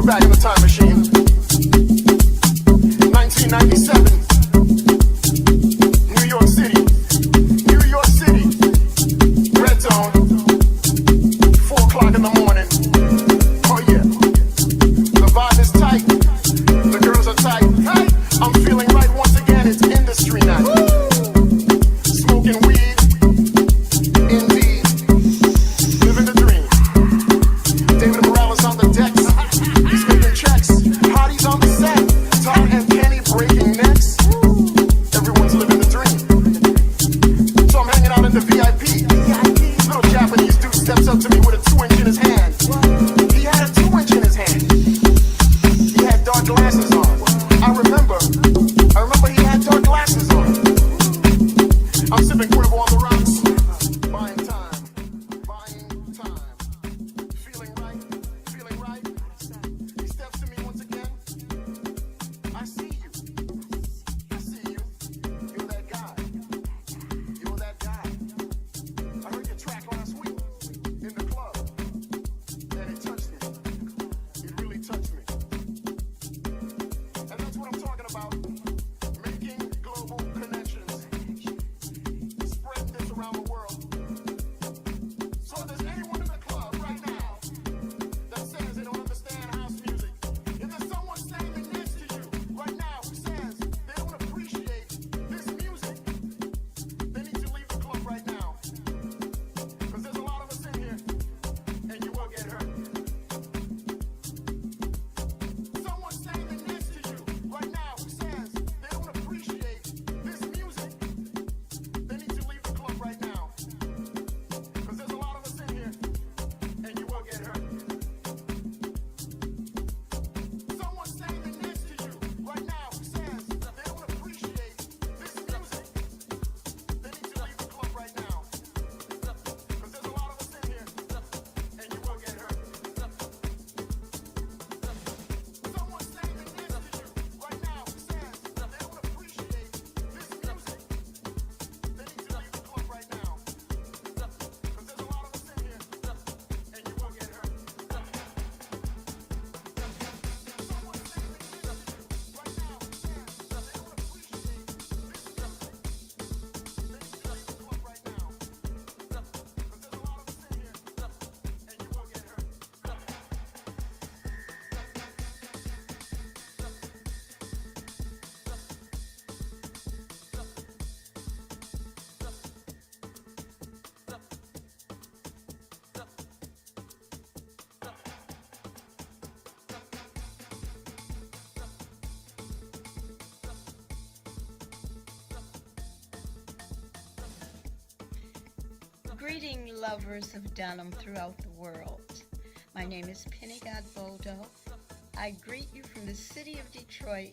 back in the time machine. 1997. New York City. New York City. Red zone. 4 o'clock in the morning. Oh yeah. The vibe is tight. The girls are tight. I'm feeling right once again. It's industry night. Smoking weed. Indeed. Living the dream. David Morales on the decks. He's making checks. Hotties on the set. Tom and Kenny breaking necks. Everyone's living the dream. So I'm hanging out in the VIP. Little Japanese dude steps up to me with a 2-inch in his hand. He had a 2-inch in his hand. He had dark glasses on. I remember he had dark glasses on. I'm sipping Cuervo on the rocks. Buying time. Buying time. Feeling right. Feeling right. He steps to me once again. I see you. I see you. You're that guy. You're that guy. I heard your track last week in the club. And it touched me. It really touched me. And that's what I'm talking about. Making global connections. Spread this around the world. So if there's anyone in the club right now that says they don't understand house music, if there's someone standing next to you right now who says they don't appreciate this music, they need to leave the club right now. Because there's a lot of us in here, and you will get hurt. Someone standing next to you right now who says they don't appreciate this music, they need to leave the club right now. Because there's a lot of us in here, and you will get hurt. Someone standing next to you right now who says they don't appreciate this music, they need to leave the club right now. Because there's a lot of us in here, and you will get hurt. Someone standing next to you right now who says they don't appreciate this music, they need to leave the club right now. Because there's a lot of us in here, and you will get hurt. Someone standing next to you right now who says they don't appreciate this music, they need to leave the club right now. Because there's a lot of us in here, and you will get hurt. Greeting lovers of Dunham throughout the world. My name is Penny Godboldo. I greet you from the city of Detroit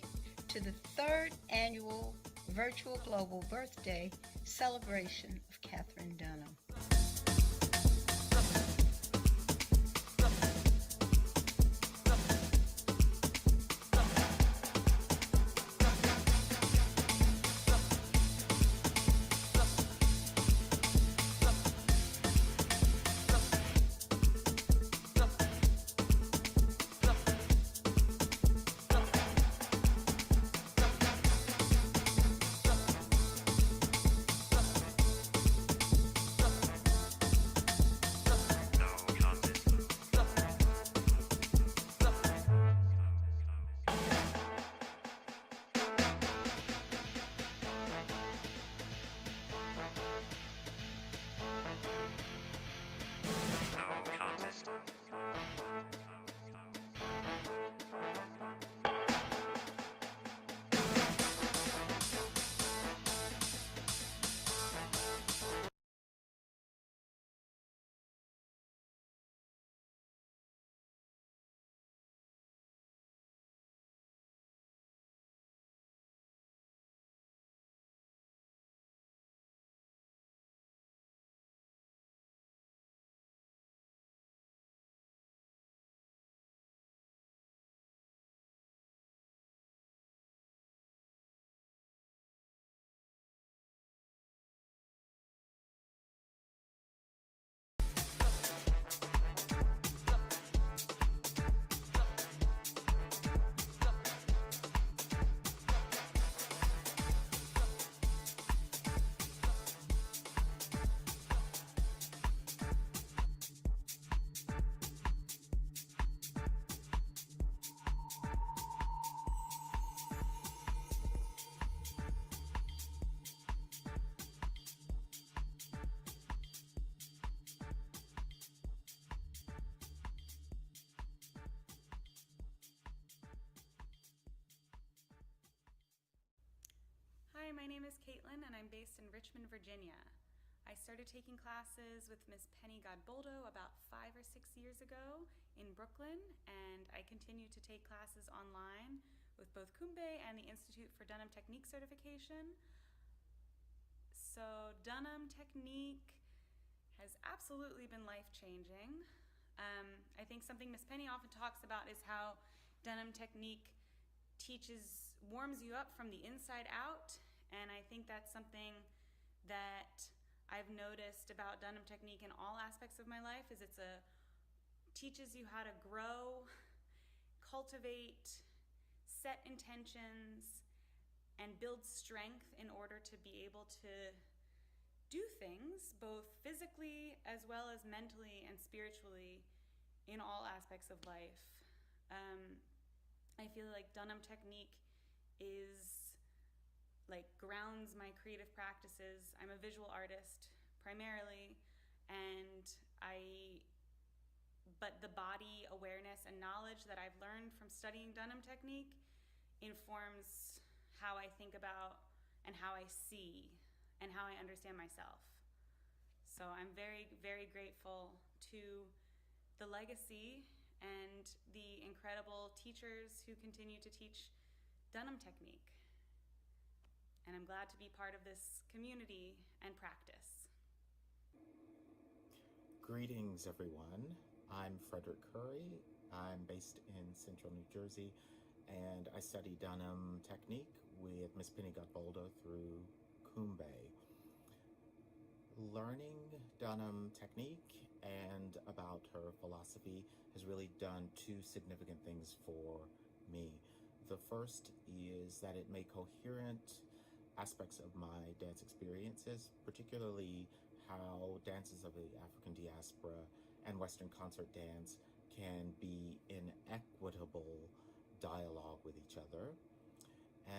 to the 3rd annual virtual global birthday celebration of Katherine Dunham. name is Caitlin, and I'm based in Richmond, Virginia. I started taking classes with Miss Penny Godboldo about 5 or 6 years ago in Brooklyn, and I continue to take classes online with both Kumbe and the Institute for Dunham Technique Certification. So Dunham Technique has absolutely been life-changing. I think something Miss Penny often talks about is how Dunham Technique warms you up from the inside out, and I think that's something that I've noticed about Dunham Technique in all aspects of my life, is teaches you how to grow, cultivate, set intentions, and build strength in order to be able to do things both physically as well as mentally and spiritually in all aspects of life. I feel like Dunham Technique grounds my creative practices. I'm a visual artist primarily, but the body awareness and knowledge that I've learned from studying Dunham Technique informs how I think about and how I see and how I understand myself. So I'm very, very grateful to the legacy and the incredible teachers who continue to teach Dunham Technique. And I'm glad to be part of this community and practice. Greetings, everyone. I'm Frederick Curry. I'm based in Central New Jersey, and I study Dunham Technique with Miss Penny Godboldo through Kumbe. Learning Dunham Technique and about her philosophy has really done two significant things for me. The first is that it made coherent aspects of my dance experiences, particularly how dances of the African diaspora and Western concert dance can be in equitable dialogue with each other.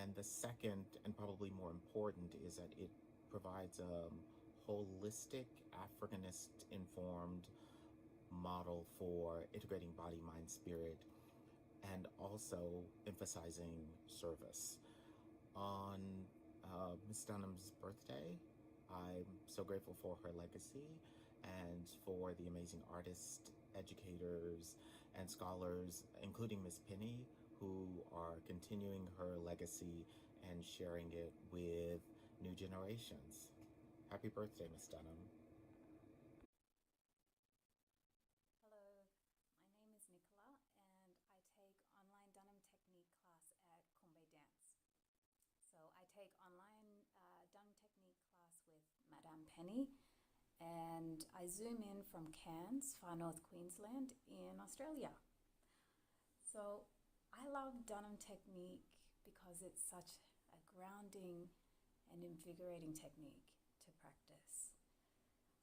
And the second, and probably more important, is that it provides a holistic, Africanist-informed model for integrating body, mind, spirit, and also emphasizing service. On Miss Dunham's birthday, I'm so grateful for her legacy and for the amazing artists, educators, and scholars, including Miss Penny, who are continuing her legacy and sharing it with new generations. Happy birthday, Miss Dunham. Hello, my name is Nicola, and I take online Dunham Technique class at Kumbe Dance. So I take online Dunham Technique class with Madame Penny, and I zoom in from Cairns, far north Queensland in Australia. So I love Dunham Technique because it's such a grounding and invigorating technique to practice.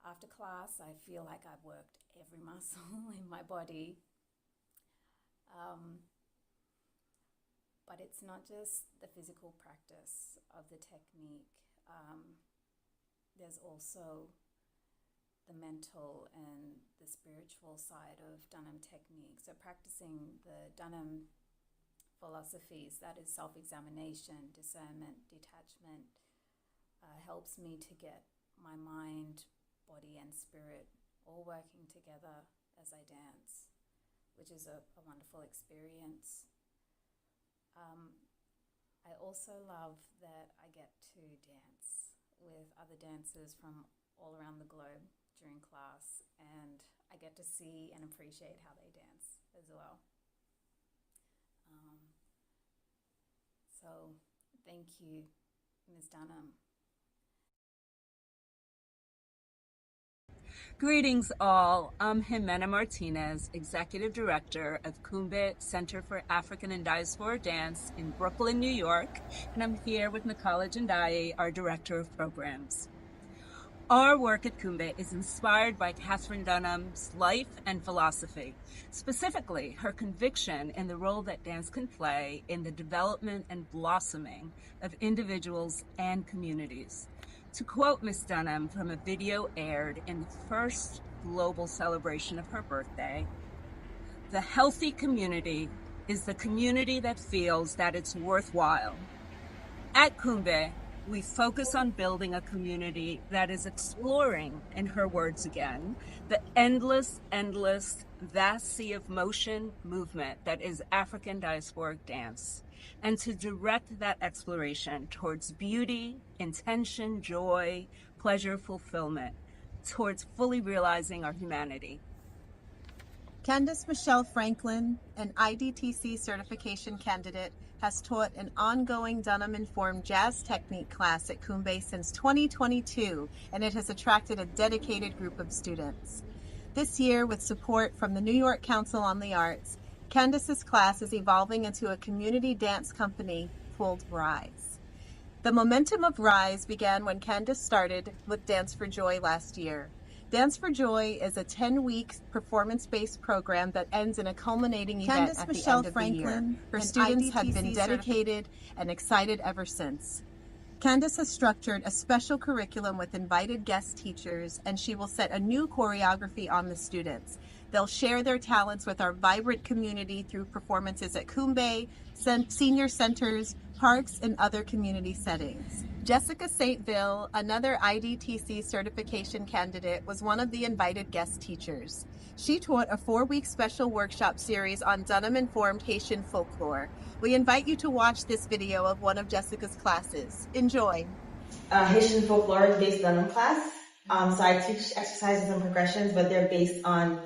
After class, I feel like I've worked every muscle in my body. But it's not just the physical practice of the technique. There's also the mental and the spiritual side of Dunham Technique. So practicing the Dunham philosophies, that is self-examination, discernment, detachment, helps me to get my mind, body, and spirit all working together as I dance, which is a wonderful experience. I also love that I get to dance with other dancers from all around the globe during class, and I get to see and appreciate how they dance as well. So thank you, Ms. Dunham. Greetings all, I'm Jimena Martinez, Executive Director of Kumbe Center for African and Diaspora Dance in Brooklyn, New York, and I'm here with Nicola Jandaye, our Director of Programs. Our work at Kumbe is inspired by Katherine Dunham's life and philosophy, specifically her conviction in the role that dance can play in the development and blossoming of individuals and communities. To quote Ms. Dunham from a video aired in the first global celebration of her birthday, "The healthy community is the community that feels that it's worthwhile. At Kumbe, We focus on building a community that is exploring, in her words again, the endless, vast sea of motion, movement that is African diasporic dance, and to direct that exploration towards beauty, intention, joy, pleasure, fulfillment, towards fully realizing our humanity. Candace Michelle Franklin, an IDTC certification candidate, has taught an ongoing Dunham-informed jazz technique class at Kumbe since 2022, and it has attracted a dedicated group of students. This year, with support from the New York Council on the Arts, Candace's class is evolving into a community dance company called Rise. The momentum of Rise began when Candace started with Dance for Joy last year. Dance for Joy is a 10-week performance-based program that ends in a culminating event at the end of the year. Her students have been dedicated and excited ever since. Candace has structured a special curriculum with invited guest teachers, and she will set a new choreography on the students. They'll share their talents with our vibrant community through performances at Kumbe, senior centers, parks, and other community settings. Jessica Saintville, another IDTC certification candidate, was one of the invited guest teachers. She taught a 4-week special workshop series on Dunham-informed Haitian folklore. We invite you to watch this video of one of Jessica's classes. Enjoy. Haitian folklore-based Dunham class. So I teach exercises and progressions, but they're based on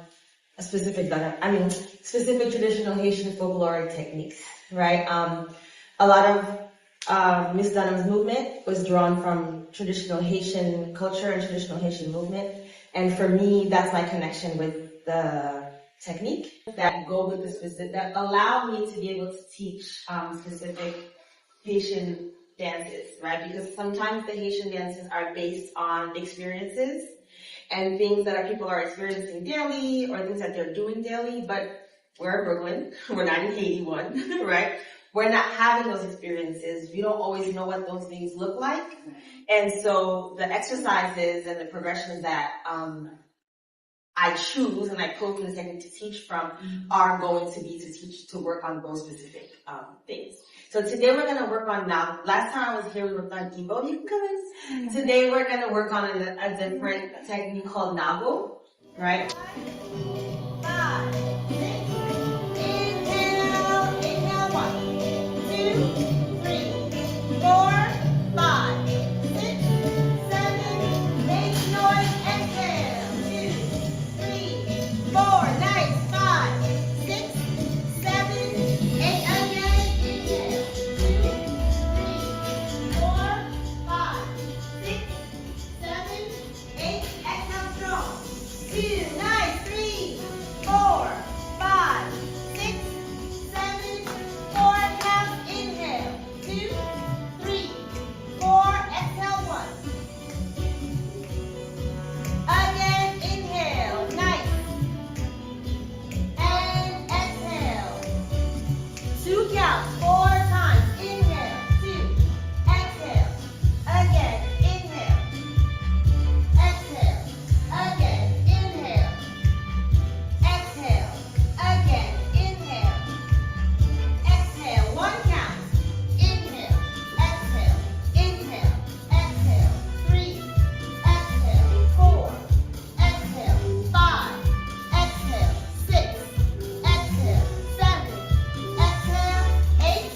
a specific specific traditional Haitian folkloric techniques, right? A lot of Miss Dunham's movement was drawn from traditional Haitian culture and traditional Haitian movement. And for me, that's my connection with the technique that go with the specific, that allow me to be able to teach specific Haitian dances, right? Because sometimes the Haitian dances are based on experiences and things that people are experiencing daily or things that they're doing daily, but we're in Brooklyn, we're not in Haiti one, right? We're not having those experiences. We don't always know what those things look like. And so the exercises and the progressions that I choose and I pull from the technique to teach from are going to be to work on those specific things. So today we're going to work on now. Last time I was here, we worked on Evo. You can come in. Today we're going to work on a different technique called Nago, right? 5, 6, inhale, inhale, 1, 2, 3, 4, 5, 6, 7, make noise, exhale, 2, 3, 4, nice, 5, 6, 7, 8, again, inhale, 2, 3, 4, 5, 6, 7, 8, exhale, strong, 2, nice, 3, 4, 5, 6, 7, 4, count, inhale, 2, 3, 4, exhale, 1. Again, inhale, nice. And exhale. 2 counts, 4 times. Inhale, 2, exhale. Again, inhale. Exhale. Again, inhale. Exhale. Again, inhale. Exhale, 1 count. Inhale, exhale, inhale, exhale, 3, exhale, 4, exhale, 5, exhale, 6, exhale, 7, exhale, 8,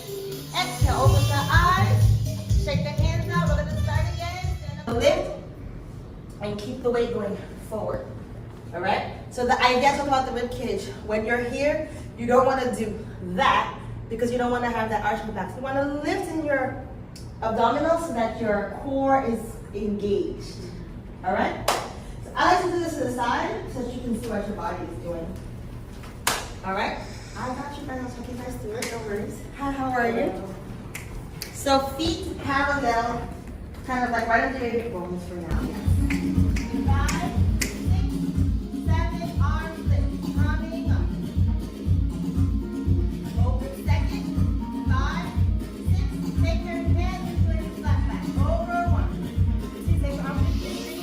exhale, open the eyes, shake the hands out, roll to the side again, lift, and keep the weight going forward, all right? So the idea is about the rib cage. When you're here, you don't want to do that because you don't want to have that arch in the back. So you want to lift in your abdominals so that your core is engaged, all right? So I like to do this to the side so that you can see what your body is doing, all right? I got you guys, so you guys do it, no worries. Hi, how are you? So feet parallel, kind of like right under your hip bones for now. 5, 6, 7, arms lift, coming up. Open second, 5, 6, take your hands and put it flat back. Over 1. 2, take your arms to 3.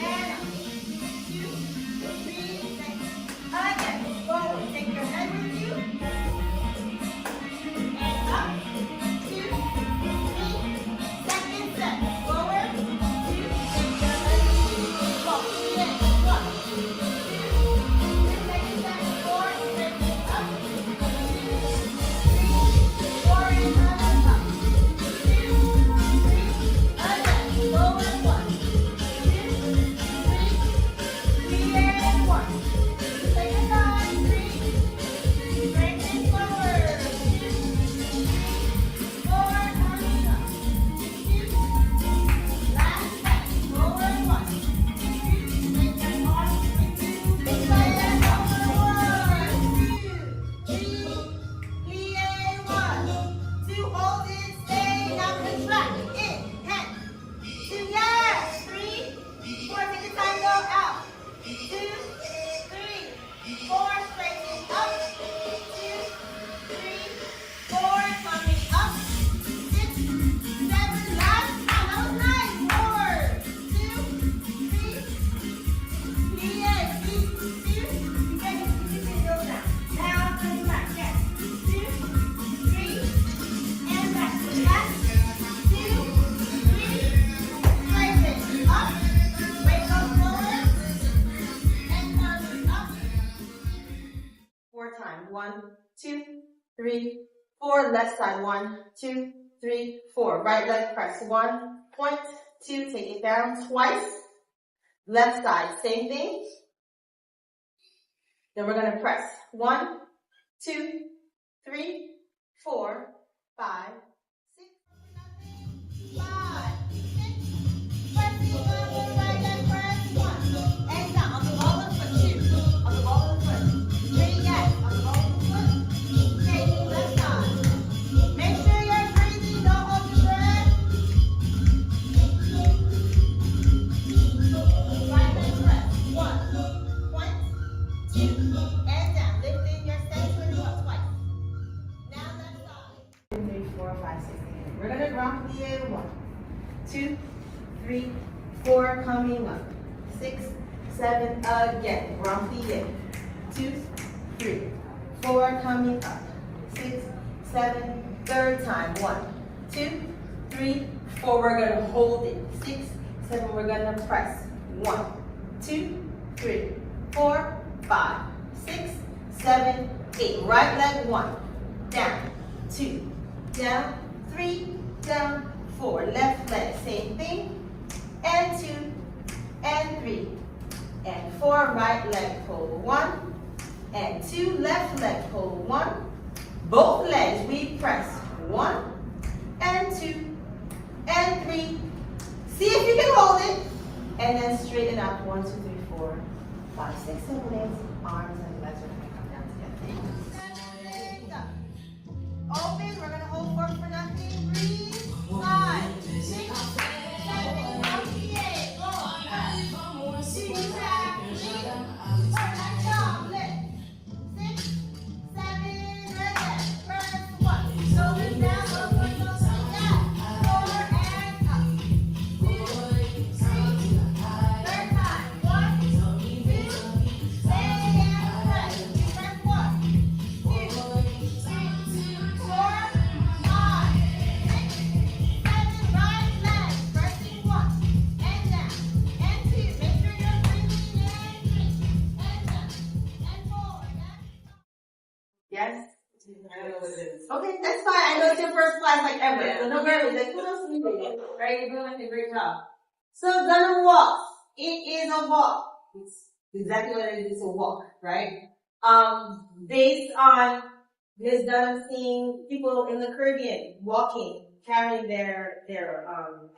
And up. 2, 3, again. Forward. Take your head with you. And up. 2, 3, 1, 2, 3, 4. Left side, 1, 2, 3, 4. Right leg press, 1, point, 2, take it down twice. Left side, same thing. Then we're going to press 1, 2, 3, 4, 5, 6. 5, 6. Pressing on the right leg press, 1. And down on the ball of the foot, 2. On the ball of the foot. 3, yes. On the ball of the foot. Take left side. Make sure you're breathing, don't hold your breath. Right leg press, 1. Point, 2, and down. Lifting your step to and up twice. Now left side. 2, 3, 4, 5, 6, 8. We're gonna grand plié. 1, 2, 3, 4, coming up. 6, 7, again. Grand plié. 2, 3, 4, coming up. 6, 7, third time. 1, 2, 3, 4. We're gonna hold it. 6, 7. We're gonna press. 1, 2, 3, 4, 5, 6, 7, 8. Right leg 1. Down. 2. Down. 3. Down. 4. Left leg. Same thing. And 2. And 3. And 4. Right leg. Pull 1. And 2. Left leg. Pull 1. Both legs we press. 1. And 2. And 3. See if you can hold it. And then straighten up. 1, 2, 3, 4, 5, 6, 7, 8. Arms and legs are going to come down together. Open. We're going to hold forward for nothing. Breathe. 5, 6, 7, 8. Go. 2, tap. Lift. Nice job. Lift. 6, 7, right. Press 1. Shoulders down. Over. Shoulders down. 4 and up. 2, 3. Third time. 1, 2. And press. Press 1, 2, 3, 4, 5, 6, 7. Right leg. Pressing 1. And down. And 2. Make sure you're breathing. And 3. And down. And 4. Yes? I don't know what it is. Okay, that's fine. I know it's your first class like ever. So no worries. Like, who else you doing? Right? You're doing like a great job. So Dunham walk. It is a walk. It's exactly what it is. It's a walk, right? Based on Ms. Dunham seeing people in the Caribbean walking, carrying their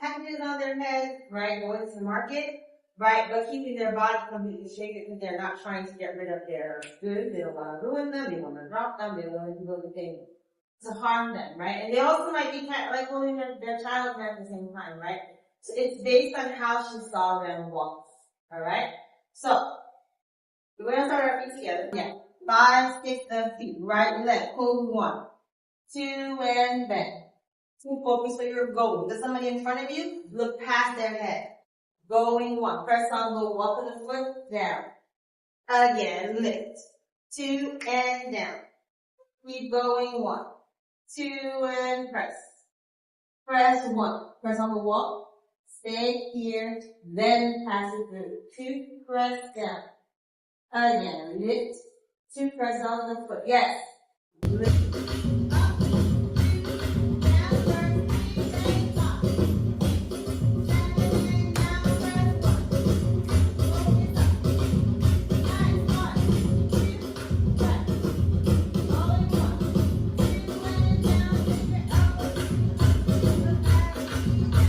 packages on their head, right? Going to the market, right? But keeping their body completely straight because they're not trying to get rid of their goods. They don't want to ruin them. They want to drop them. They don't want to do anything to harm them, right? And they also might be like holding their child at the same time, right? So it's based on how she saw them walk, all right? So we're gonna start our feet together. Yeah, 5, 6, 7 feet. Right leg, pull 1, 2, and bend. 2, focus where you're going. There's somebody in front of you. Look past their head. Going 1. Press on, go walk the foot down. Again, lift. 2 and down. Keep going 1, 2 and press. Press 1. Press on the wall. Stay here. Then pass it through. 2. Press down. Again, lift. 2. Press on the foot. Yes. Lift. Up. 2 down. Turn 3. Same time. 7 down. Press 1. Focus up. Nice. 1, 2, press. Going 1, 2 and down. Lift your elbows. Look back.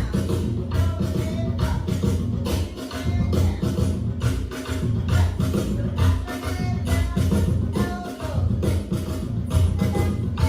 Down. Lift up. 2 and down. Press. Look back. Elbows.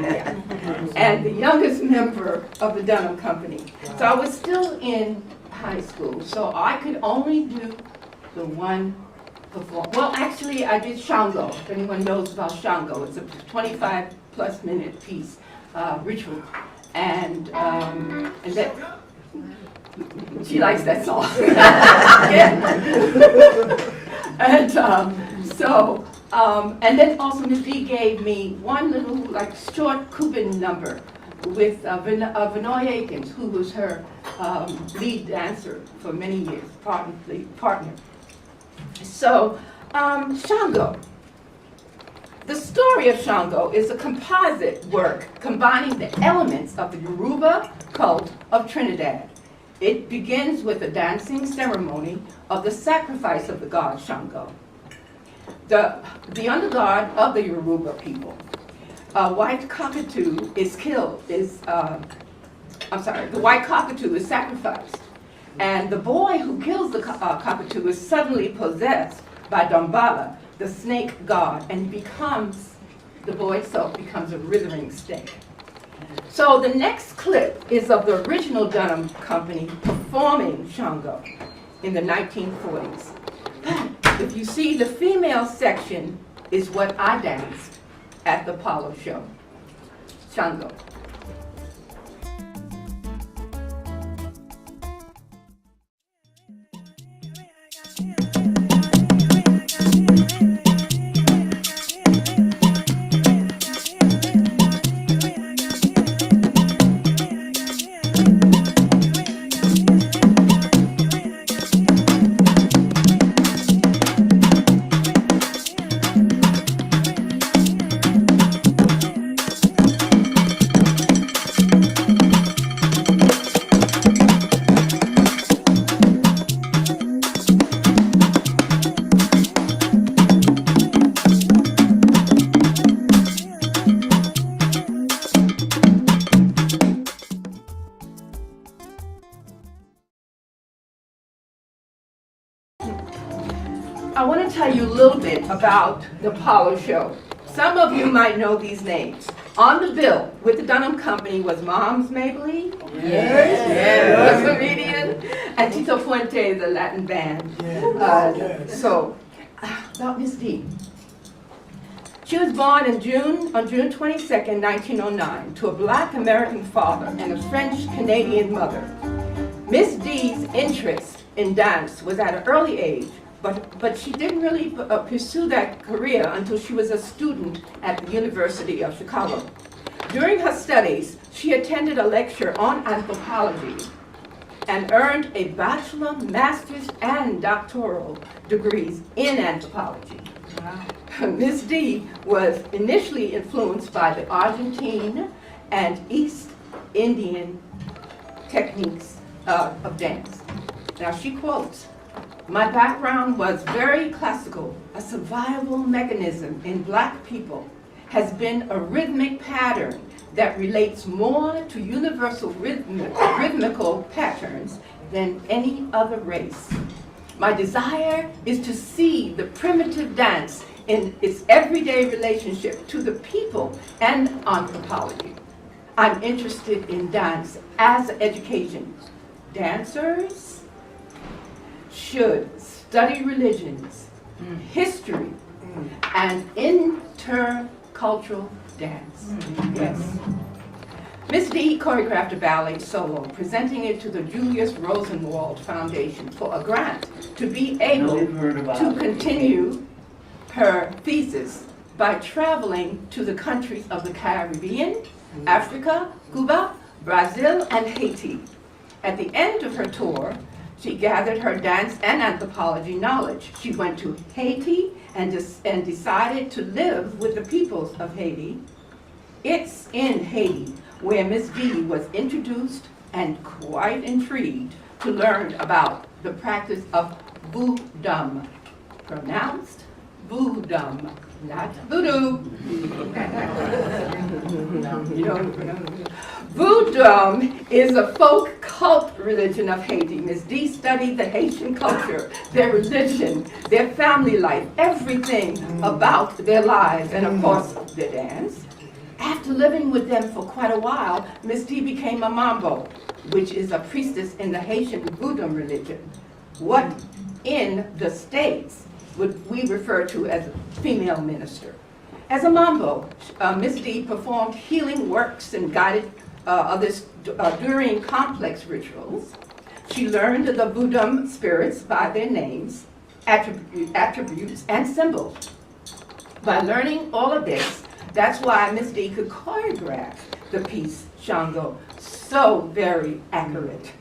and the youngest member of the Dunham Company. So I was still in high school, so I could only do the one perform. Well, actually, I did Shango. If anyone knows about Shango, it's a 25-plus minute piece, ritual, and that. She likes that song. And then also Ms. D gave me one little like short Cuban number with Vinoy Akins, who was her lead dancer for many years, partner. So Shango. The story of Shango is a composite work combining the elements of the Yoruba cult of Trinidad. It begins with a dancing ceremony of the sacrifice of the god Shango. The undergod of the Yoruba people. A white cockatoo is killed, the white cockatoo is sacrificed. And the boy who kills the cockatoo is suddenly possessed by Dambala, the snake god, and the boy itself becomes a writhing snake. So the next clip is of the original Dunham Company performing Shango in the 1940s. If you see, the female section is what I danced at the Apollo show. Shango. I want to tell you a little bit about the Apollo show. Some of you might know these names. On the bill with the Dunham Company was Moms Mabley, yes, the comedian, and Tito Puente, the Latin band. So, about Miss D. She was born on June 22nd, 1909, to a Black American father and a French-Canadian mother. Miss D's interest in dance was at an early age, but she didn't really pursue that career until she was a student at the University of Chicago. During her studies, she attended a lecture on anthropology and earned a bachelor, master's, and doctoral degrees in anthropology. Wow. Miss D was initially influenced by the Argentine and East Indian techniques of dance. Now she quotes, "My background was very classical. A survival mechanism in Black people has been a rhythmic pattern that relates more to universal rhythmical patterns than any other race. My desire is to see the primitive dance in its everyday relationship to the people and anthropology. I'm interested in dance as education. Dancers should study religions, history, and intercultural dance." Yes. Miss D choreographed a ballet solo, presenting it to the Julius Rosenwald Foundation for a grant to be able to continue her thesis by traveling to the countries of the Caribbean, Africa, Cuba, Brazil, and Haiti. At the end of her tour, she gathered her dance and anthropology knowledge. She went to Haiti and decided to live with the peoples of Haiti. It's in Haiti where Miss D was introduced and quite intrigued to learn about the practice of voodoo, pronounced voodoo, not voodoo. Voodoo is a folk cult religion of Haiti. Miss D studied the Haitian culture, their religion, their family life, everything about their lives, and of course, their dance. After living with them for quite a while, Miss D became a mambo, which is a priestess in the Haitian Voodoo religion, what in the States would we refer to as a female minister. As a mambo, Miss D performed healing works and guided others during complex rituals. She learned the Voodoo spirits by their names, attributes, and symbols. By learning all of this, that's why Miss D could choreograph the piece Shango so very accurate.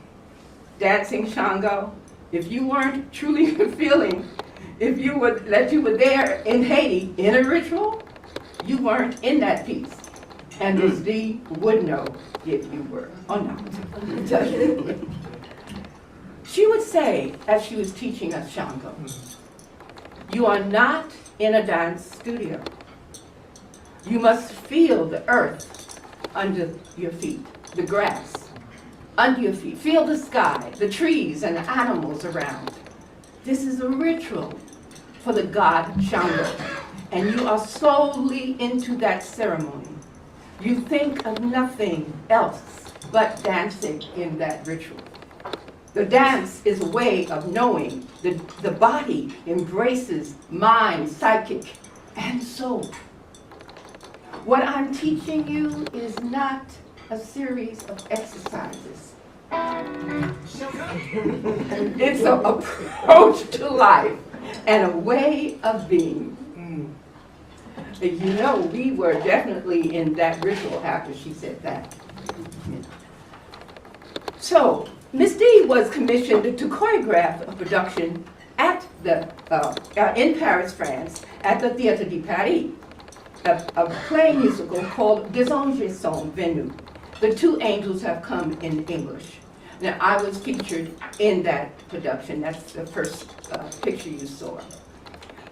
Dancing Shango, if you weren't truly feeling, if you were there in Haiti in a ritual, you weren't in that piece. And Miss D would know if you were or not. She would say, as she was teaching us Shango, you are not in a dance studio. You must feel the earth under your feet, the grass under your feet. Feel the sky, the trees, and the animals around. This is a ritual for the god Shango, and you are solely into that ceremony. You think of nothing else but dancing in that ritual. The dance is a way of knowing the body embraces mind, psychic, and soul. What I'm teaching you is not a series of exercises. It's an approach to life and a way of being. You know, we were definitely in that ritual after she said that. So, Miss D was commissioned to choreograph a production at in Paris, France, at the Théâtre de Paris, a play musical called Des Anges sont venus. The Two Angels Have Come in English. Now, I was featured in that production. That's the first picture you saw.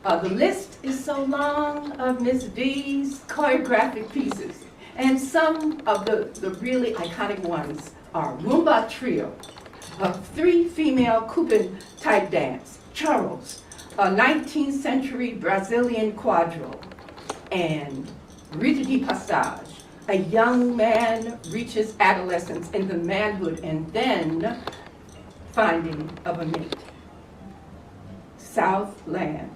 The list is so long of Miss D's choreographic pieces, and some of the really iconic ones are Rumba Trio, a 3 female Cuban type dance, Charles, a 19th century Brazilian quadrille, and Rite de Passage, a young man reaches adolescence into manhood and then finding of a mate. Southland.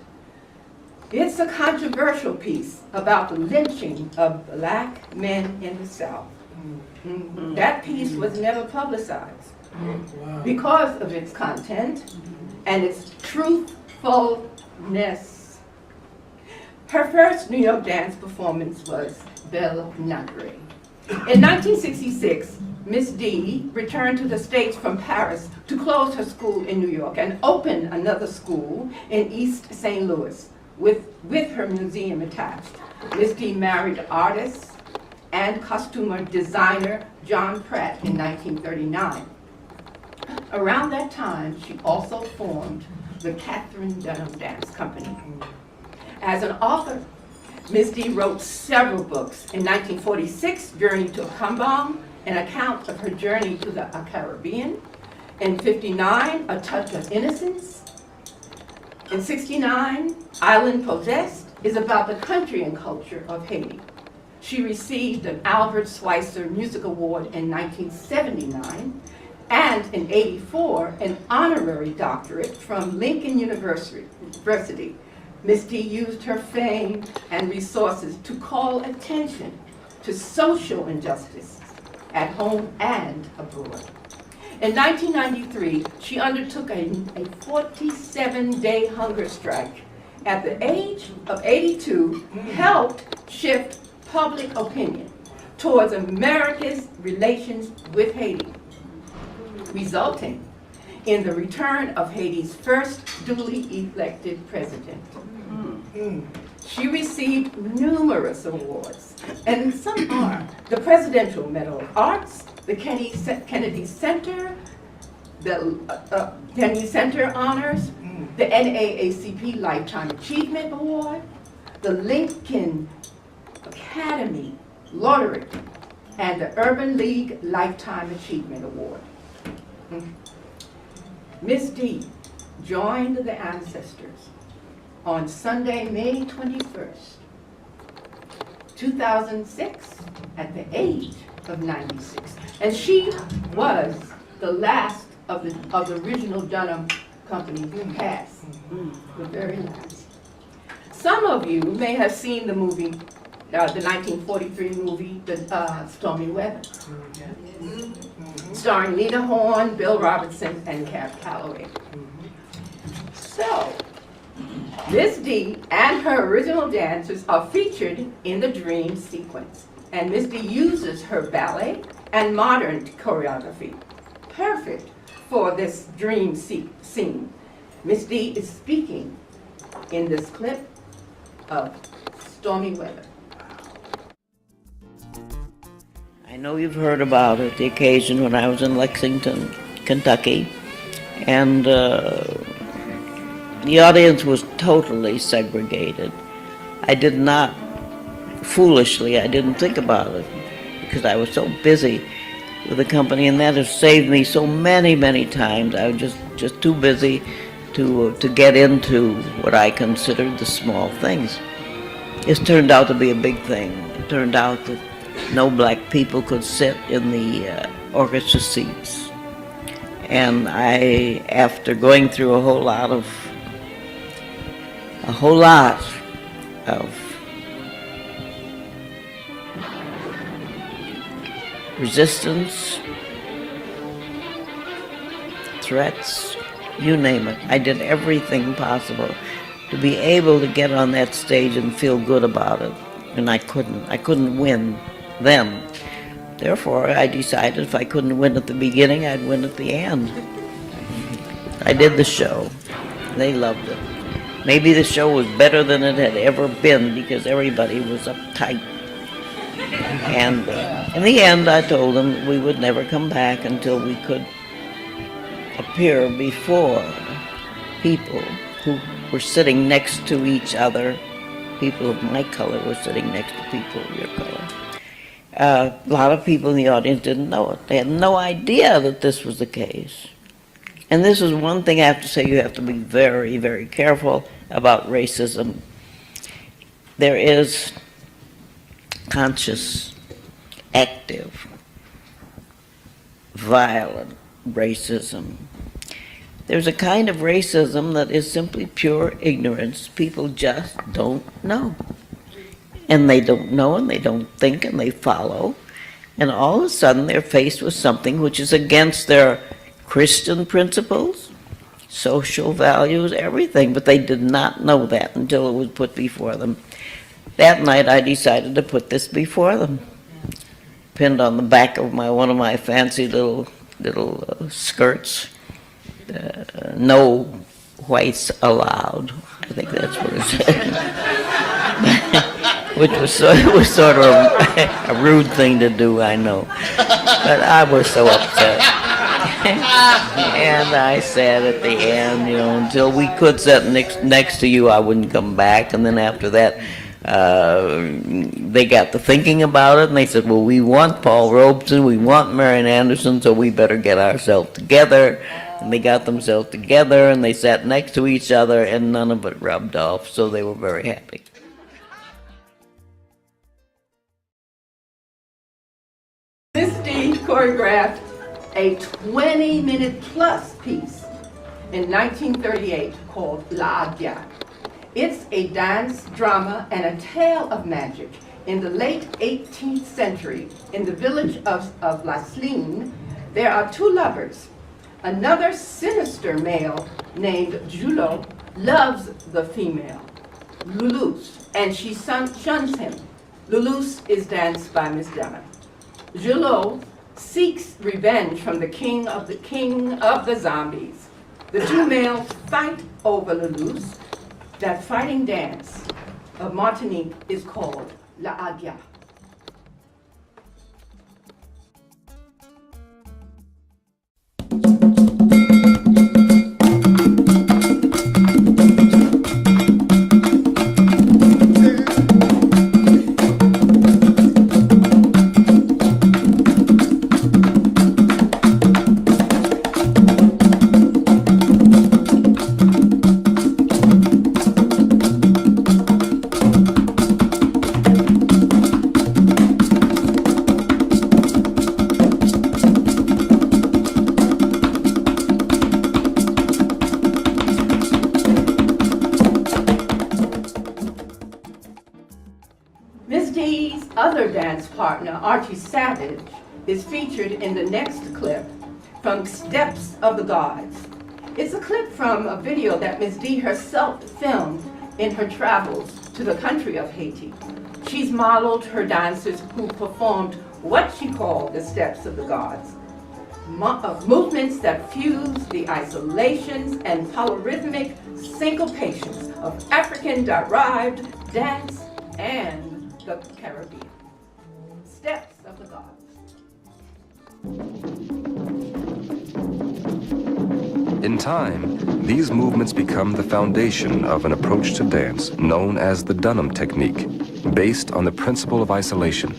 It's a controversial piece about the lynching of black men in the South. That piece was never publicized because of its content and its truthfulness. Her first New York dance performance was Belle Nagre. In 1966, Miss D returned to the States from Paris to close her school in New York and open another school in East St. Louis with her museum attached. Miss D married artist and costumer designer John Pratt in 1939. Around that time, she also formed the Katherine Dunham Dance Company. As an author, Miss D wrote several books. In 1946, Journey to Kambang, an account of her journey to the Caribbean. In 59, A Touch of Innocence. In 69, Island Possessed is about the country and culture of Haiti. She received an Albert Schweitzer Music Award in 1979, and in 84, an honorary doctorate from Lincoln University. Miss D used her fame and resources to call attention to social injustice at home and abroad. In 1993, she undertook a 47-day hunger strike. At the age of 82, helped shift public opinion towards America's relations with Haiti, resulting in the return of Haiti's first duly elected president. She received numerous awards, and some are the Presidential Medal of Arts, the Kennedy Center, the Kennedy Center Honors, the NAACP Lifetime Achievement Award, the Lincoln Academy Laureate, and the Urban League Lifetime Achievement Award. Miss D joined the ancestors on Sunday, May 21st, 2006 at the age of 96. And she was the last of the original Dunham company who passed, the very last. Some of you may have seen the movie, the 1943 movie, Stormy Weather, starring Lena Horne, Bill Robertson, and Cab Calloway. So, Miss D and her original dancers are featured in the dream sequence, and Miss D uses her ballet and modern choreography, perfect for this dream scene. Miss D is speaking in this clip of Stormy Weather. I know you've heard about it, the occasion when I was in Lexington, Kentucky, and the audience was totally segregated. I did not, foolishly, I didn't think about it because I was so busy with the company, and that has saved me so many times. I was just too busy to get into what I considered the small things. It turned out to be a big thing. It turned out that no black people could sit in the orchestra seats. And I, after going through a whole lot of resistance, threats, you name it. I did everything possible to be able to get on that stage and feel good about it. And I couldn't win then. Therefore, I decided if I couldn't win at the beginning, I'd win at the end. I did the show. They loved it. Maybe the show was better than it had ever been because everybody was uptight. And in the end, I told them we would never come back until we could appear before people who were sitting next to each other. People of my color were sitting next to people of your color. A lot of people in the audience didn't know it. They had no idea that this was the case. And this is one thing I have to say, you have to be very careful about racism. There is conscious, active, violent racism. There's a kind of racism that is simply pure ignorance. People just don't know. And they don't know, and they don't think, and they follow. And all of a sudden they're faced with something which is against their Christian principles, social values, everything. But they did not know that until it was put before them. That night I decided to put this before them. Pinned on the back of one of my fancy little skirts. No whites allowed. I think that's what it said. Which was sort of a rude thing to do, I know. But I was so upset. And I said at the end, until we could sit next to you, I wouldn't come back. And then after that, they got to thinking about it, and they said, well, we want Paul Robeson, we want Marian Anderson, so we better get ourselves together. And they got themselves together, and they sat next to each other, and none of it rubbed off, so they were very happy. Miss D choreographed a 20-minute plus piece in 1938 called La Adia. It's a dance, drama, and a tale of magic. In the late 18th century, in the village of La Sline, there are two lovers. Another sinister male named Julot loves the female, Lulus, and she shuns him. Lulus is danced by Miss Dunham. Julot seeks revenge from the king of the zombies. The two males fight over Lulus. That fighting dance of Martinique is called La Adia. partner, Archie Savage, is featured in the next clip from Steps of the Gods. It's a clip from a video that Ms. D herself filmed in her travels to the country of Haiti. She's modeled her dancers who performed what she called the Steps of the Gods, movements that fuse the isolations and polyrhythmic syncopations of African-derived dance and the Caribbean. Steps of the Gods. In time, these movements become the foundation of an approach to dance known as the Dunham technique, based on the principle of isolation.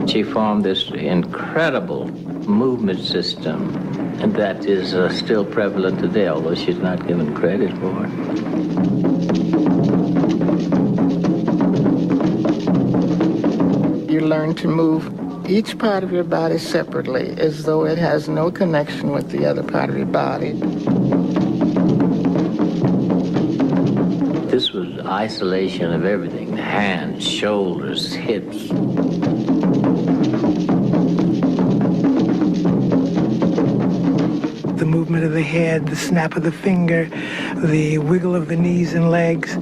She formed this incredible movement system, and that is still prevalent today, although she's not given credit for it. You learn to move each part of your body separately, as though it has no connection with the other part of your body. This was isolation of everything, hands, shoulders, hips. The movement of the head, the snap of the finger, the wiggle of the knees and legs.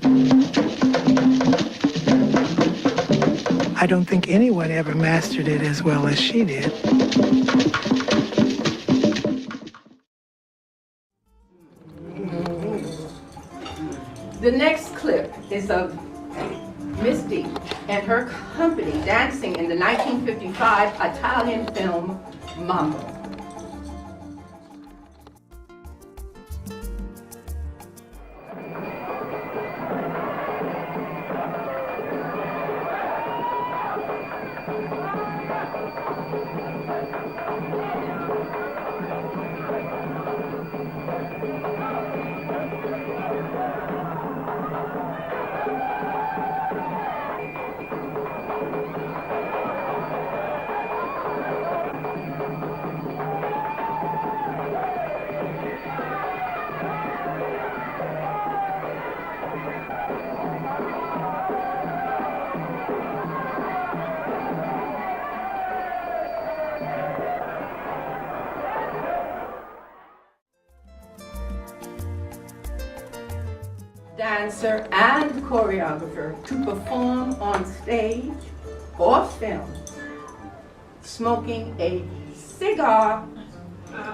I don't think anyone ever mastered it as well as she did. The next clip is of Miss D and her company dancing in the 1955 Italian film Mambo. Dancer and choreographer to perform on stage or film, smoking a cigar,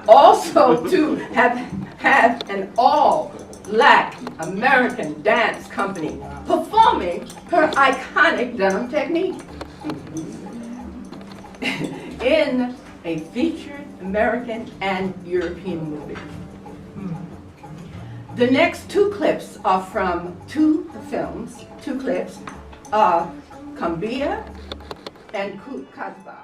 also to have an all-black American dance company performing her iconic Dunham technique in a featured American and European movie. The next two clips are from two clips, Cumbia and Kazba.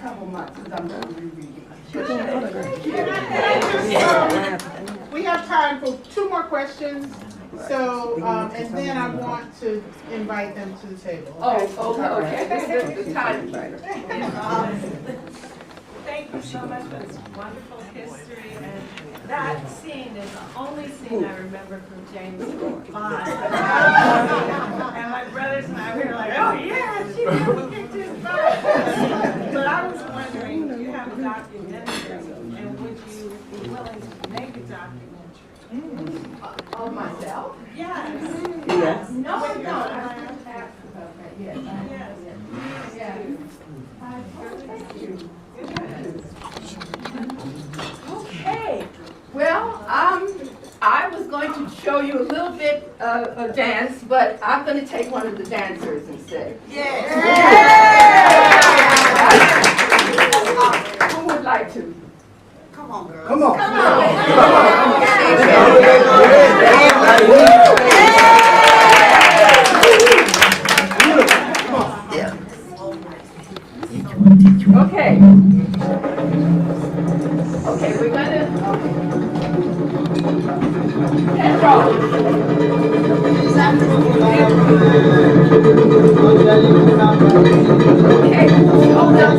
couple months because I'm going to be rereading. We have time for 2 more questions. So, and then I want to invite them to the table. Okay? Okay. The time. Thank you so much for this wonderful history, and that scene is the only scene I remember from James Bond. And my brothers and I were like, oh yeah, she never kicked his butt. But I was wondering, you have a documentary, and would you be willing to make a documentary? Of myself? Yes. Yes. No, I no. asked about that. Yes. Yes. Thank you. Okay. Well, I was going to show you a little bit of dance, but I'm going to take one of the dancers instead. Yes. Who would like to? Come on, girl. Come on. Come on. Okay. Okay, we're gonna head roll. Okay, hold up.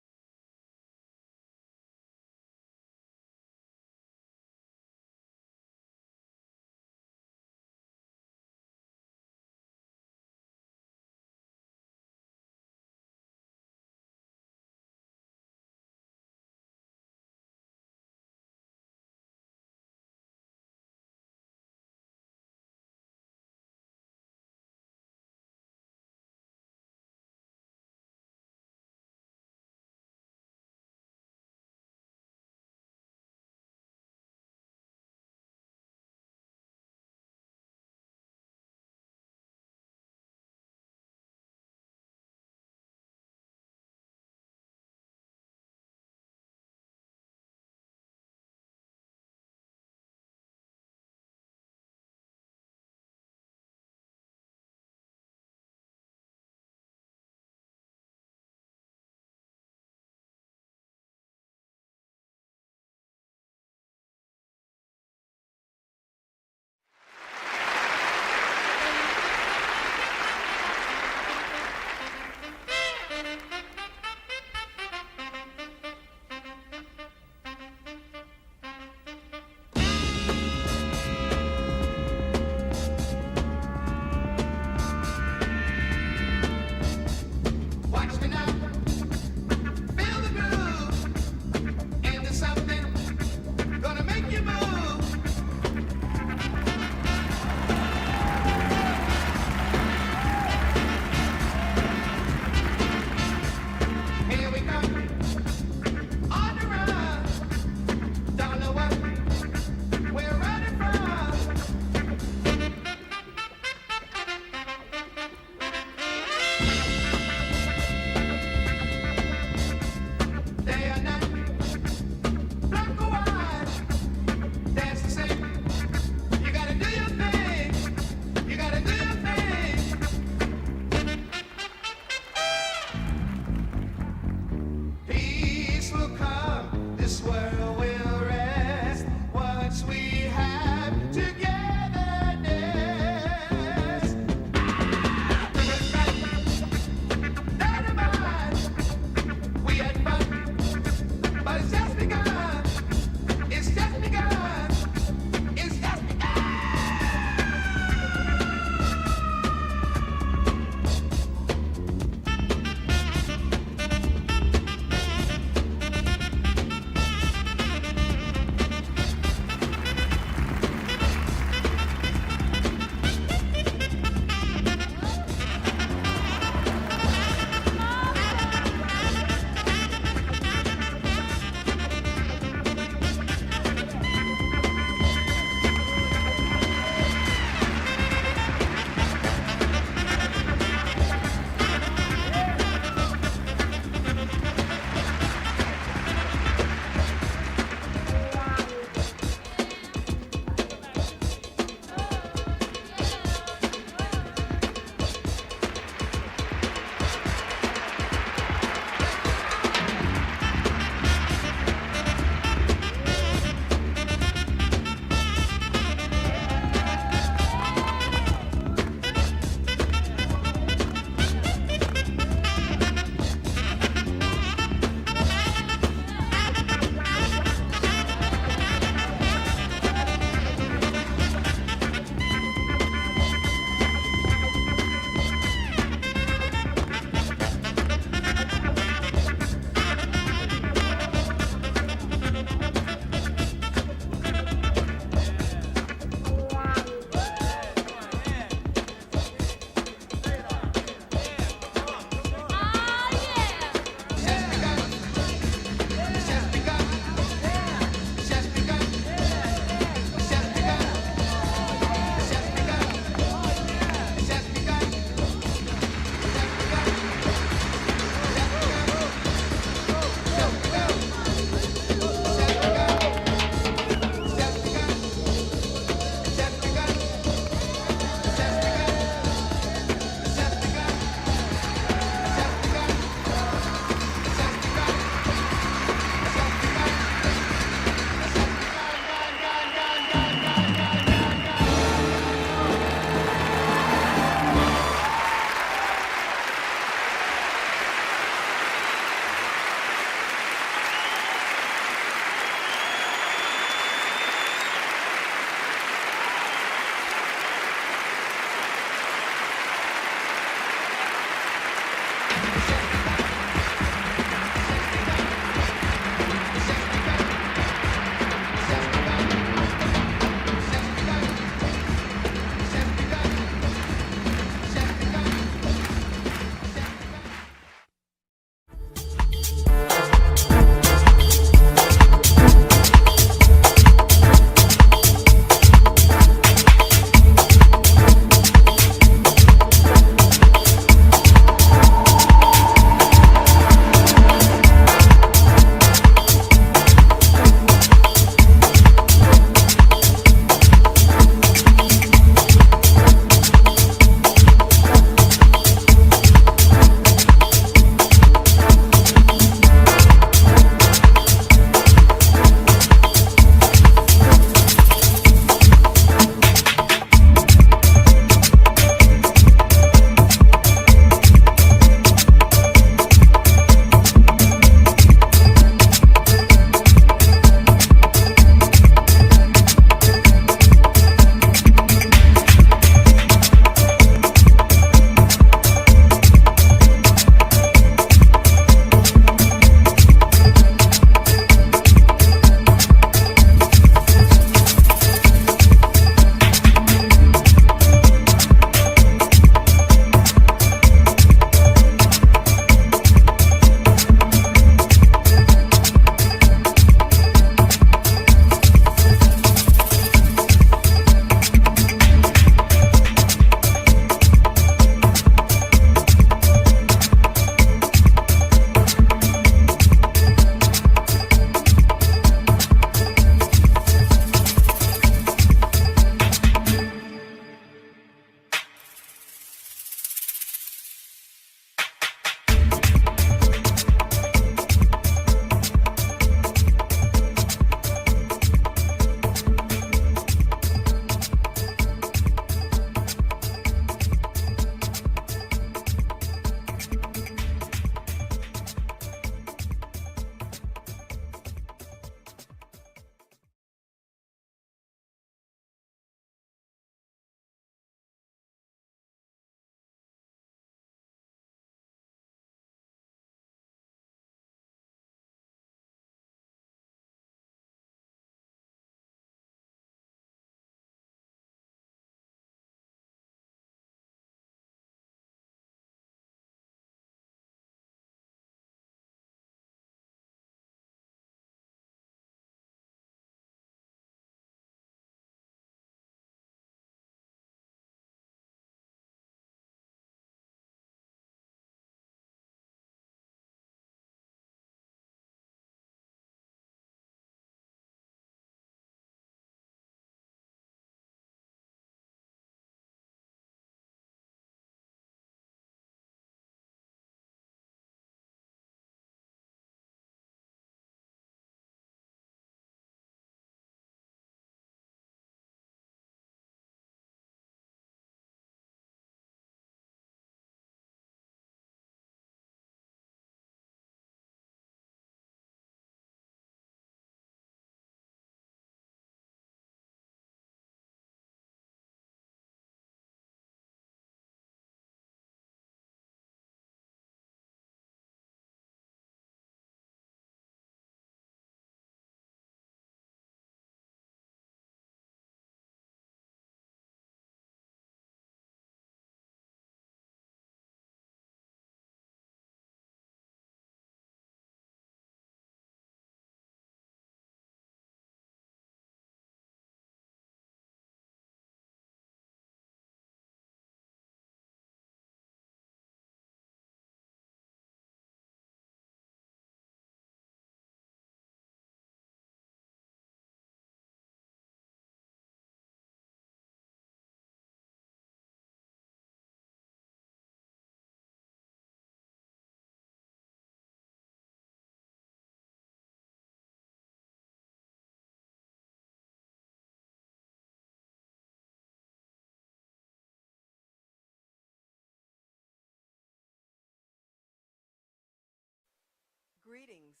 Greetings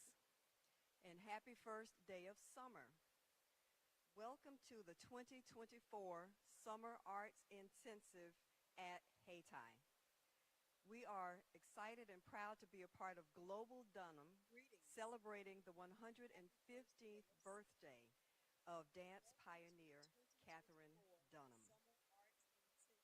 and happy first day of summer. Welcome to the 2024 Summer Arts Intensive at Hayti. We are excited and proud to be a part of Global Dunham, celebrating the 115th birthday of dance pioneer Katherine Dunham.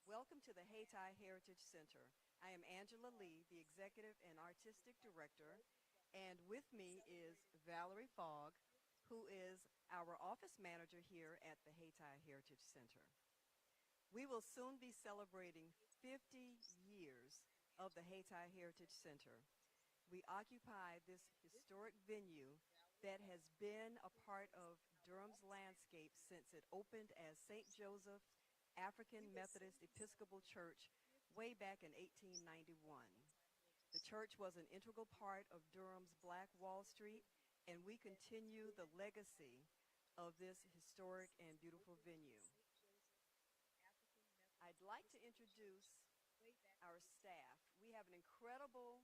Welcome to the Hayti Heritage Center. I am Angela Lee, the Executive and Artistic Director, and with me is Valerie Fogg, who is our office manager here at the Hayti Heritage Center. We will soon be celebrating 50 years of the Hayti Heritage Center. We occupy this historic venue that has been a part of Durham's landscape since it opened as St. Joseph's African Methodist Episcopal Church way back in 1891. The church was an integral part of Durham's Black Wall Street, and we continue the legacy of this historic and beautiful venue. I'd like to introduce our staff. We have an incredible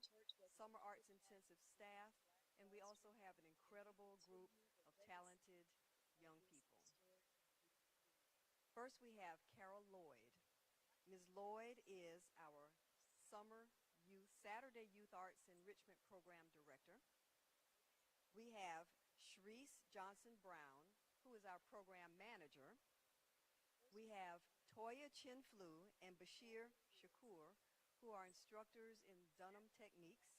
Summer Arts Intensive staff, and we also have an incredible group of talented young people. First, we have Carol Lloyd. Ms. Lloyd is our Saturday Youth Arts Enrichment Program Director. We have Sharice Johnson Brown, who is our Program Manager. We have Toya Chinflu and Bashir Shakur, who are instructors in Dunham techniques.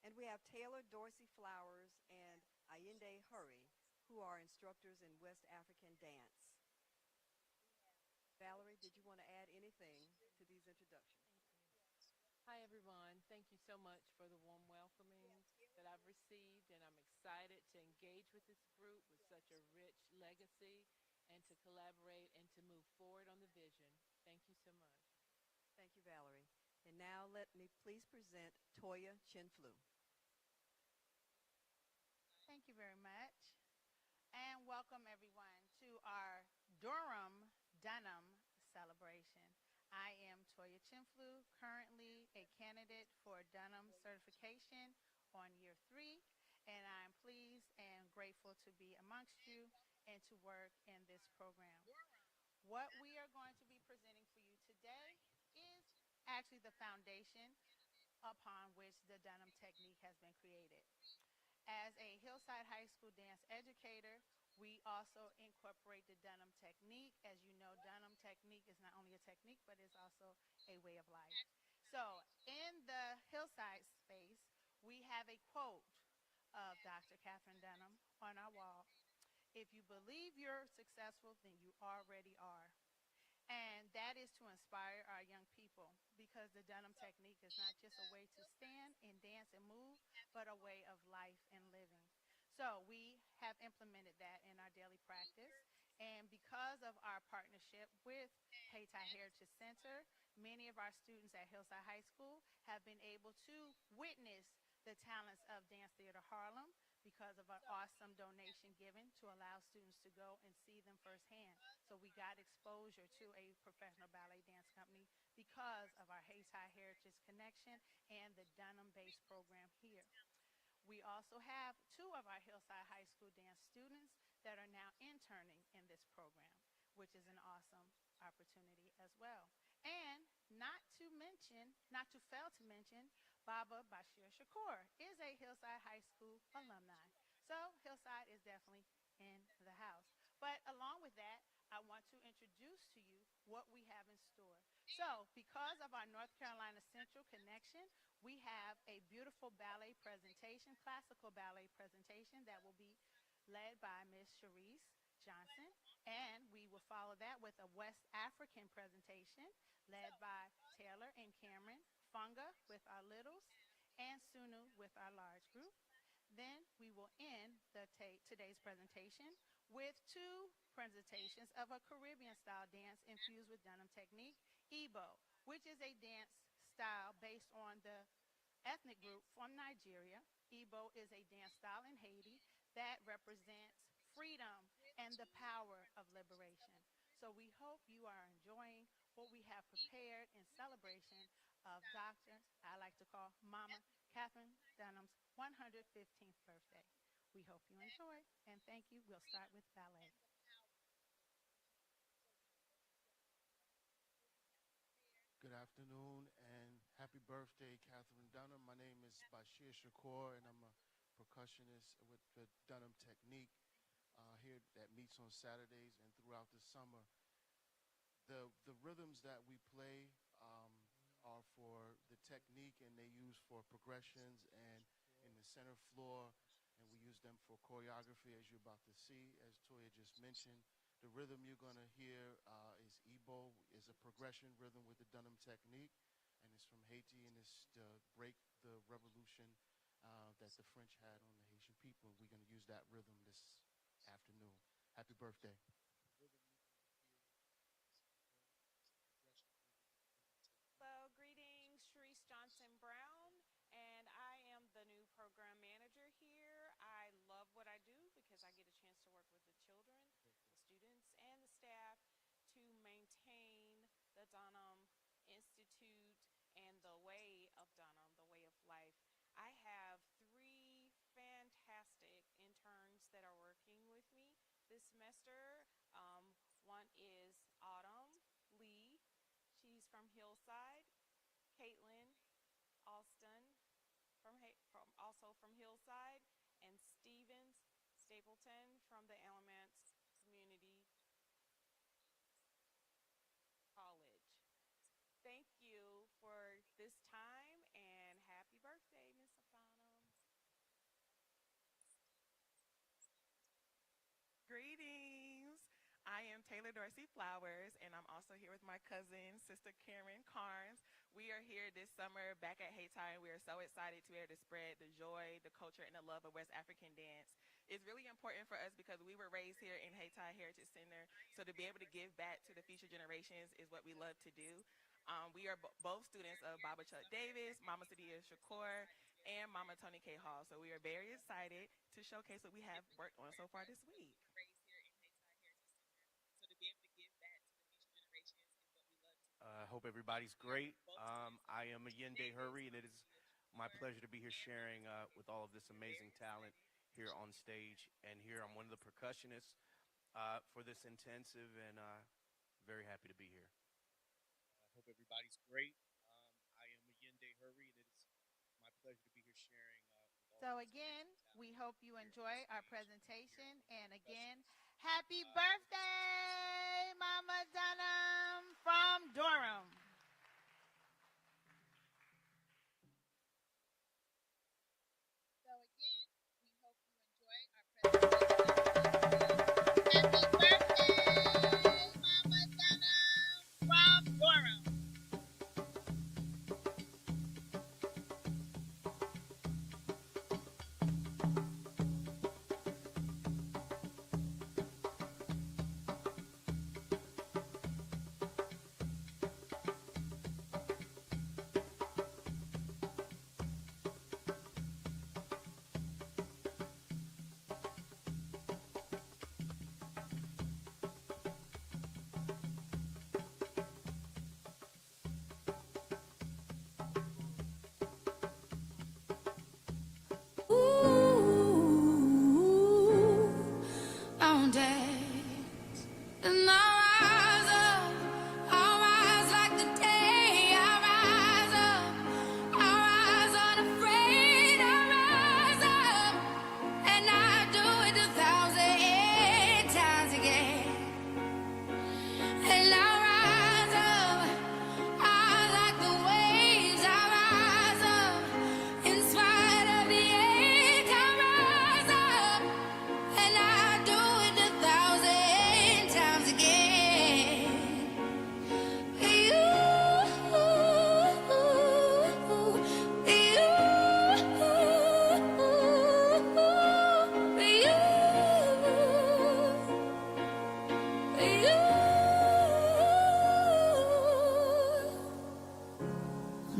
And we have Taylor Dorsey Flowers and Ayinde Hurry, who are instructors in West African dance. Valerie, did you want to add anything to these introductions? Hi, everyone. Thank you so much for the warm welcoming that I've received, and I'm excited to engage with this group with such a rich legacy and to collaborate and to move forward on the vision. Thank you so much. Thank you, Valerie. And now let me please present Toya Chinflu. Thank you very much. And welcome everyone to our Durham Dunham celebration. I am Toya Chinflu, currently a candidate for Dunham certification on year 3, and I'm pleased and grateful to be amongst you and to work in this program. What we are going to be presenting for you today is actually the foundation upon which the Dunham technique has been created. As a Hillside High School dance educator, we also incorporate the Dunham technique. As you know, Dunham technique is not only a technique, but it's also a way of life. So in the Hillside space, we have a quote of Dr. Katherine Dunham on our wall. If you believe you're successful, then you already are. And that is to inspire our young people, because the Dunham technique is not just a way to stand and dance and move, but a way of life and living. So we have implemented that in our daily practice. And because of our partnership with Hayti Heritage Center, many of our students at Hillside High School have been able to witness the talents of Dance Theater Harlem because of an awesome donation given to allow students to go and see them firsthand. So we got exposure to a professional ballet dance company because of our Hayti Heritage connection and the Dunham-based program here. We also have 2 of our Hillside High School dance students that are now interning in this program, which is an awesome opportunity as well. And not to fail to mention, Baba Bashir Shakur is a Hillside High School alumni. So Hillside is definitely in the house. But along with that, I want to introduce to you what we have in store. So because of our North Carolina Central connection, we have a beautiful ballet presentation, classical ballet presentation that will be led by Ms. Sharice Johnson. And we will follow that with a West African presentation led by Taylor and Cameron, Funga with our littles, and Sunu with our large group. Then we will end today's presentation with 2 presentations of a Caribbean-style dance infused with Dunham technique, Igbo, which is a dance style based on the ethnic group from Nigeria. Igbo is a dance style in Haiti that represents freedom and the power of liberation. So we hope you are enjoying what we have prepared in celebration of Dr. I like to call Mama Katherine Dunham's 115th birthday. We hope you enjoy, and thank you. We'll start with ballet. Good afternoon and happy birthday, Katherine Dunham. My name is Bashir Shakur, and I'm a percussionist with the Dunham Technique here that meets on Saturdays and throughout the summer. The rhythms that we play are for the technique, and they use for progressions and in the center floor, and we use them for choreography, as you're about to see, as Toya just mentioned. The rhythm you're going to hear is Igbo, is a progression rhythm with the Dunham Technique, and it's from Haiti, and it's to break the revolution that the French had on the Haitian people. We're going to use that rhythm this afternoon. Happy birthday. Hello, greetings, Sharice Johnson Brown, and I am the new program manager here. I love what I do because I get a chance to work with the children, the students, and the staff to maintain the Dunham Institute and the way of Dunham, the way of life. I have 3 fantastic interns that are working with me this semester. One is Autumn Lee. She's from Hillside. Caitlin Alston also from Hillside, and Stevens Stapleton from the Alamance Community College. Thank you for this time, and happy birthday, Miss Dunham. Greetings. I am Taylor Dorsey Flowers, and I'm also here with my cousin, Sister Karen Carnes. We are here this summer back at Haiti, and we are so excited to be able to spread the joy, the culture, and the love of West African dance. It's really important for us because we were raised here in Haiti Heritage Center, so to be able to give back to the future generations is what we love to do. We are both students of Baba Chuck Davis, Mama Sadia Shakur, and Mama Tony K. Hall, so we are very excited to showcase what we have worked on so far this week. I hope everybody's great. I am Ayende Hurry, and it is my pleasure to be here sharing with all of this amazing talent here on stage. And here I'm one of the percussionists for this intensive, and very happy to be here. I hope everybody's great. I am Ayende Hurry, and it is my pleasure to be here sharing with all So again, we hope you enjoy our presentation, and again, happy birthday, Mama Dunham from Durham. So again, we hope you enjoy our presentation. Happy birthday, Mama Dunham from Durham.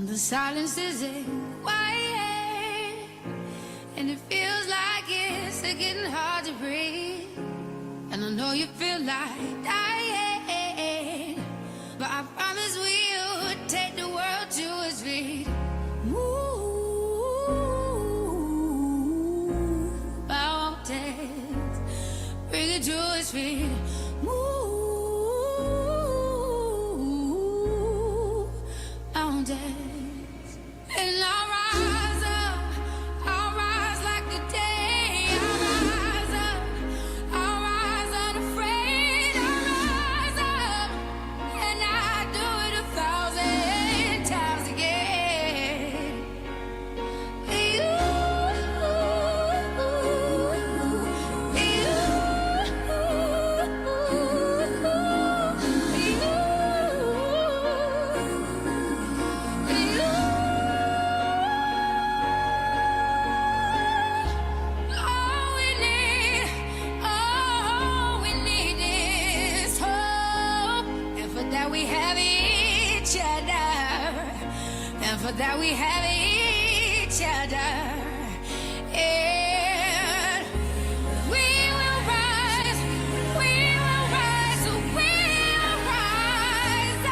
The silence is quiet, and it feels like it's getting hard to breathe. And I know you feel like dying, but I promise we'll take the world to its for that we have each other. And we will rise, we will rise, we will rise.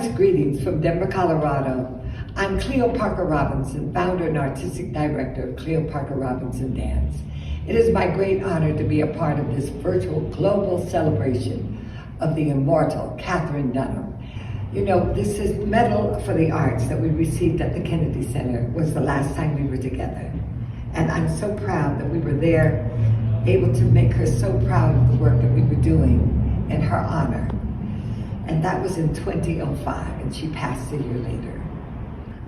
warmest greetings from Denver, Colorado. I'm Cleo Parker Robinson, founder and artistic director of Cleo Parker Robinson Dance. It is my great honor to be a part of this virtual global celebration of the immortal Katherine Dunham. You know, this is Medal for the Arts that we received at the Kennedy Center was the last time we were together. And I'm so proud that we were there, able to make her so proud of the work that we were doing in her honor. And that was in 2005, and she passed a year later.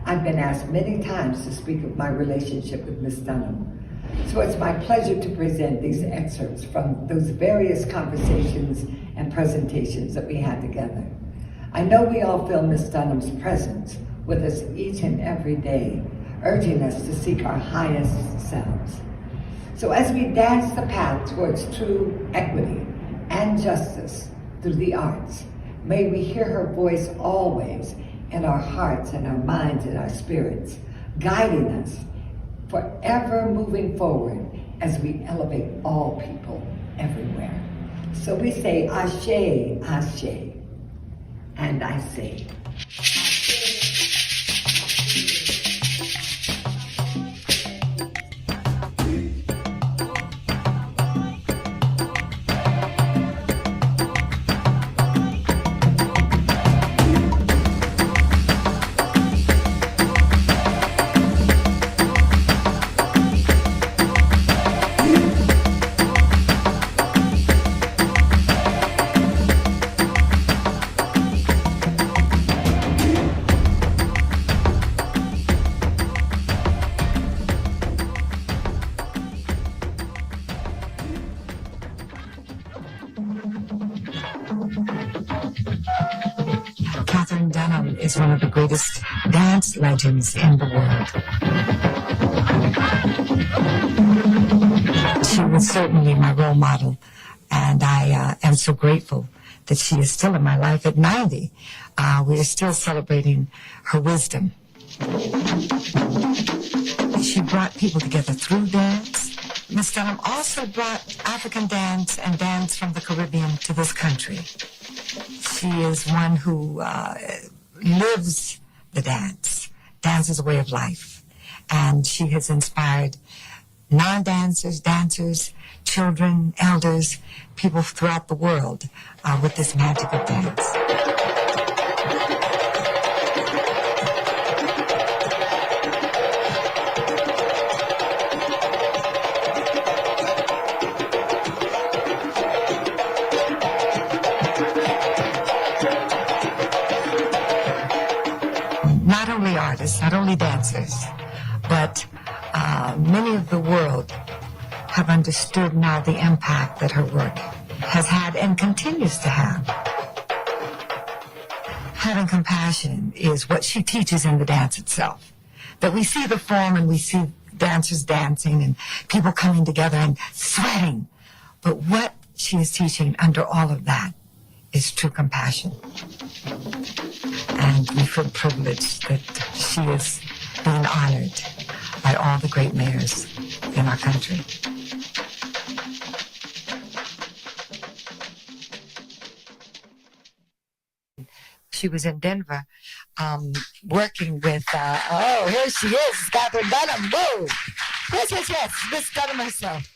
I've been asked many times to speak of my relationship with Miss Dunham. So it's my pleasure to present these excerpts from those various conversations and presentations that we had together. I know we all feel Miss Dunham's presence with us each and every day, urging us to seek our highest selves. So as we dance the path towards true equity and justice through the arts, may we hear her voice always in our hearts and our minds and our spirits, guiding us, forever moving forward as we elevate all people everywhere. So we say, Ashe, Ashe, and I say, Katherine Dunham is one of the greatest dance legends in the world. She was certainly my role model, and I am so grateful that she is still in my life at 90. We are still celebrating her wisdom. She brought people together through dance. Miss Dunham also brought African dance and dance from the Caribbean to this country. She is one who lives the dance. Dance is a way of life. And she has inspired non-dancers, dancers, children, elders, people throughout the world with this magic of dance. Not only artists, not only dancers, but many of the world have understood now the impact that her work has had and continues to have. Having compassion is what she teaches in the dance itself. That we see the form and we see dancers dancing and people coming together and sweating. But what she is teaching under all of that is true compassion. And we feel privileged that she is being honored by all the great mayors in our country. She was in Denver working with, oh, here she is, Katherine Dunham. Whoa! Yes, Miss Dunham herself.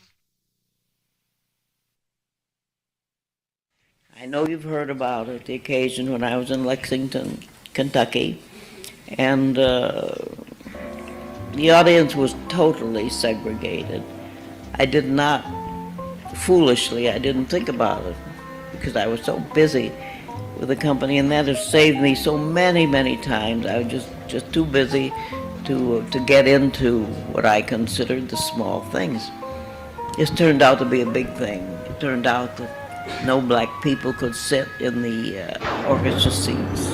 I know you've heard about it, the occasion when I was in Lexington, Kentucky, and the audience was totally segregated. I did not, foolishly, I didn't think about it because I was so busy with the company, and that has saved me so many, many times. I was just too busy to get into what I considered the small things. This turned out to be a big thing. It turned out that no black people could sit in the orchestra seats.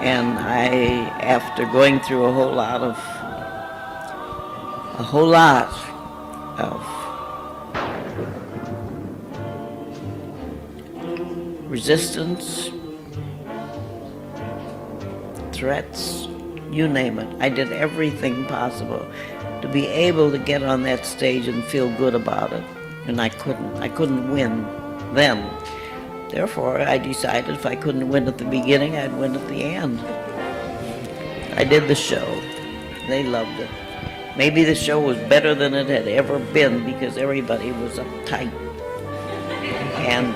And I, after going through a whole lot of resistance, threats, you name it. I did everything possible to be able to get on that stage and feel good about it. And I couldn't win then. Therefore, I decided if I couldn't win at the beginning, I'd win at the end. I did the show. They loved it. Maybe the show was better than it had ever been because everybody was uptight. And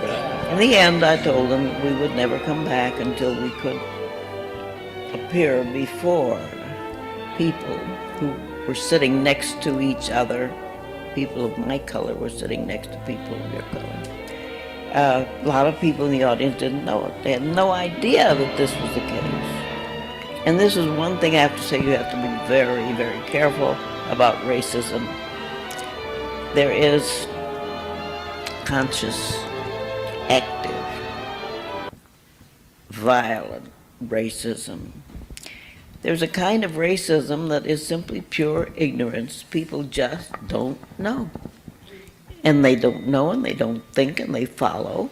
in the end, I told them we would never come back until we could appear before people who were sitting next to each other. People of my color were sitting next to people of your color. A lot of people in the audience didn't know it. They had no idea that this was the case. And this is one thing I have to say, you have to be very, very careful about racism. There is conscious, active, violent racism. There's a kind of racism that is simply pure ignorance. People just don't know. And they don't know, and they don't think, and they follow.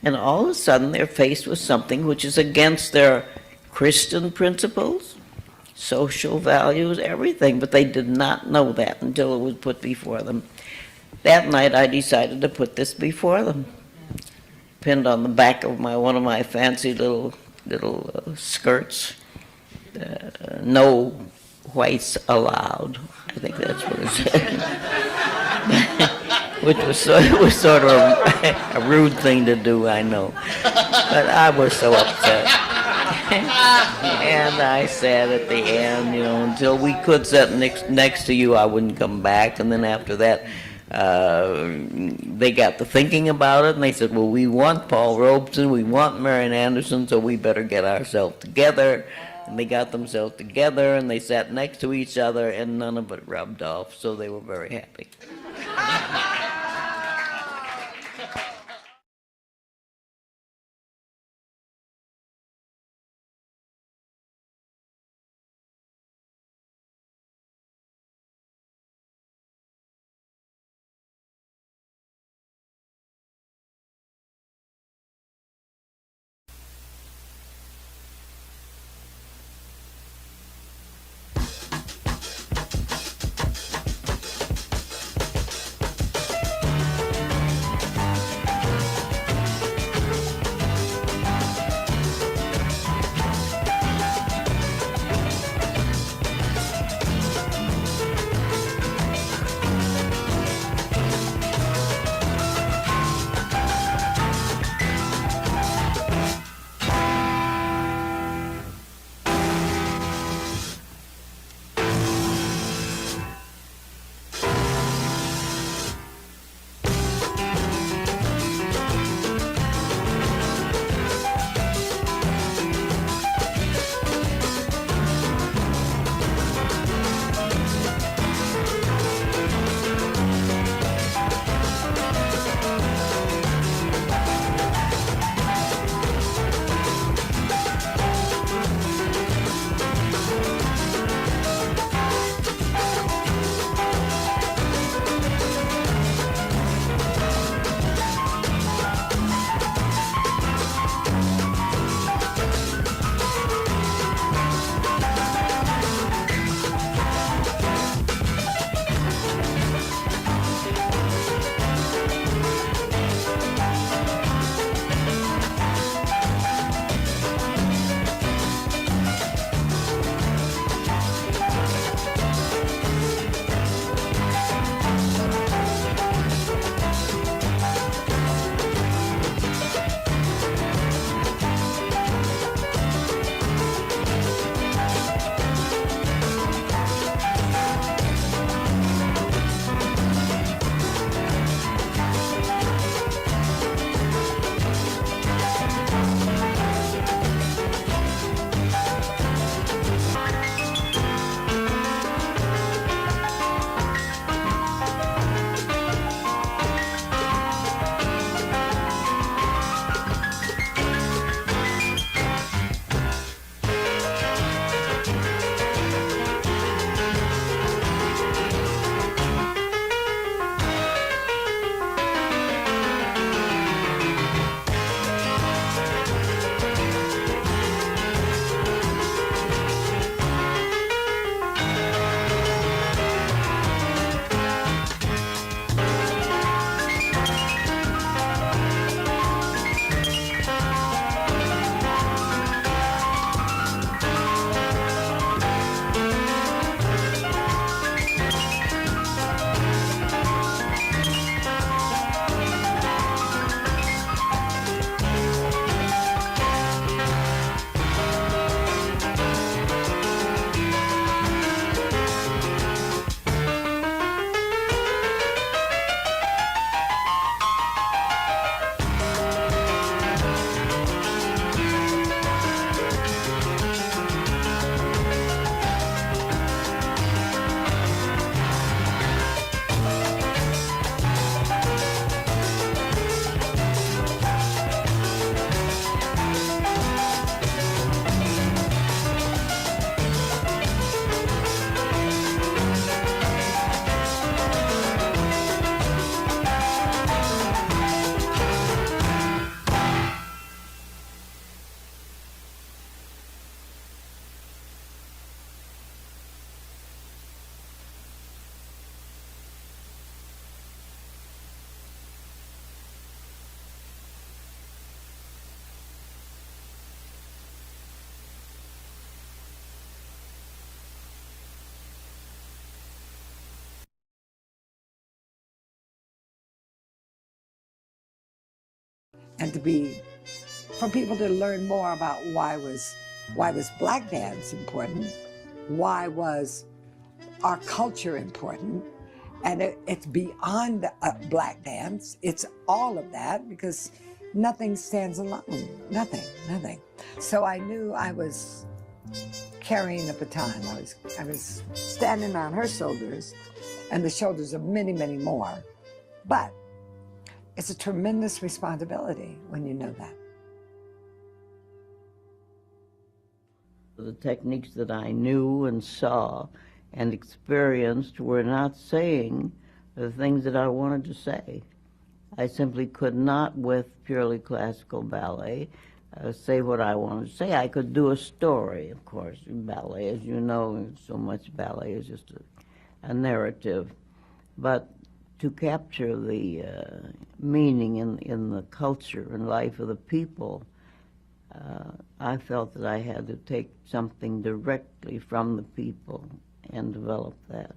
And all of a sudden they're faced with something which is against their Christian principles, social values, everything, but they did not know that until it was put before them. That night I decided to put this before them. Pinned on the back of one of my fancy little skirts, no whites allowed. I think that's what it said. Which was sort of a rude thing to do, I know. But I was so upset. And I said at the end, until we could sit next to you, I wouldn't come back. And then after that, they got to thinking about it, and they said, well, we want Paul Robeson, we want Marian Anderson, so we better get ourselves together. And they got themselves together, and they sat next to each other, and none of it rubbed off, so they were very happy. and for people to learn more about why was black dance important, why was our culture important, and it's beyond black dance. It's all of that, because nothing stands alone. Nothing. So I knew I was carrying the baton. I was standing on her shoulders and the shoulders of many, many more. But it's a tremendous responsibility when you know that. The techniques that I knew and saw and experienced were not saying the things that I wanted to say. I simply could not, with purely classical ballet, say what I wanted to say. I could do a story, of course, in ballet. As you know, so much ballet is just a narrative. But to capture the meaning in the culture and life of the people, I felt that I had to take something directly from the people and develop that.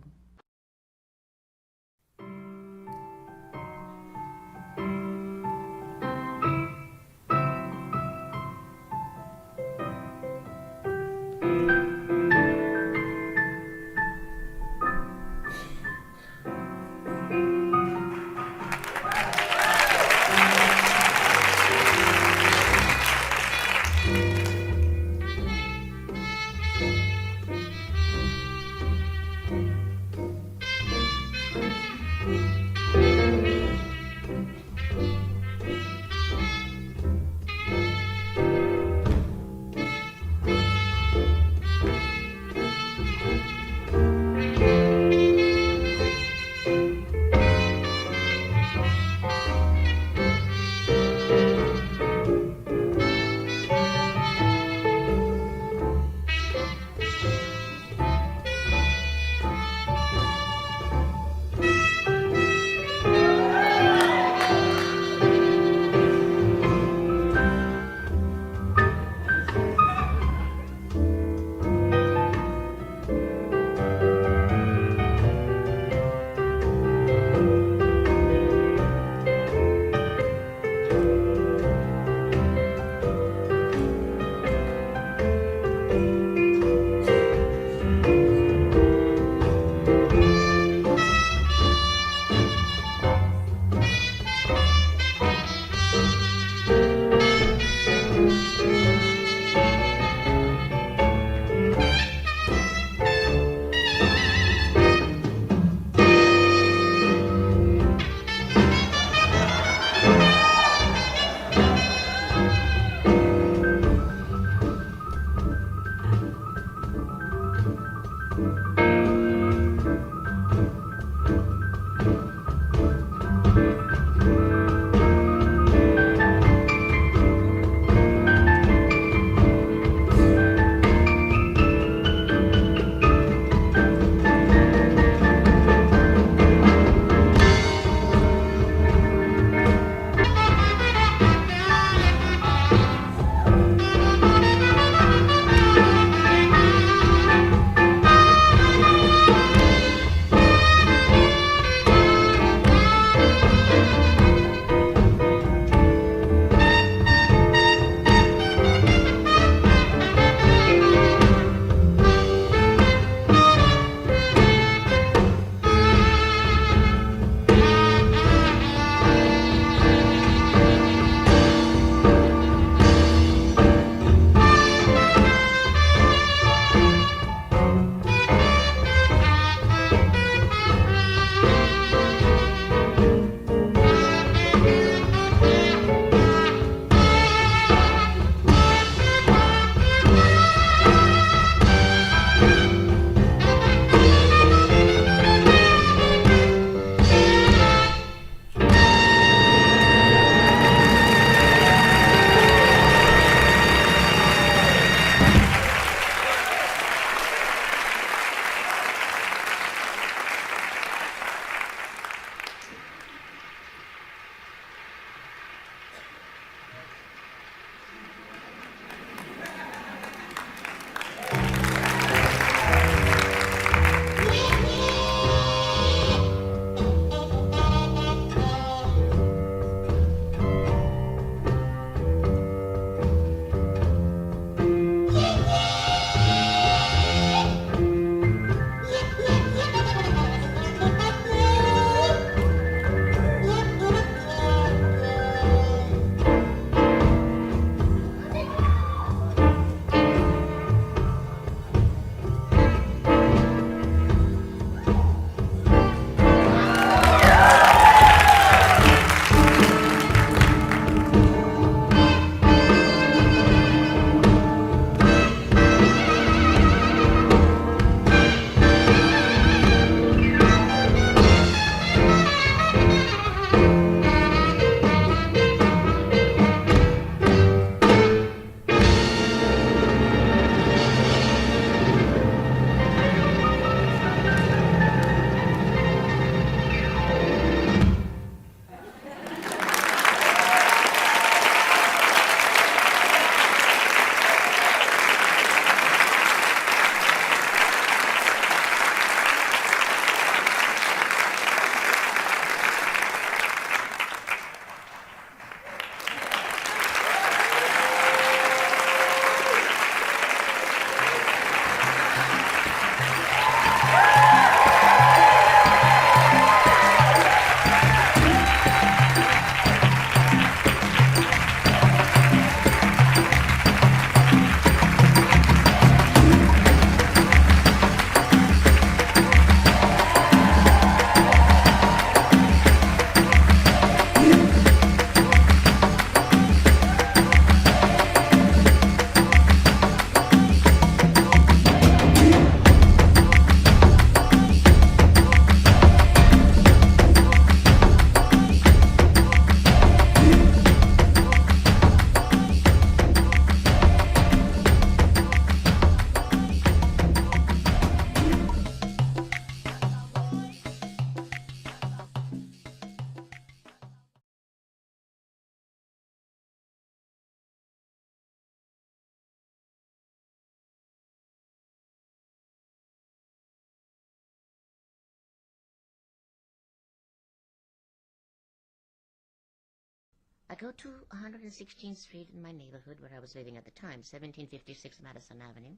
I go to 116th Street in my neighborhood where I was living at the time, 1756 Madison Avenue.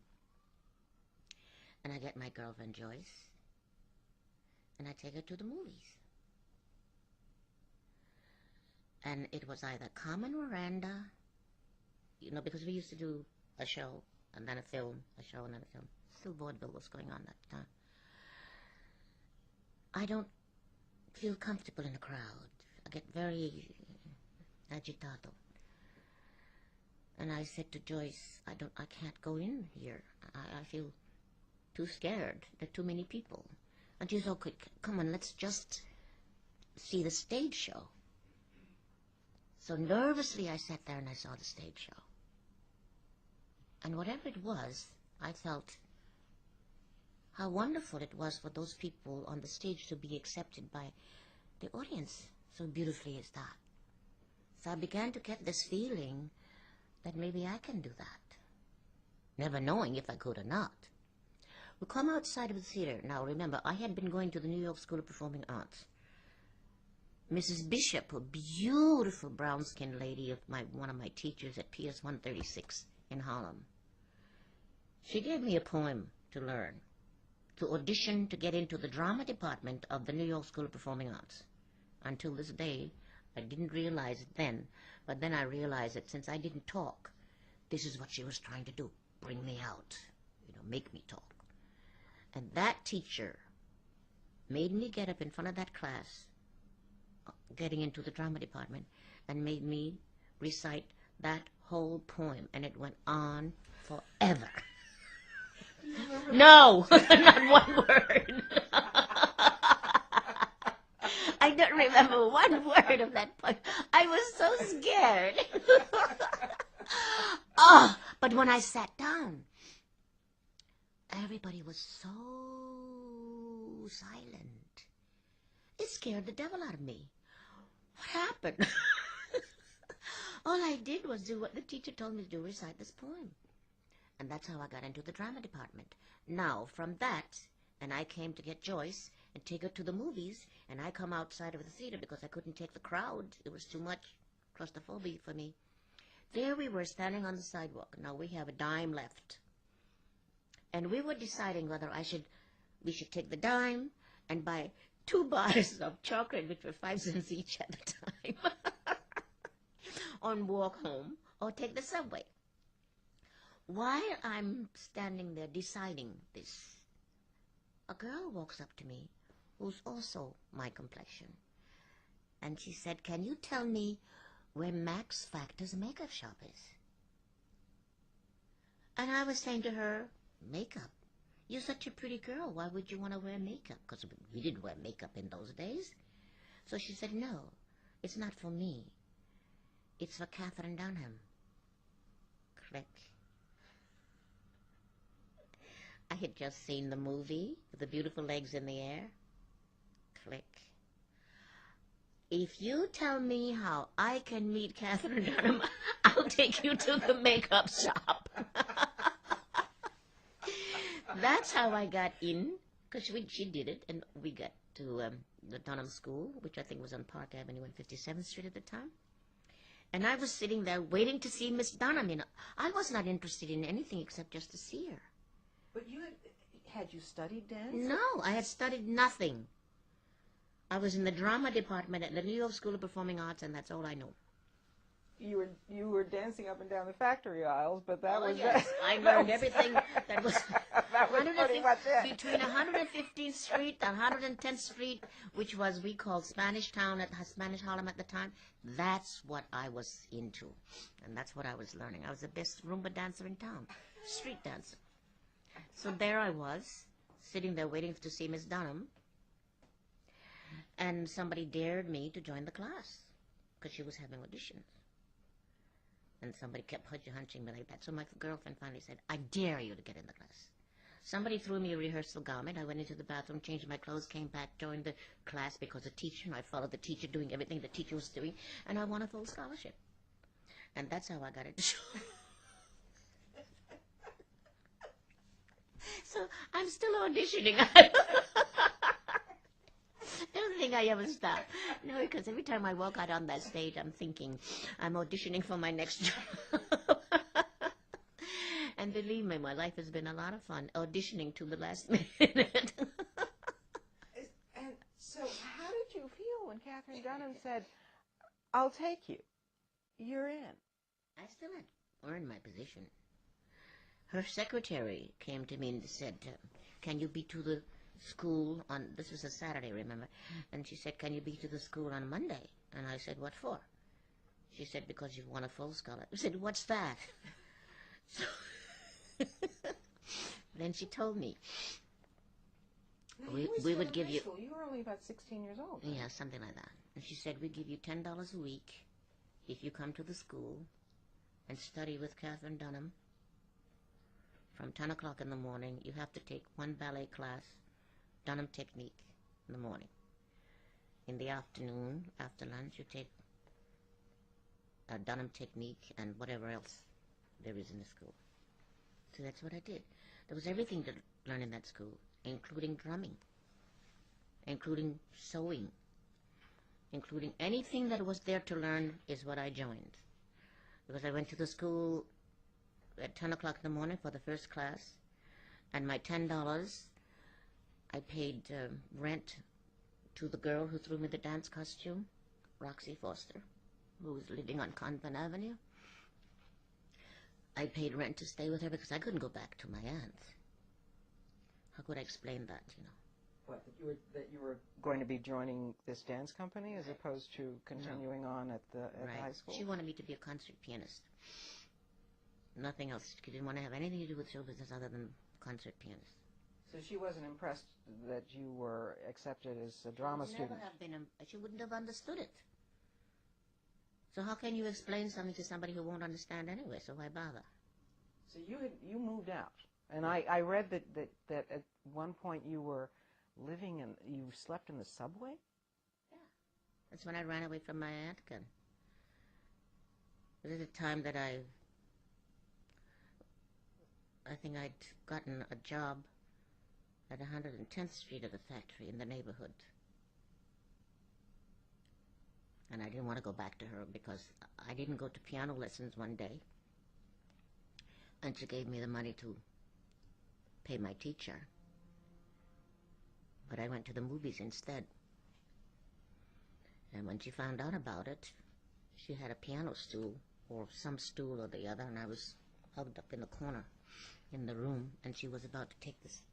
And I get my girlfriend Joyce, and I take her to the movies. And it was either Carmen Miranda, you know, because we used to do a show and then a film, a show and then a film. Still vaudeville was going on at the time. I don't feel comfortable in a crowd. I get very agitado. And I said to Joyce, I can't go in here. I feel too scared. There are too many people. And she said, okay, come on, let's just see the stage show. So nervously I sat there and I saw the stage show. And whatever it was, I felt how wonderful it was for those people on the stage to be accepted by the audience so beautifully as that. So I began to get this feeling that maybe I can do that, never knowing if I could or not. We come outside of the theater. Now remember, I had been going to the New York School of Performing Arts. Mrs. Bishop, a beautiful brown-skinned lady of one of my teachers at PS 136 in Harlem, she gave me a poem to learn, to audition to get into the drama department of the New York School of Performing Arts. Until this day, I didn't realize it then, but then I realized that since I didn't talk, this is what she was trying to do, bring me out, you know, make me talk. And that teacher made me get up in front of that class, getting into the drama department, and made me recite that whole poem, and it went on forever. No, not one word. I don't remember one word of that poem. I was so scared. Oh, but when I sat down, everybody was so silent. It scared the devil out of me. What happened? All I did was do what the teacher told me to do, recite this poem. And that's how I got into the drama department. Now, from that, and I came to get Joyce and take her to the movies, and I come outside of the theater because I couldn't take the crowd. It was too much claustrophobia for me. There we were standing on the sidewalk. Now we have a dime left. And we were deciding whether we should take the dime and buy 2 bars of chocolate, which were 5 cents each at the time, and walk home, or take the subway. While I'm standing there deciding this, a girl walks up to me who's also my complexion. And she said, "Can you tell me where Max Factor's makeup shop is?" And I was saying to her, "Makeup? You're such a pretty girl. Why would you want to wear makeup?" Because we didn't wear makeup in those days. So she said, "No, it's not for me. It's for Katherine Dunham." Click. I had just seen the movie, The Beautiful Legs in the Air. Click. If you tell me how I can meet Katherine Dunham, I'll take you to the makeup shop. That's how I got in, because she did it, and we got to the Dunham School, which I think was on Park Avenue and 57th Street at the time. And I was sitting there waiting to see Miss Dunham. You know, I was not interested in anything except just to see her. But had you studied dance? No, I had studied nothing. I was in the drama department at the New York School of Performing Arts, and that's all I know. You were dancing up and down the factory aisles, but that was yes. I learned everything that was, that was pretty much it. Between 115th Street and 110th Street, which was we called Spanish Town at Spanish Harlem at the time. That's what I was into, and that's what I was learning. I was the best Roomba dancer in town, street dancer. So there I was, sitting there waiting to see Miss Dunham, and somebody dared me to join the class because she was having auditions. And somebody kept hunching me like that. So my girlfriend finally said, "I dare you to get in the class." Somebody threw me a rehearsal garment. I went into the bathroom, changed my clothes, came back, joined the class because a teacher, and I followed the teacher doing everything the teacher was doing, and I won a full scholarship. And that's how I got into show. So I'm still auditioning. The only thing I ever stop. No, because every time I walk out on that stage, I'm thinking I'm auditioning for my next job. And believe me, my life has been a lot of fun auditioning to the last minute. And so, how did you feel when Katherine Dunham said, "I'll take you. You're in"? I still had earned my position. Her secretary came to me and said, "Can you be to the school on," this was a Saturday, remember, and she said, "Can you be to the school on Monday?" And I said, "What for?" She said, "Because you've won a full scholarship." I said, "What's that?" So then she told me, we would give you... You were only about 16 years old. Right? Yeah, something like that. And she said, "We give you $10 a week if you come to the school and study with Katherine Dunham. From 10 o'clock in the morning, you have to take one ballet class, Dunham technique, in the morning. In the afternoon, after lunch, you take a Dunham technique and whatever else there is in the school." So that's what I did. There was everything to learn in that school, including drumming, including sewing, including anything that was there to learn is what I joined. Because I went to the school at 10 o'clock in the morning for the first class, and my $10, I paid rent to the girl who threw me the dance costume, Roxy Foster, who was living on Convent Avenue. I paid rent to stay with her because I couldn't go back to my aunt's. How could I explain that, you know? What, that you were going to be joining this dance company as opposed to continuing on at the high school? She wanted me to be a concert pianist. Nothing else. She didn't want to have anything to do with show business other than concert pianist. So she wasn't impressed that you were accepted as a drama student? She wouldn't have understood it. So how can you explain something to somebody who won't understand anyway, so why bother? So you moved out. And I read that at one point you were you slept in the subway? Yeah. That's when I ran away from my aunt again. It was at a time that I think I'd gotten a job at 110th Street at a factory in the neighborhood. And I didn't want to go back to her because I didn't go to piano lessons one day. And she gave me the money to pay my teacher. But I went to the movies instead. And when she found out about it, she had a piano stool, or some stool or the other, and I was hugged up in the corner in the room, and she was about to take this,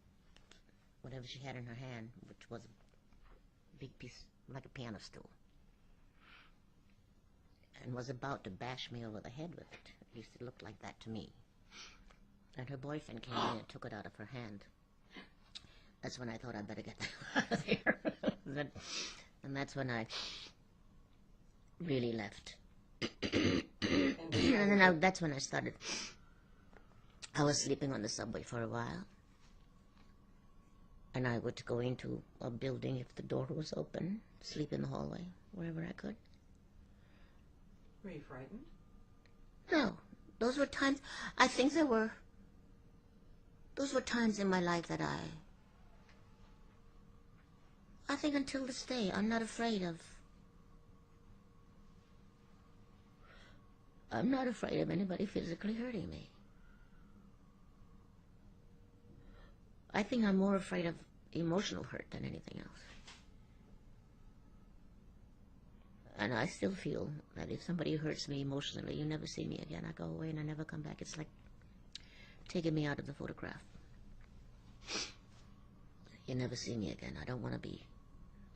whatever she had in her hand, which was a big piece, like a piano stool, and was about to bash me over the head with it. At least it looked like that to me. And her boyfriend came in and took it out of her hand. That's when I thought I'd better get out of here. And that's when I really left. And then that's when I started. I was sleeping on the subway for a while. And I would go into a building if the door was open, sleep in the hallway, wherever I could. Were you frightened? No. Those were times, I think those were times in my life that I think until this day, I'm not afraid of anybody physically hurting me. I think I'm more afraid of emotional hurt than anything else. And I still feel that if somebody hurts me emotionally, you never see me again. I go away and I never come back. It's like taking me out of the photograph. You never see me again. I don't want to be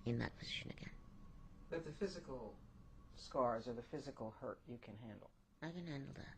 in that position again. But the physical scars or the physical hurt you can handle? I can handle that.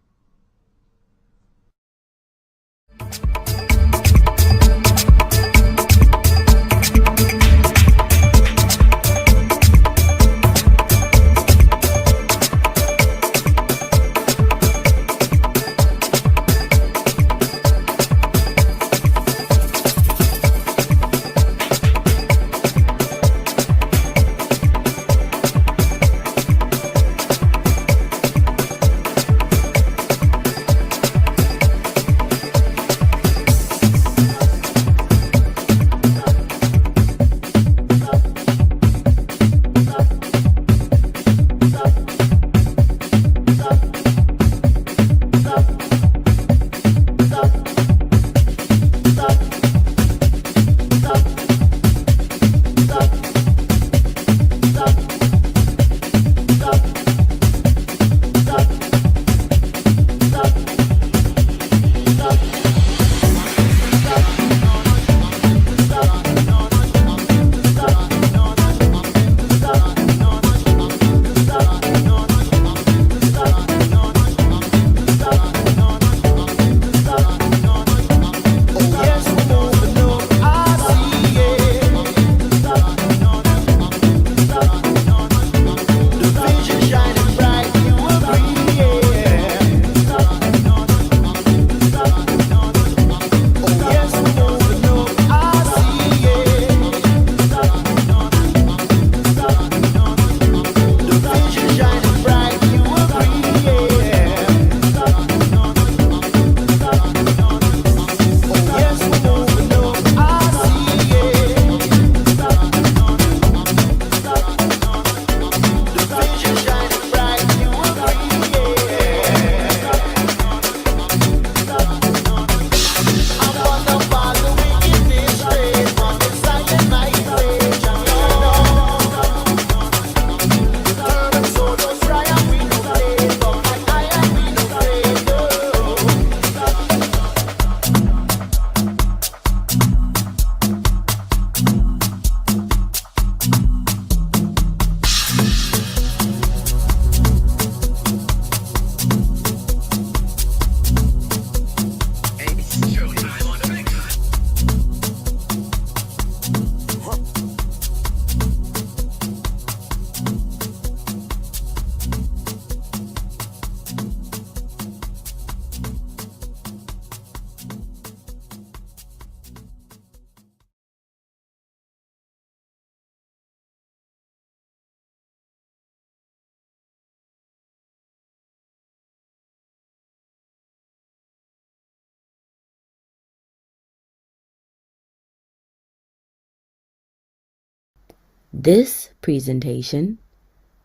This presentation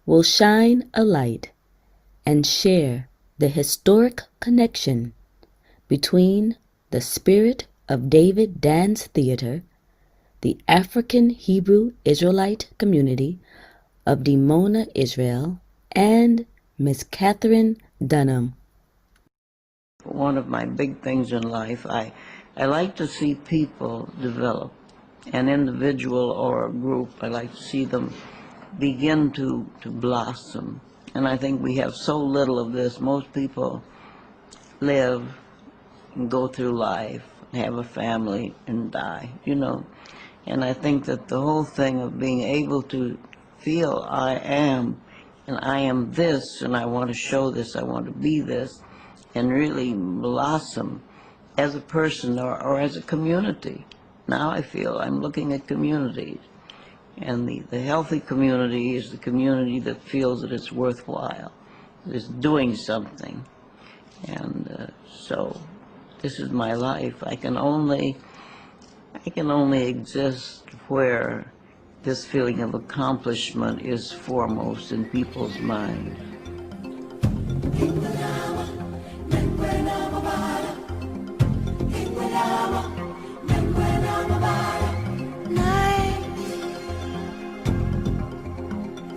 will shine a light and share the historic connection between the Spirit of David Dance Theater, the African Hebrew Israelite community of Dimona, Israel, and Miss Katherine Dunham. One of my big things in life, I like to see people develop, an individual or a group. I like to see them begin to blossom. And I think we have so little of this. Most people live and go through life, have a family, and die, you know. And I think that the whole thing of being able to feel I am, and I am this, and I want to show this, I want to be this, and really blossom as a person or as a community. Now I feel I'm looking at communities. And the healthy community is the community that feels that it's worthwhile, that it's doing something. And so this is my life. I can only exist where this feeling of accomplishment is foremost in people's minds.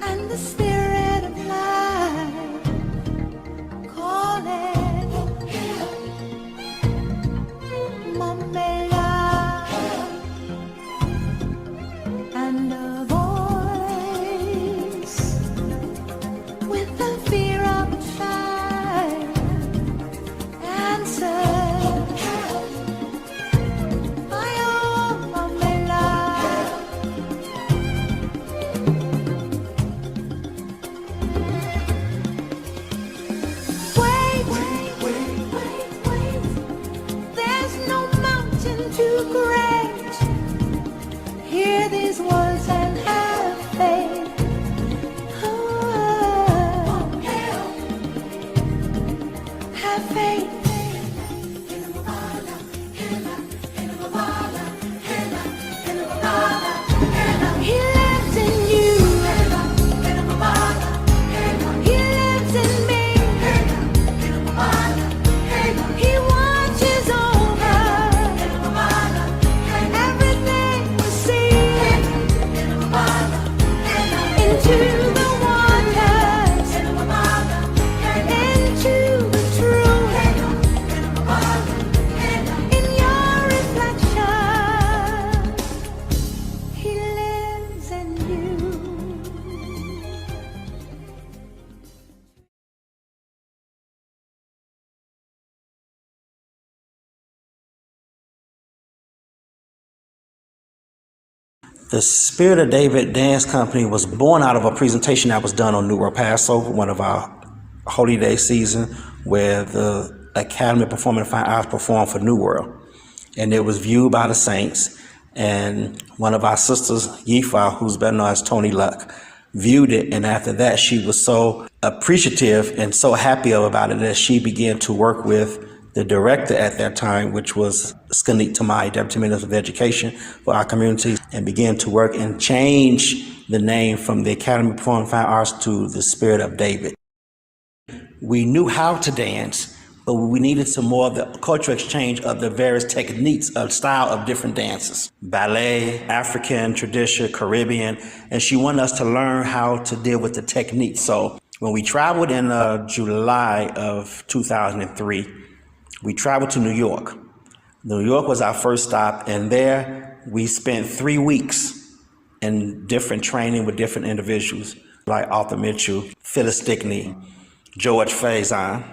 And the spirit of life calling Mamela, and a voice with the fear of a child answered, my own Mamela. There's no mountain too great. Hear these words and have faith. Oh, have faith. He lives in you. He lives in me. He watches over everything we see. Into the waters, into the truth. In your reflection, He lives in you. The Spirit of David Dance Company was born out of a presentation that was done on New World Passover, one of our holy day season, where the Academy of Performing and Fine Arts performed for New World. And it was viewed by the saints. And one of our sisters, Yifa, who's better known as Tony Luck, viewed it. And after that, she was so appreciative and so happy about it that she began to work with the director at that time, which was Skanik Tamai, Deputy Minister of Education for our community, and began to work and change the name from the Academy of Performing and Fine Arts to the Spirit of David. We knew how to dance, but we needed some more of the cultural exchange of the various techniques of style of different dances. Ballet, African, tradition, Caribbean, and she wanted us to learn how to deal with the techniques. So when we traveled in July of 2003, we traveled to New York. New York was our first stop, and there we spent 3 weeks in different training with different individuals like Arthur Mitchell, Phyllis Stickney, George Faison,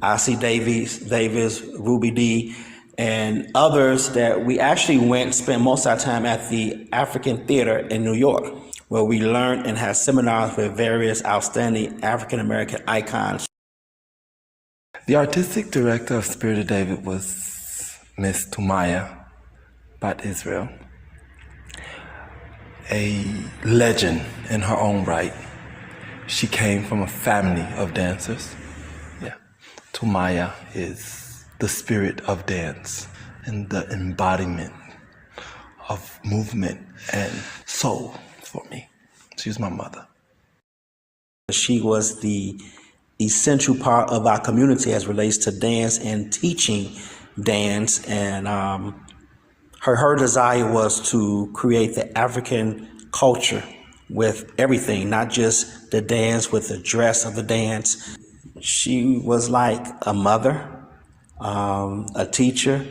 I.C. Davis, Ruby D, and others that we actually went and spent most of our time at the African Theater in New York, where we learned and had seminars with various outstanding African American icons. The artistic director of Spirit of David was Miss Tumaya Bat Israel, a legend in her own right. She came from a family of dancers. Yeah, Tumaya is the spirit of dance and the embodiment of movement and soul for me. She was my mother. She was the essential part of our community as relates to dance and teaching dance, and her desire was to create the African culture with everything, not just the dance, with the dress of the dance. She was like a mother, a teacher.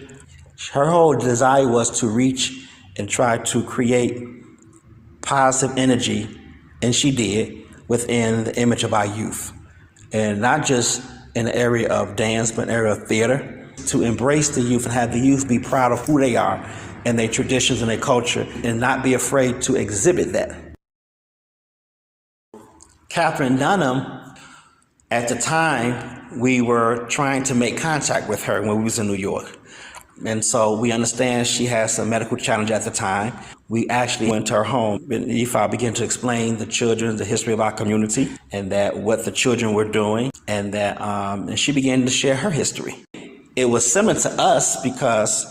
Her whole desire was to reach and try to create positive energy, and she did, within the image of our youth. And not just in the area of dance, but in the area of theater, to embrace the youth and have the youth be proud of who they are and their traditions and their culture, and not be afraid to exhibit that. Katherine Dunham, at the time, we were trying to make contact with her when we was in New York. And so we understand she has some medical challenge at the time. We actually went to her home, and Ifa began to explain the children, the history of our community, and that what the children were doing, and that and she began to share her history. It was similar to us because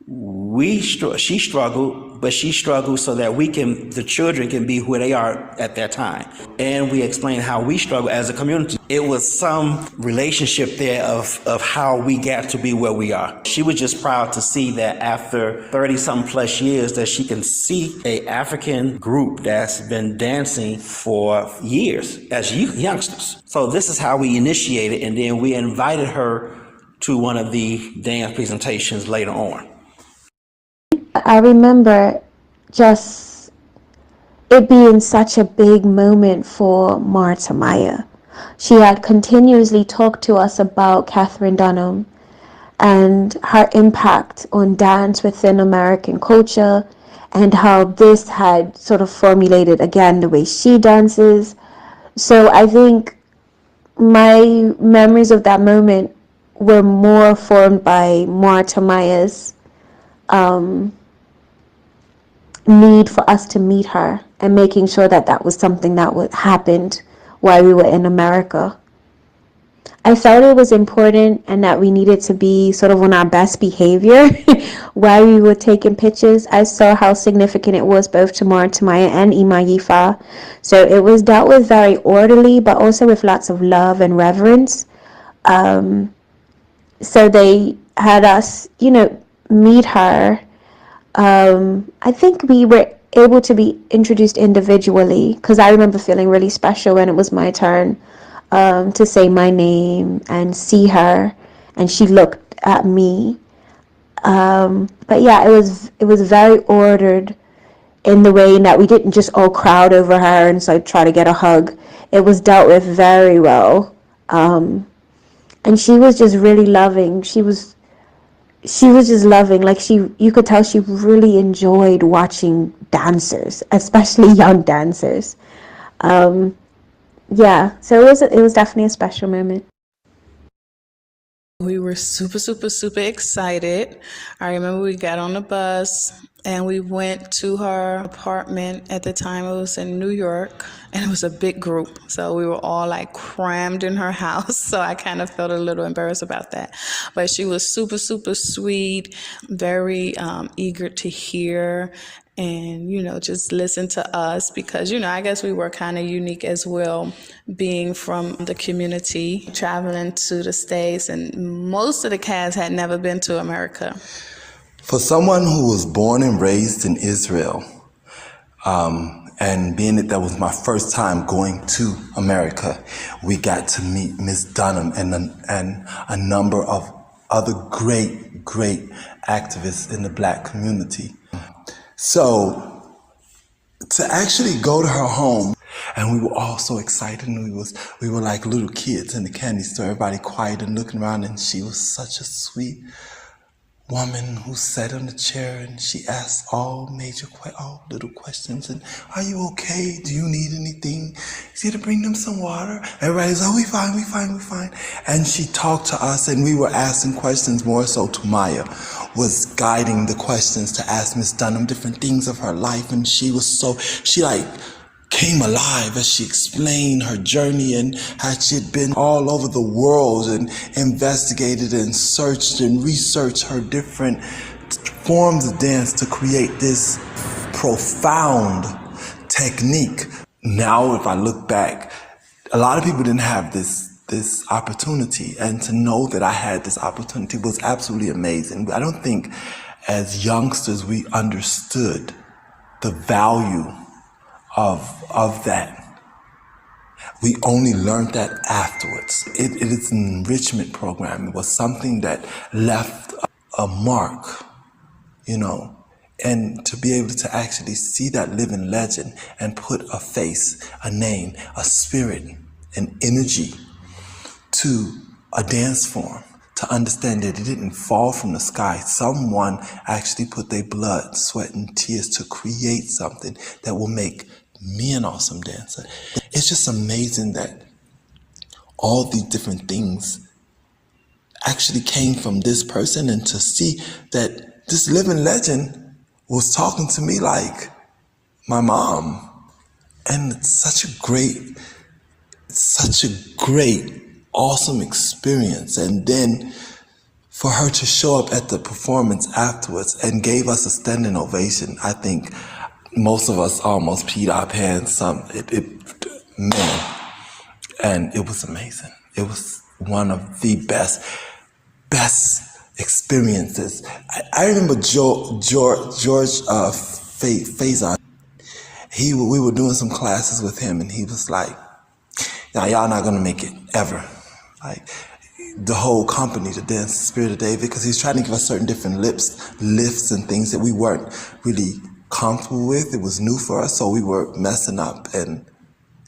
she struggled, but she struggled so that the children can be who they are at that time. And we explained how we struggle as a community. It was some relationship there of how we got to be where we are. She was just proud to see that after 30-something plus years that she can see a African group that's been dancing for years as youngsters. So this is how we initiated, and then we invited her to one of the dance presentations later on. I remember just it being such a big moment for Martha Maya. She had continuously talked to us about Katherine Dunham and her impact on dance within American culture, and how this had sort of formulated again the way she dances. So I think my memories of that moment were more formed by Martha Maya's need for us to meet her and making sure that that was something that happened while we were in America. I felt it was important and that we needed to be sort of on our best behavior while we were taking pictures. I saw how significant it was both to Martha Maya and Ima Yifa. So it was dealt with very orderly, but also with lots of love and reverence. So they had us, meet her. I think we were able to be introduced individually, because I remember feeling really special when it was my turn to say my name and see her, and she looked at me. But yeah, it was very ordered in the way that we didn't just all crowd over her and so try to get a hug. It was dealt with very well, and she was just really loving. She was just loving. Like you could tell she really enjoyed watching dancers, especially young dancers. Yeah, so it was definitely a special moment. We were super, super, super excited. I remember we got on the bus and we went to her apartment. At the time it was in New York, and it was a big group. So we were all like crammed in her house. So I kind of felt a little embarrassed about that. But she was super, super sweet, very eager to hear and, just listen to us because, I guess we were kind of unique as well, being from the community, traveling to the States, and most of the cast had never been to America. For someone who was born and raised in Israel, and being that was my first time going to America, we got to meet Miss Dunham and a number of other great, great activists in the Black community. So to actually go to her home, and we were all so excited, and we were like little kids in the candy store, everybody quiet and looking around, and she was such a sweet woman who sat in the chair, and she asked all little questions. And are you okay? Do you need anything? Is you to bring them some water? Everybody's we fine. And she talked to us, and we were asking questions. More so to Maya was guiding the questions to ask Miss Dunham different things of her life, and she came alive as she explained her journey and how she had been all over the world and investigated and searched and researched her different forms of dance to create this profound technique. Now, if I look back, a lot of people didn't have this opportunity, and to know that I had this opportunity was absolutely amazing. I don't think as youngsters we understood the value of that. We only learned that afterwards. It is an enrichment program. It was something that left a mark, you know, and to be able to actually see that living legend and put a face, a name, a spirit, an energy to a dance form, to understand that it didn't fall from the sky. Someone actually put their blood, sweat, and tears to create something that will make me an awesome dancer. It's just amazing that all these different things actually came from this person, and to see that this living legend was talking to me like my mom. And it's such a great, awesome experience. And then for her to show up at the performance afterwards and gave us a standing ovation, I think most of us almost peed our pants. Man, and it was amazing. It was one of the best experiences. I remember George Faison. We were doing some classes with him, and he was like, "Now y'all not gonna make it ever." Like the whole company, the Dance Spirit of David, because he's trying to give us certain different lifts and things that we weren't really comfortable with. It was new for us, so we were messing up. And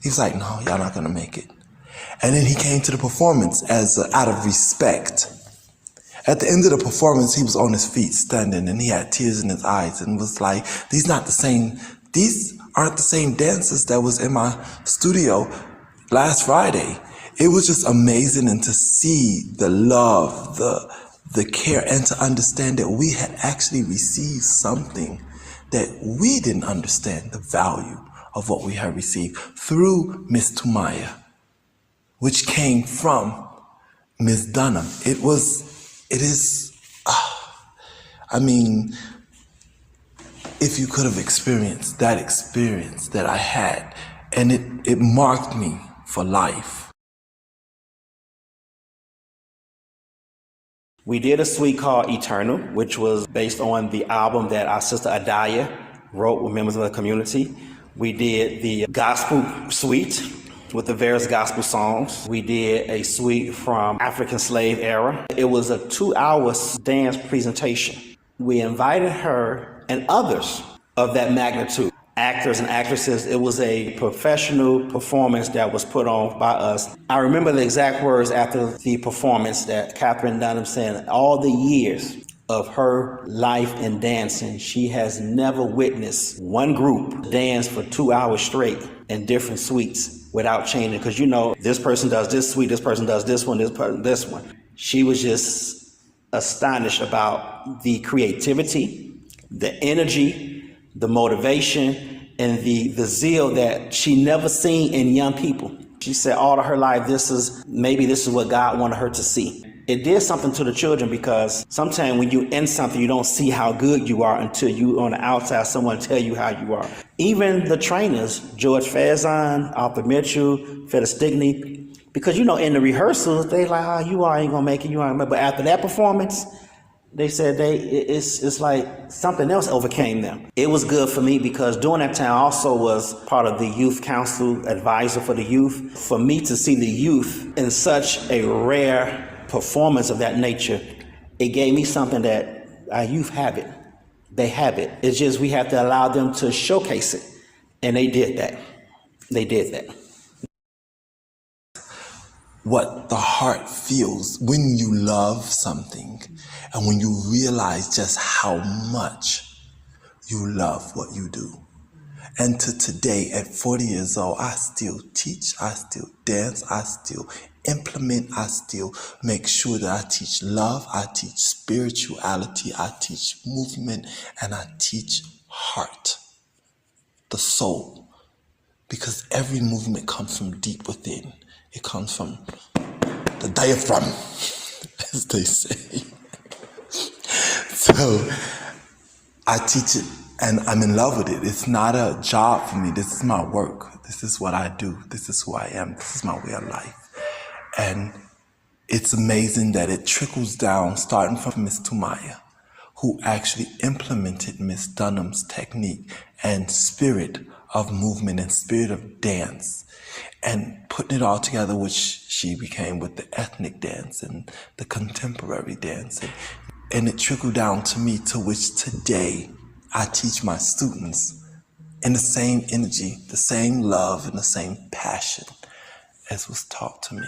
he was like, "No, y'all not gonna make it." And then he came to the performance out of respect. At the end of the performance, he was on his feet standing, and he had tears in his eyes, and was like, these aren't the same dancers that was in my studio last Friday. It was just amazing, and to see the love, the care, and to understand that we had actually received something that we didn't understand the value of what we had received through Miss Tumaya, which came from Miss Dunham. If you could have experienced that experience that I had, and it marked me for life. We did a suite called Eternal, which was based on the album that our sister Adaya wrote with members of the community. We did the gospel suite with the various gospel songs. We did a suite from African slave era. It was a 2-hour dance presentation. We invited her and others of that magnitude, actors and actresses. It was a professional performance that was put on by us. I remember the exact words after the performance that Katherine Dunham said, all the years of her life in dancing, she has never witnessed one group dance for 2 hours straight in different suites without changing. Because this person does this suite, this person does this one, this one. She was just astonished about the creativity, the energy, the motivation, and the zeal that she never seen in young people. She said all of her life, this is what God wanted her to see. It did something to the children, because sometimes when you're in something, you don't see how good you are until you on the outside, someone tell you how you are. Even the trainers, George Faison, Arthur Mitchell, Feta Stigney, because in the rehearsals, they like, you ain't gonna make it, you ain't gonna make it. But after that performance, they said it's like something else overcame them. It was good for me, because during that time I also was part of the youth council advisor for the youth. For me to see the youth in such a rare performance of that nature, it gave me something that our youth have it. They have it. It's just we have to allow them to showcase it. And they did that. They did that. What the heart feels when you love something, and when you realize just how much you love what you do. And to today, at 40 years old, I still teach, I still dance, I still implement, I still make sure that I teach love, I teach spirituality, I teach movement, and I teach heart, the soul. Because every movement comes from deep within. It comes from the diaphragm, as they say. So I teach it And I'm in love with it. It's not a job for me. This is my work. This is what I do. This is who I am. This is my way of life. And it's amazing that it trickles down, starting from Miss Tumaya, who actually implemented Miss Dunham's technique and spirit of movement and spirit of dance, and putting it all together, which she became with the ethnic dance and the contemporary dance. And it trickled down to me, to which today I teach my students in the same energy, the same love, and the same passion as was taught to me.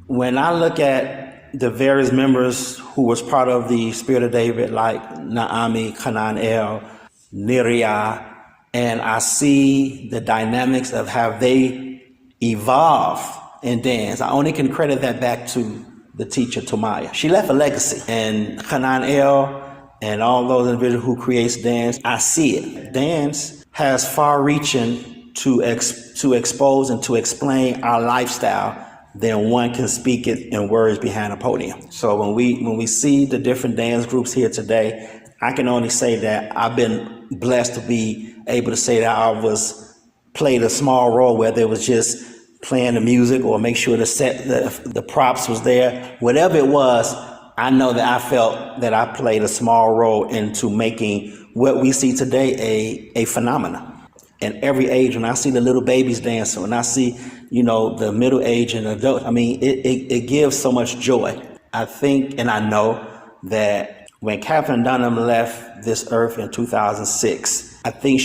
When I look at the various members who was part of the Spirit of David, like Naami, Kanan El, Niria, and I see the dynamics of how they evolve in dance, I only can credit that back to the teacher, Tumaya. She left a legacy, and Kanan El and all those individuals who creates dance, I see it. Dance has far-reaching to expose and to explain our lifestyle than one can speak it in words behind a podium. So when we see the different dance groups here today, I can only say that I've been blessed to be able to say that I played a small role, whether it was just playing the music or make sure the props was there. Whatever it was, I know that I felt that I played a small role into making what we see today a phenomenon. And every age, when I see the little babies dancing, when I see, the middle age and adult, it gives so much joy. I think, and I know that when Katherine Dunham left this earth in 2006, I think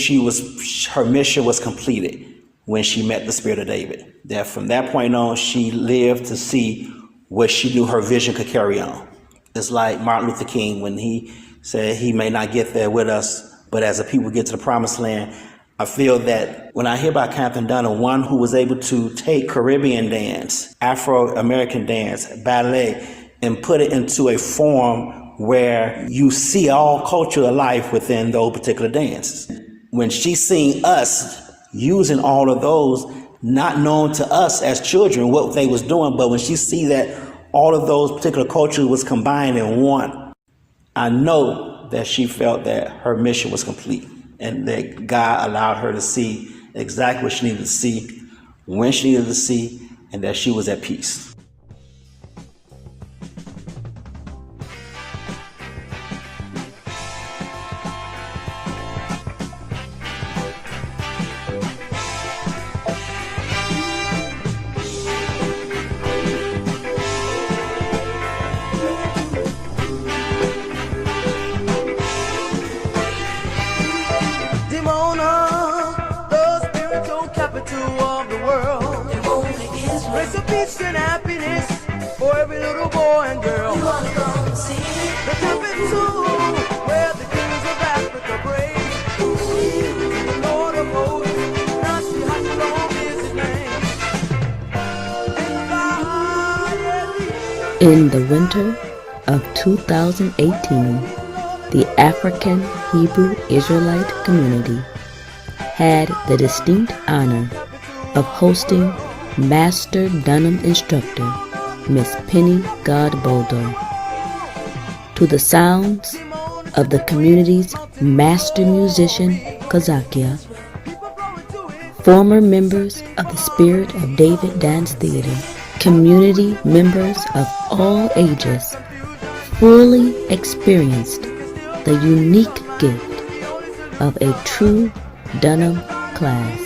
her mission was completed when she met the Spirit of David. That from that point on, she lived to see what she knew her vision could carry on. It's like Martin Luther King when he said he may not get there with us, but as the people get to the promised land, I feel that when I hear about Katherine Dunham, one who was able to take Caribbean dance, Afro-American dance, ballet, and put it into a form where you see all culture of life within those particular dances. When she's seen us using all of those, not known to us as children what they was doing, but when she see that all of those particular cultures was combined in one, I know that she felt that her mission was complete and that God allowed her to see exactly what she needed to see, when she needed to see, and that she was at peace. In the winter of 2018, the African Hebrew Israelite community had the distinct honor of hosting Master Dunham instructor Miss Penny Godboldo. To the sounds of the community's master musician Kazakia, former members of the Spirit of David Dance Theater, community members of all ages fully experienced the unique gift of a true Dunham class.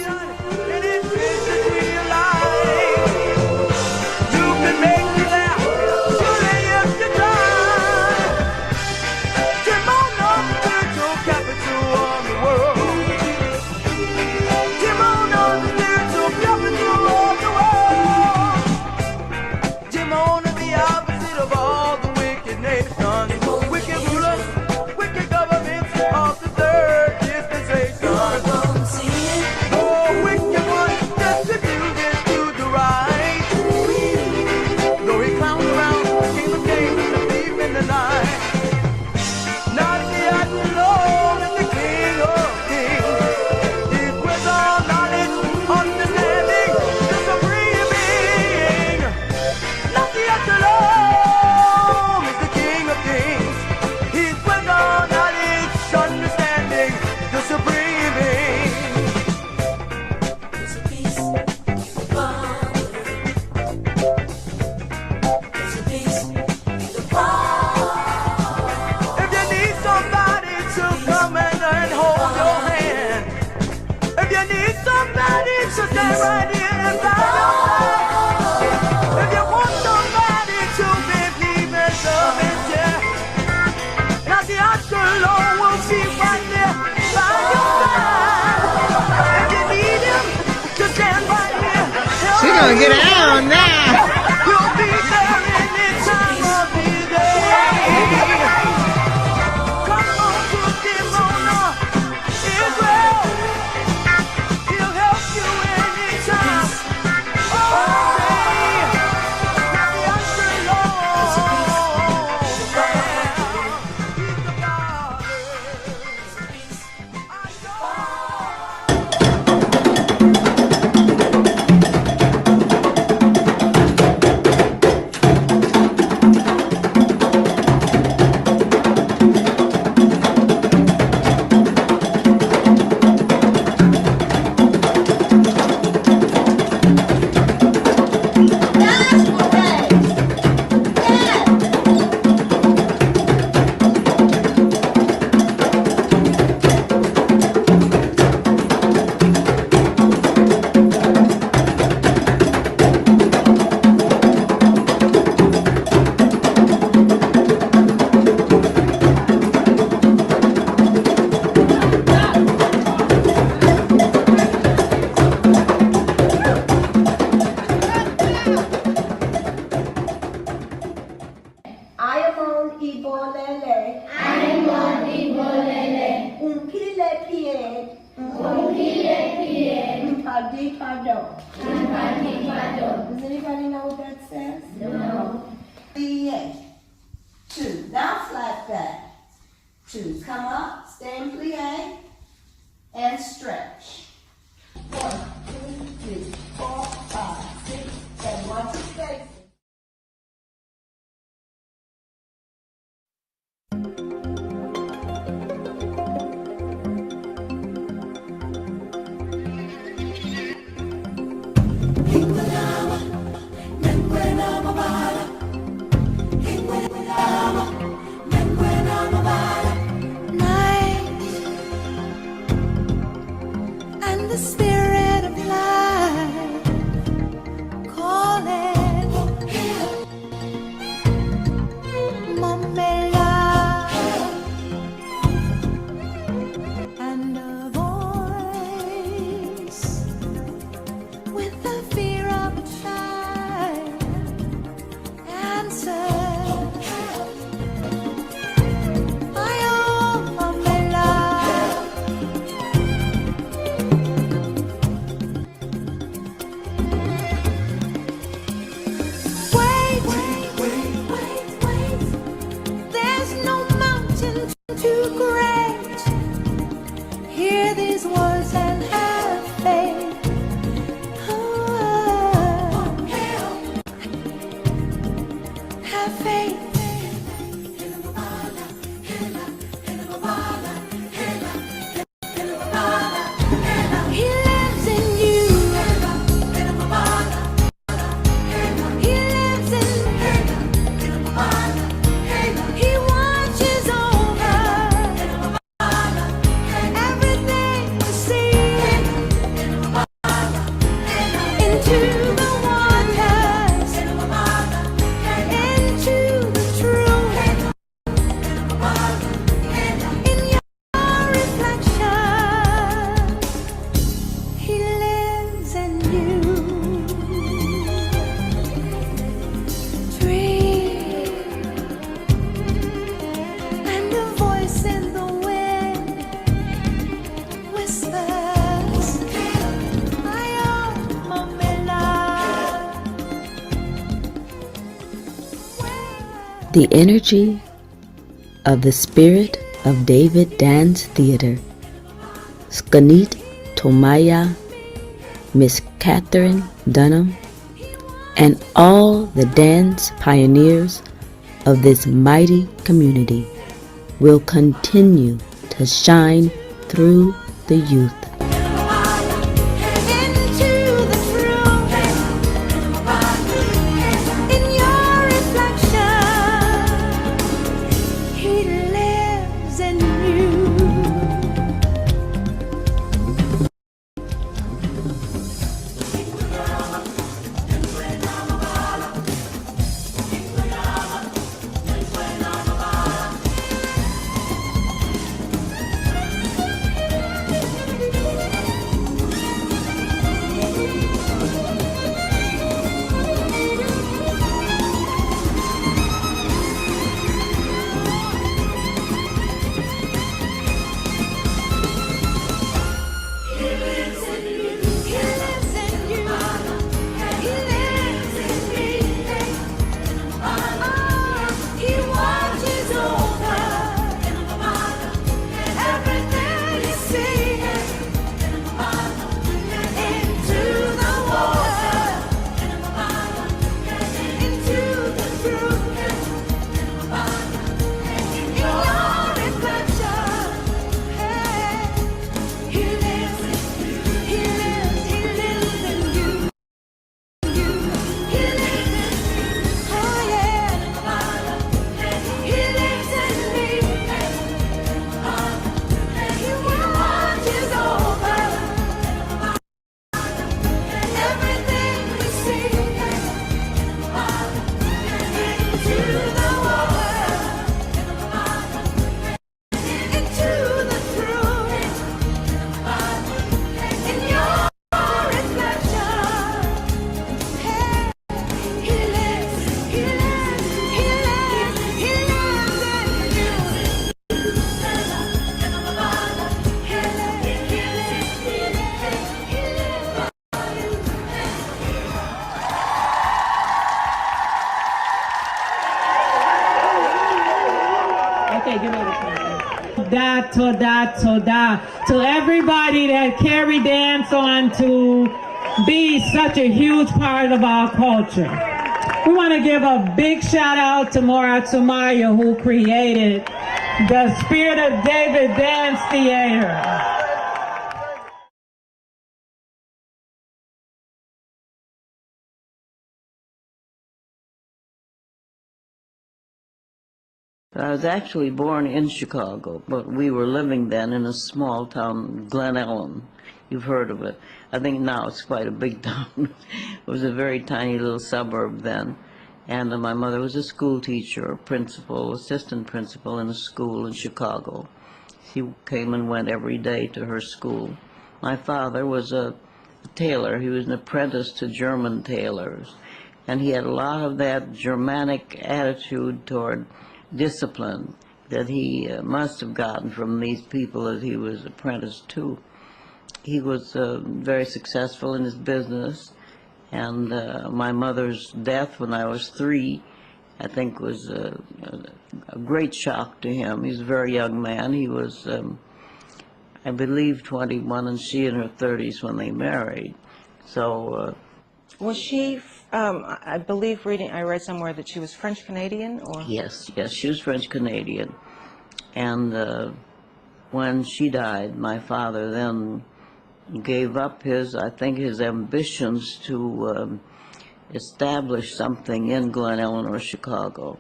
Wicked governments of the third dispensation. stand right here and by your side. If you want somebody to believe and love and care, now the usher Lord will be right there by your side. If you need him to stand right here, She gonna get out now. you'll be there any time of the day. Come on, put him on Israel. He'll help you anytime. All day. Now the usher Lord, he's the God. Does anybody know what that says? No. Plie. Two. Now flat back. Two. Come up, stay in plie, and stretch. 1, 2, 3, 4, 5, 6, 7. Watch your face. And the spirit of life calling Mamela, and a voice with the fear of a child answered, I am Mamela. Wait, there's no mountain too great. Hear these words and have faith. Have faith. He lives in you. He lives in He watches over everything we see. Into the waters, into the truth. In your reflection, He lives in you. Dream, and a voice in the wind whispers, I am Mamela. The energy of the spirit of David Dance Theater. Skanit Tomaya, Miss Katherine Dunham, and all the dance pioneers of this mighty community will continue to shine through the youth. In your reflection, He lives in you. Toda. To everybody that carry dance on to be such a huge part of our culture. We want to give a big shout out to Maura Tumaya, who created the Spirit of David Dance Theater. I was actually born in Chicago, but we were living then in a small town, Glen Ellen. You've heard of it. I think now it's quite a big town. It was a very tiny little suburb then. And my mother was a school teacher, principal, assistant principal in a school in Chicago. She came and went every day to her school. My father was a tailor. He was an apprentice to German tailors. And he had a lot of that Germanic attitude toward discipline that he must have gotten from these people that he was apprenticed to. He was very successful in his business, and my mother's death when I was 3, I think, was a great shock to him. He was a very young man. He was, I believe, 21, and she in her 30s when they married. So, Was she, I believe I read somewhere that she was French-Canadian, or? Yes, she was French-Canadian. And when she died, my father then gave up his ambitions to establish something in Glen Ellen or Chicago,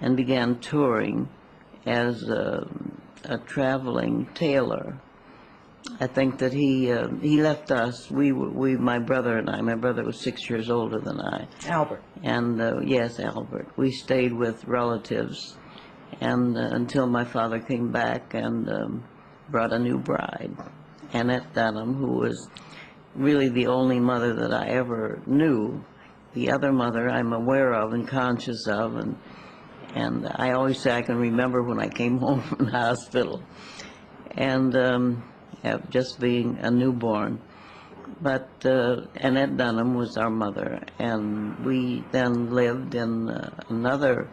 and began touring as a traveling tailor. I think that he left us. My brother and I. My brother was 6 years older than I. Albert. And yes, Albert. We stayed with relatives, and until my father came back and brought a new bride, Annette Dunham, who was really the only mother that I ever knew. The other mother I'm aware of and conscious of, and I always say I can remember when I came home from the hospital, and just being a newborn. But Annette Dunham was our mother, and we then lived in another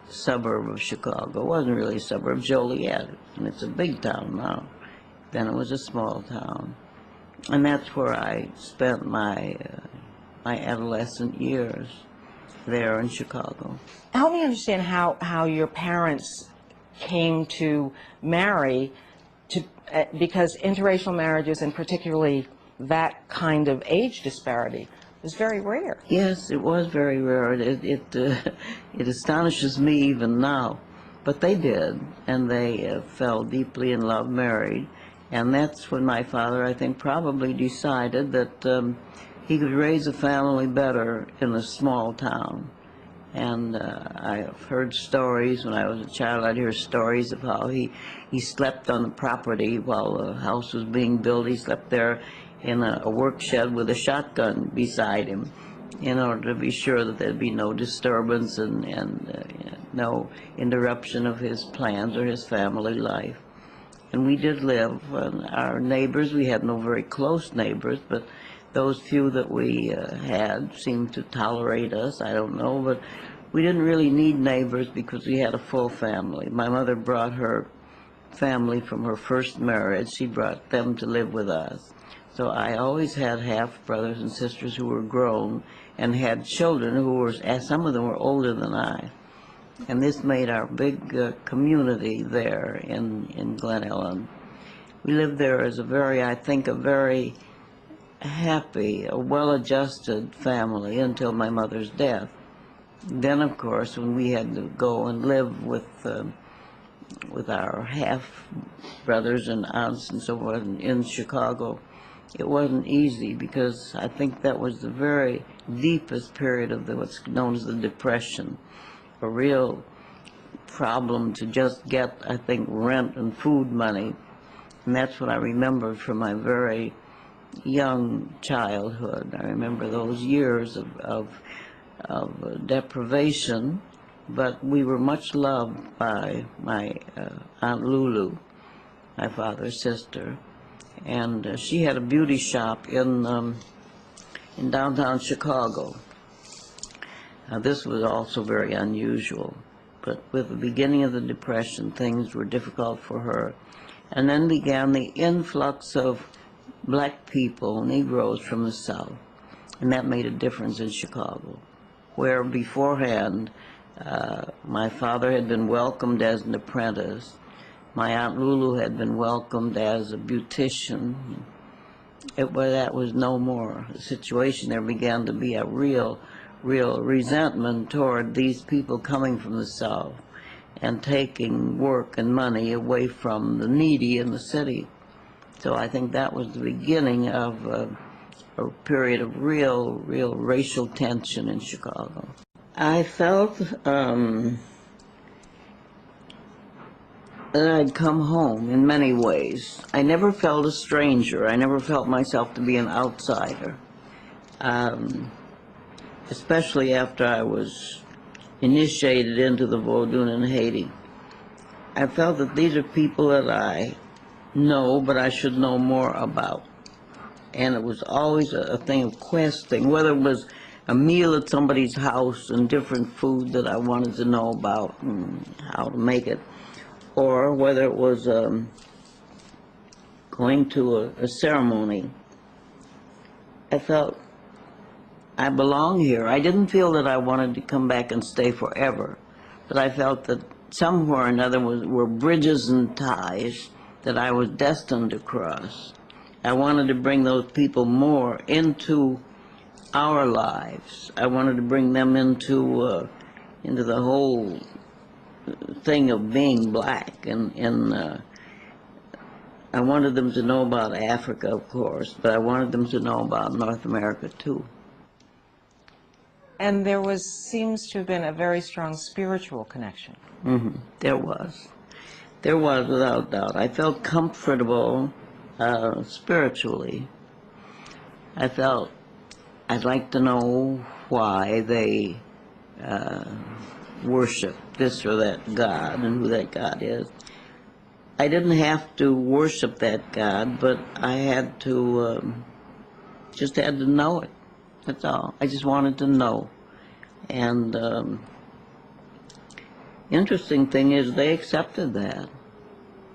suburb of Chicago. It wasn't really a suburb, Joliet, and it's a big town now. Then it was a small town, and that's where I spent my adolescent years, there in Chicago. Help me understand how your parents came to marry, because interracial marriages, and particularly that kind of age disparity, was very rare. Yes, it was very rare. It astonishes me even now, but they did, and they fell deeply in love, married. And that's when my father, I think, probably decided that he could raise a family better in a small town. And I've heard stories, when I was a child, I'd hear stories of how he slept on the property while the house was being built. He slept there in a work shed with a shotgun beside him in order to be sure that there'd be no disturbance and no interruption of his plans or his family life. And we did live, our neighbors, we had no very close neighbors, but those few that we had seemed to tolerate us, I don't know, but we didn't really need neighbors because we had a full family. My mother brought her family from her first marriage. She brought them to live with us. So I always had half-brothers and sisters who were grown and had children who were, some of them were older than I. And this made our big community there in Glen Ellen. We lived there as a very happy, a well-adjusted family until my mother's death. Then, of course, when we had to go and live with our half-brothers and aunts and so forth in Chicago, it wasn't easy, because I think that was the very deepest period of what's known as the Depression. A real problem to just get, I think, rent and food money. And that's what I remember from my very young childhood. I remember those years of deprivation, but we were much loved by my Aunt Lulu, my father's sister. And she had a beauty shop in downtown Chicago. This was also very unusual. But with the beginning of the Depression, things were difficult for her. And then began the influx of black people, Negroes from the South. And that made a difference in Chicago, where beforehand, my father had been welcomed as an apprentice. My Aunt Lulu had been welcomed as a beautician. That was no more the situation. There began to be a real resentment toward these people coming from the South and taking work and money away from the needy in the city. So I think that was the beginning of a period of real racial tension in Chicago. I felt that I'd come home in many ways. I never felt a stranger. I never felt myself to be an outsider, especially after I was initiated into the Vodun in Haiti. I felt that these are people that I know, but I should know more about. And it was always a thing of questing, whether it was a meal at somebody's house and different food that I wanted to know about and how to make it, or whether it was going to a ceremony. I felt I belong here. I didn't feel that I wanted to come back and stay forever, but I felt that somewhere or another were bridges and ties that I was destined to cross. I wanted to bring those people more into our lives. I wanted to bring them into the whole thing of being black, and I wanted them to know about Africa, of course, but I wanted them to know about North America too. And there seems to have been a very strong spiritual connection. Mm-hmm. There was without doubt. I felt comfortable spiritually. I felt I'd like to know why they worship this or that God and who that God is. I didn't have to worship that God, but I had to, just had to know it. That's all. I just wanted to know. And interesting thing is they accepted that.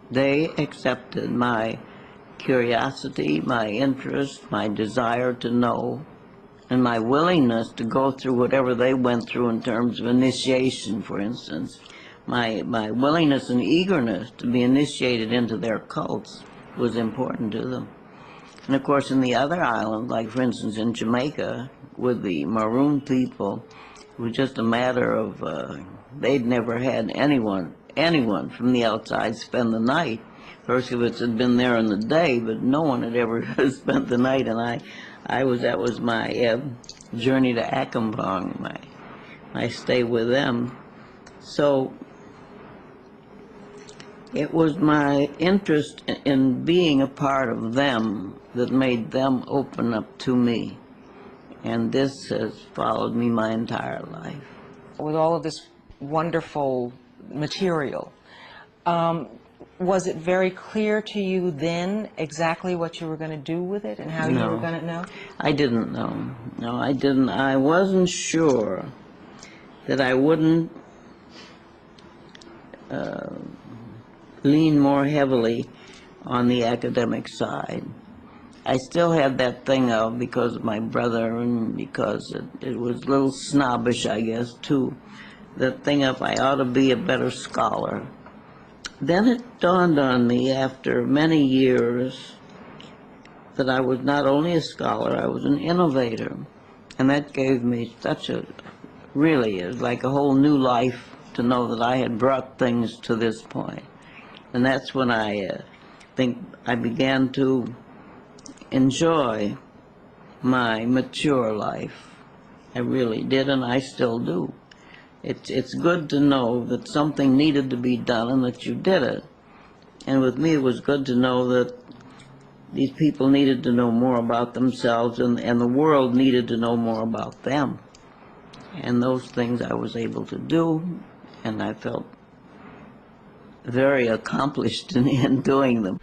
They accepted my curiosity, my interest, my desire to know, and my willingness to go through whatever they went through in terms of initiation, for instance. My willingness and eagerness to be initiated into their cults was important to them. And of course in the other islands, like for instance in Jamaica, with the Maroon people, it was just a matter of, they'd never had anyone from the outside spend the night. Herskowitz had been there in the day, but no one had ever spent the night, and that was my journey to Akambong, my stay with them. So it was my interest in being a part of them that made them open up to me. And this has followed me my entire life. With all of this wonderful material, was it very clear to you then exactly what you were going to do with it and how you were going to know? I didn't know. No, I didn't. I wasn't sure that I wouldn't lean more heavily on the academic side. I still had that thing of, because of my brother and because it was a little snobbish, I guess, too, that thing of I ought to be a better scholar. Then it dawned on me after many years that I was not only a scholar, I was an innovator. And that gave me such a, really, it was like a whole new life to know that I had brought things to this point. And that's when I think I began to enjoy my mature life. I really did, and I still do. It's good to know that something needed to be done and that you did it. And with me, it was good to know that these people needed to know more about themselves, and the world needed to know more about them. And those things I was able to do, and I felt very accomplished in doing them.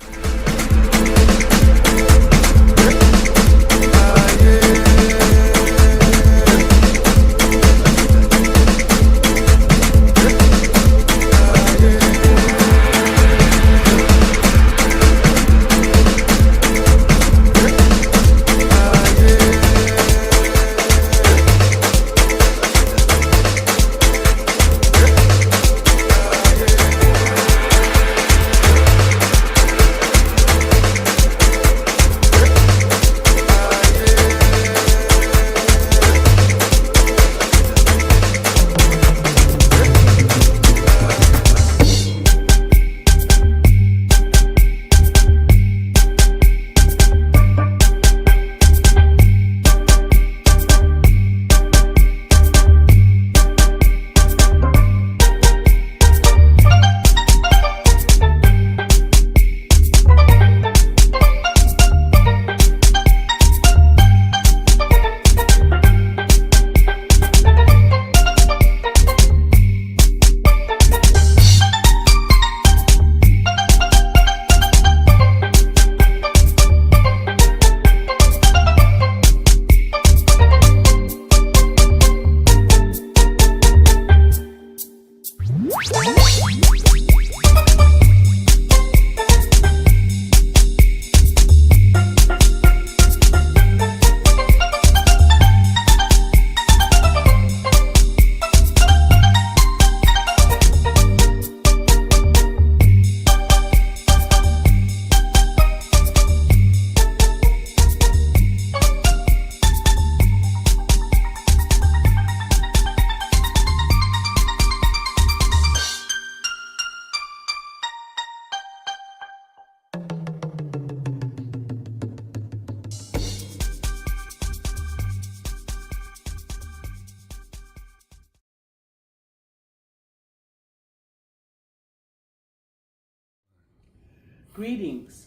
Greetings.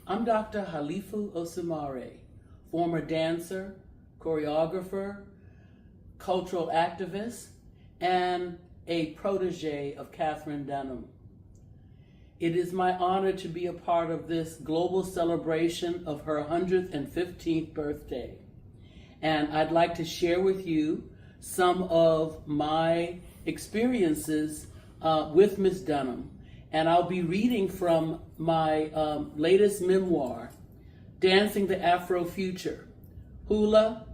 I'm Dr. Halifu Osimare, former dancer, choreographer, cultural activist, and a protege of Katherine Dunham. It is my honor to be a part of this global celebration of her 115th birthday. And I'd like to share with you some of my experiences with Ms. Dunham. And I'll be reading from my latest memoir, Dancing the Afro Future, Hula,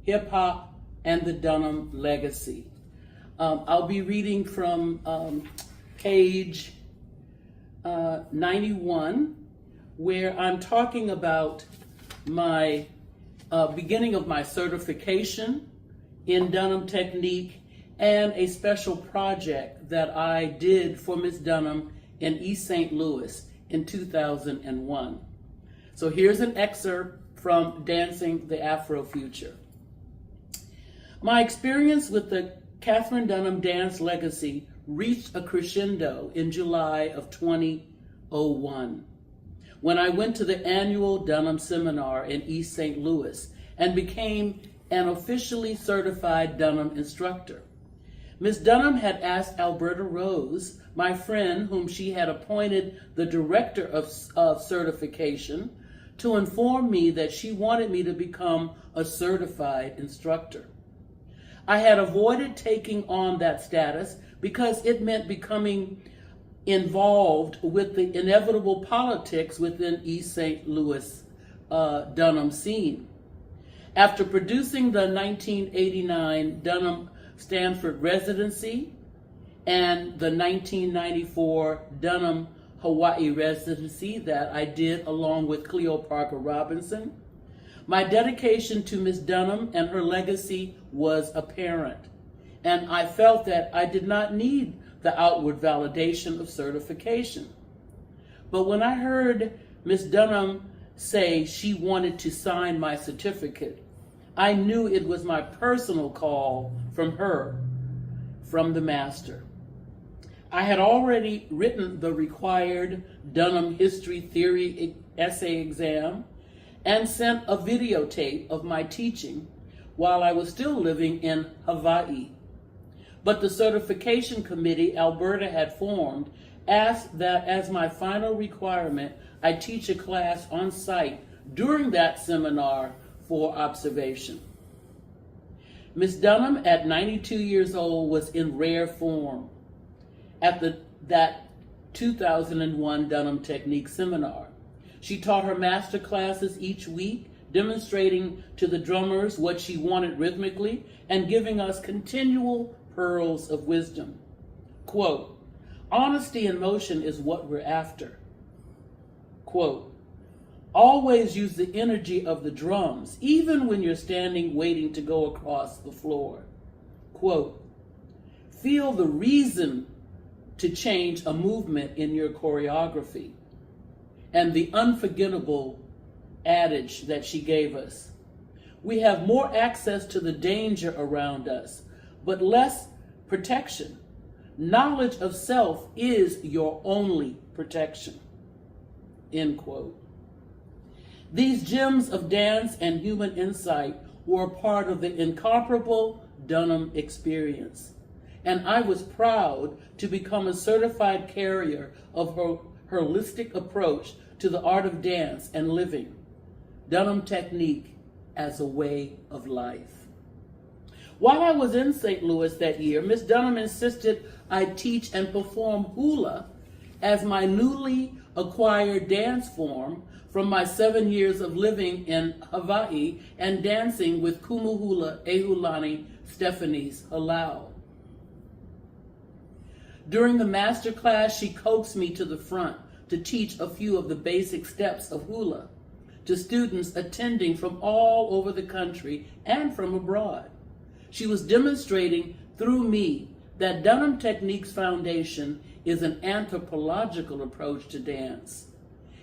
Hip Hop, and the Dunham Legacy. I'll be reading from page 91, where I'm talking about my beginning of my certification in Dunham technique and a special project that I did for Ms. Dunham in East St. Louis in 2001. So here's an excerpt from Dancing the Afro Future. My experience with the Katherine Dunham dance legacy reached a crescendo in July of 2001, when I went to the annual Dunham seminar in East St. Louis and became an officially certified Dunham instructor. Ms. Dunham had asked Alberta Rose, my friend whom she had appointed the director of certification, to inform me that she wanted me to become a certified instructor. I had avoided taking on that status because it meant becoming involved with the inevitable politics within East St. Louis Dunham scene. After producing the 1989 Dunham Stanford residency and the 1994 Dunham Hawaii residency that I did along with Cleo Parker Robinson, my dedication to Ms. Dunham and her legacy was apparent, and I felt that I did not need the outward validation of certification. But when I heard Ms. Dunham say she wanted to sign my certificate, I knew it was my personal call from her, from the master. I had already written the required Dunham History Theory essay exam and sent a videotape of my teaching while I was still living in Hawaii. But the certification committee Alberta had formed asked that as my final requirement, I teach a class on site during that seminar for observation. Ms. Dunham, at 92 years old, was in rare form at that 2001 Dunham Technique seminar. She taught her master classes each week, demonstrating to the drummers what she wanted rhythmically and giving us continual pearls of wisdom. Quote, "Honesty in motion is what we're after." Quote, "Always use the energy of the drums, even when you're standing waiting to go across the floor." Quote, "Feel the reason to change a movement in your choreography." And the unforgettable adage that she gave us: "We have more access to the danger around us, but less protection. Knowledge of self is your only protection." End quote. These gems of dance and human insight were a part of the incomparable Dunham experience, and I was proud to become a certified carrier of her holistic approach to the art of dance and living, Dunham technique as a way of life. While I was in St. Louis that year, Ms. Dunham insisted I teach and perform hula as my newly acquired dance form from my 7 years of living in Hawaii and dancing with Kumuhula Ehulani Stephanie's halau. During the master class, she coaxed me to the front to teach a few of the basic steps of hula to students attending from all over the country and from abroad. She was demonstrating through me that Dunham Technique's foundation is an anthropological approach to dance,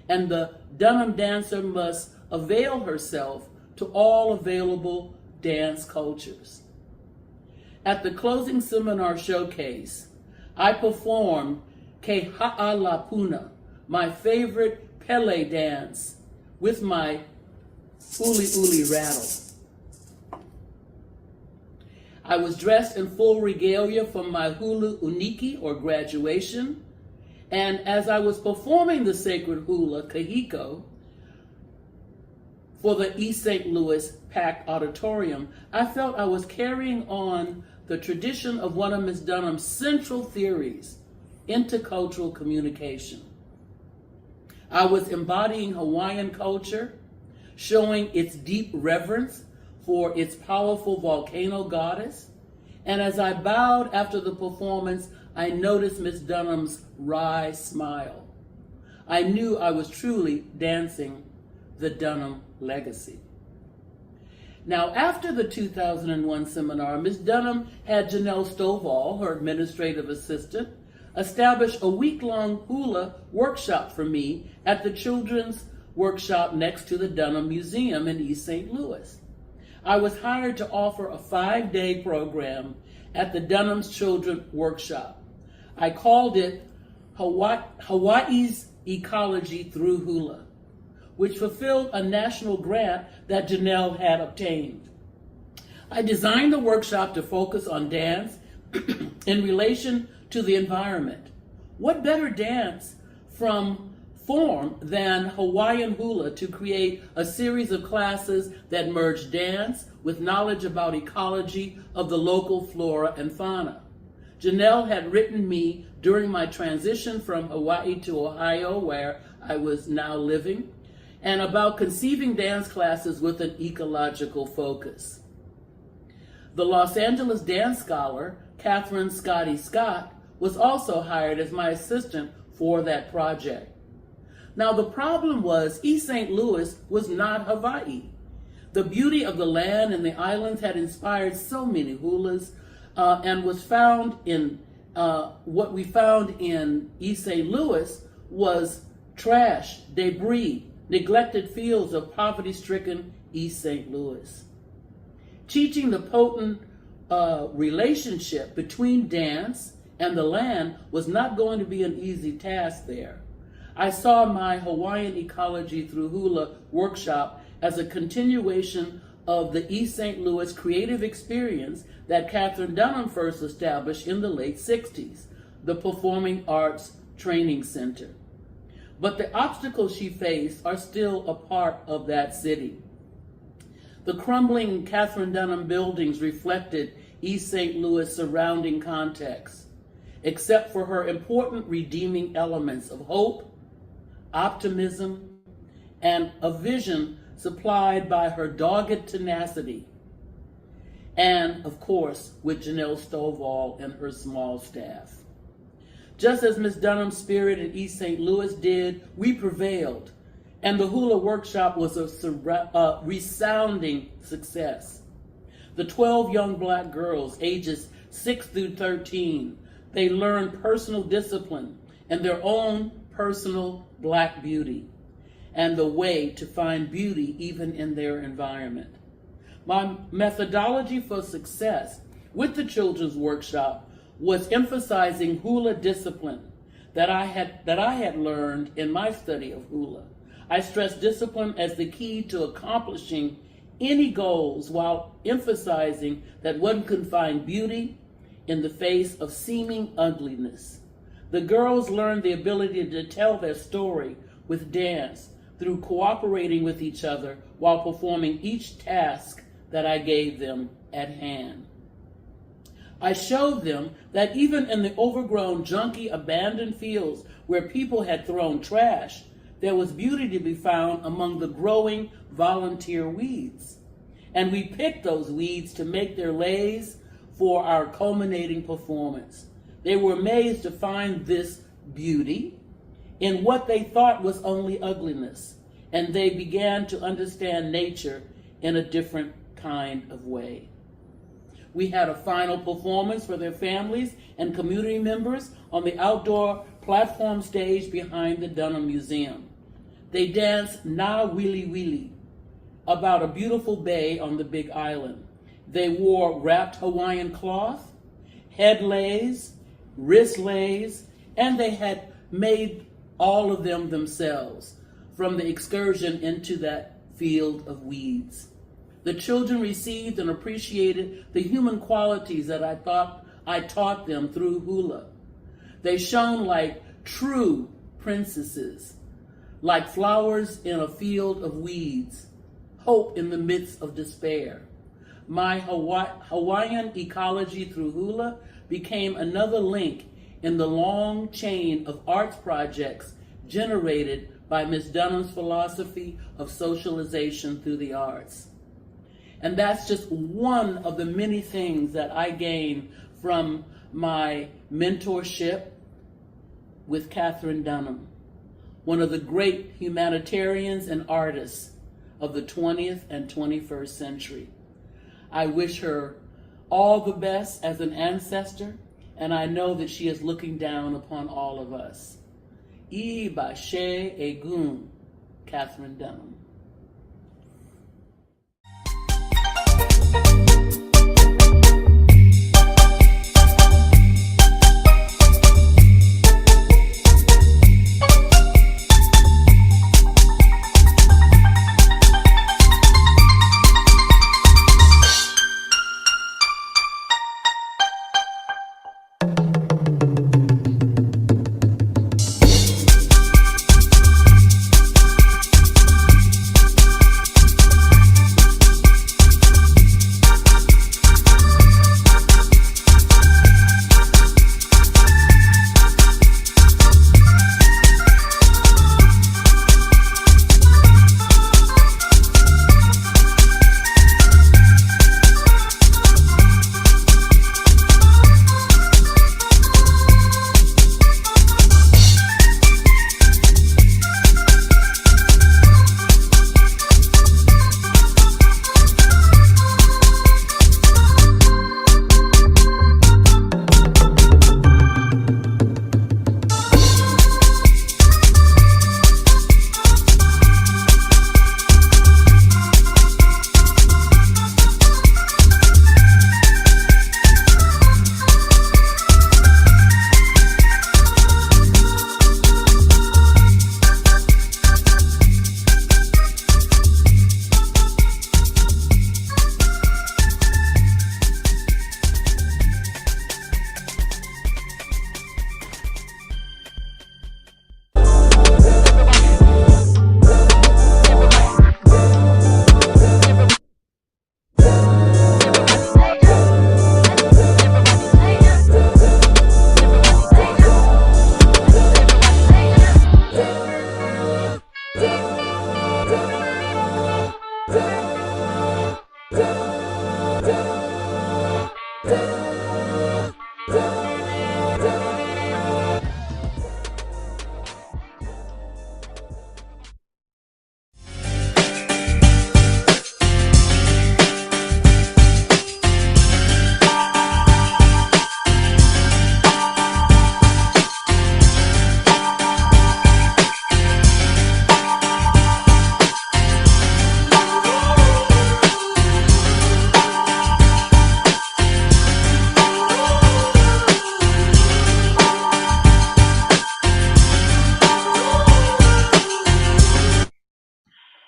and the Dunham dancer must avail herself to all available dance cultures. At the closing seminar showcase, I performed Ke Ha'alapuna, my favorite Pele dance with my uli uli rattle. I was dressed in full regalia from my hula uniki, or graduation, and as I was performing the sacred hula, kahiko, for the East St. Louis packed auditorium, I felt I was carrying on the tradition of one of Ms. Dunham's central theories, intercultural communication. I was embodying Hawaiian culture, showing its deep reverence for its powerful volcano goddess. And as I bowed after the performance, I noticed Ms. Dunham's wry smile. I knew I was truly dancing the Dunham legacy. Now, after the 2001 seminar, Ms. Dunham had Janelle Stovall, her administrative assistant, establish a week-long hula workshop for me at the children's workshop next to the Dunham Museum in East St. Louis. I was hired to offer a 5-day program at the Dunham's Children Workshop. I called it Hawaii's Ecology Through Hula, which fulfilled a national grant that Janelle had obtained. I designed the workshop to focus on dance in relation to the environment. What better dance from form than Hawaiian hula to create a series of classes that merge dance with knowledge about ecology of the local flora and fauna. Janelle had written me during my transition from Hawaii to Ohio, where I was now living, and about conceiving dance classes with an ecological focus. The Los Angeles dance scholar, Katherine Scotty Scott, was also hired as my assistant for that project. Now, the problem was East St. Louis was not Hawaii. The beauty of the land and the islands had inspired so many hulas, and was found in, what we found in East St. Louis was trash, debris, neglected fields of poverty-stricken East St. Louis. Teaching the potent relationship between dance and the land was not going to be an easy task there. I saw my Hawaiian Ecology Through Hula workshop as a continuation of the East St. Louis creative experience that Katherine Dunham first established in the late 60s, the Performing Arts Training Center. But the obstacles she faced are still a part of that city. The crumbling Katherine Dunham buildings reflected East St. Louis surrounding context, except for her important redeeming elements of hope, optimism, and a vision supplied by her dogged tenacity, and of course with Janelle Stovall and her small staff. Just as Ms. Dunham's spirit in East St. Louis did, we prevailed, and the hula workshop was a resounding success. The 12 young Black girls, ages 6 through 13, they learned personal discipline and their own personal Black beauty, and the way to find beauty even in their environment. My methodology for success with the children's workshop was emphasizing hula discipline that I had learned in my study of hula. I stressed discipline as the key to accomplishing any goals while emphasizing that one can find beauty in the face of seeming ugliness. The girls learned the ability to tell their story with dance through cooperating with each other while performing each task that I gave them at hand. I showed them that even in the overgrown, junky, abandoned fields where people had thrown trash, there was beauty to be found among the growing volunteer weeds. And we picked those weeds to make their leis for our culminating performance. They were amazed to find this beauty in what they thought was only ugliness, and they began to understand nature in a different kind of way. We had a final performance for their families and community members on the outdoor platform stage behind the Dunham Museum. They danced Na Wili Wili, about a beautiful bay on the Big Island. They wore wrapped Hawaiian cloth, head leis, wrist leis, and they had made all of them themselves, from the excursion into that field of weeds. The children received and appreciated the human qualities that I taught them through hula. They shone like true princesses, like flowers in a field of weeds, hope in the midst of despair. My Hawaiian ecology through hula became another link in the long chain of arts projects generated by Ms. Dunham's philosophy of socialization through the arts. And that's just one of the many things that I gained from my mentorship with Katherine Dunham, one of the great humanitarians and artists of the 20th and 21st century. I wish her all the best as an ancestor, and I know that she is looking down upon all of us. I Bashe Egun, Katherine Dunham.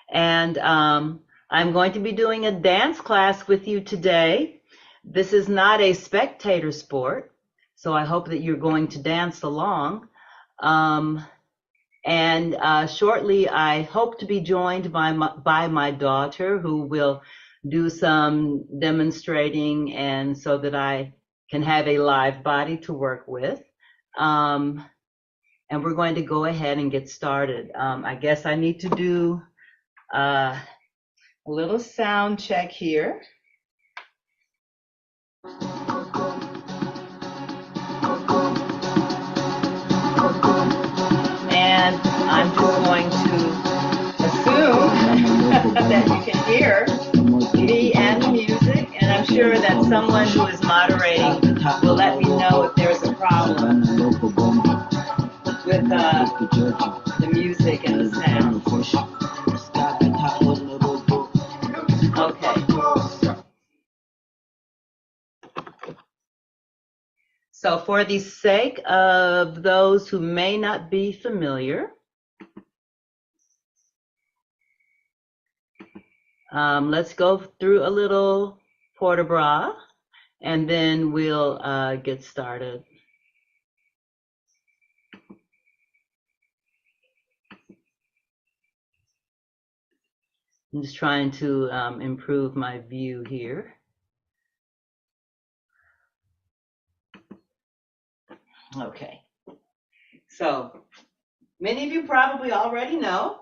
And I'm going to be doing a dance class with you today. This is not a spectator sport, so I hope that you're going to dance along. Shortly, I hope to be joined by my daughter, who will do some demonstrating, and so that I can have a live body to work with. And we're going to go ahead and get started. I guess I need to do a little sound check here. And I'm just going to assume that you can hear me and the music, and I'm sure that someone who is moderating will let me know if there's a problem with the music and the sound. Okay. So for the sake of those who may not be familiar, let's go through a little port de bras, and then we'll get started. I'm just trying to improve my view here. Okay, so many of you probably already know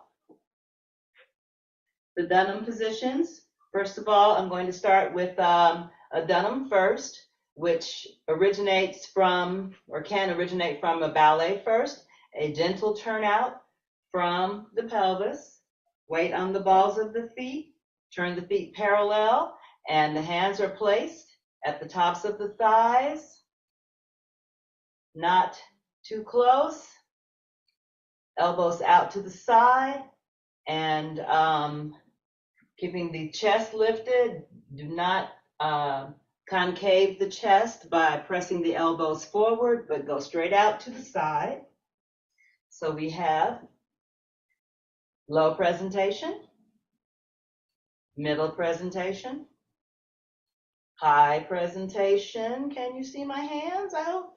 the Dunham positions. First of all, I'm going to start with a Dunham first, which originates from, or can originate from, a ballet first, a gentle turnout from the pelvis, weight on the balls of the feet, turn the feet parallel, and the hands are placed at the tops of the thighs, not too close, elbows out to the side, and keeping the chest lifted. Do not concave the chest by pressing the elbows forward, but go straight out to the side. So we have low presentation, middle presentation, high presentation. Can you see my hands? I hope.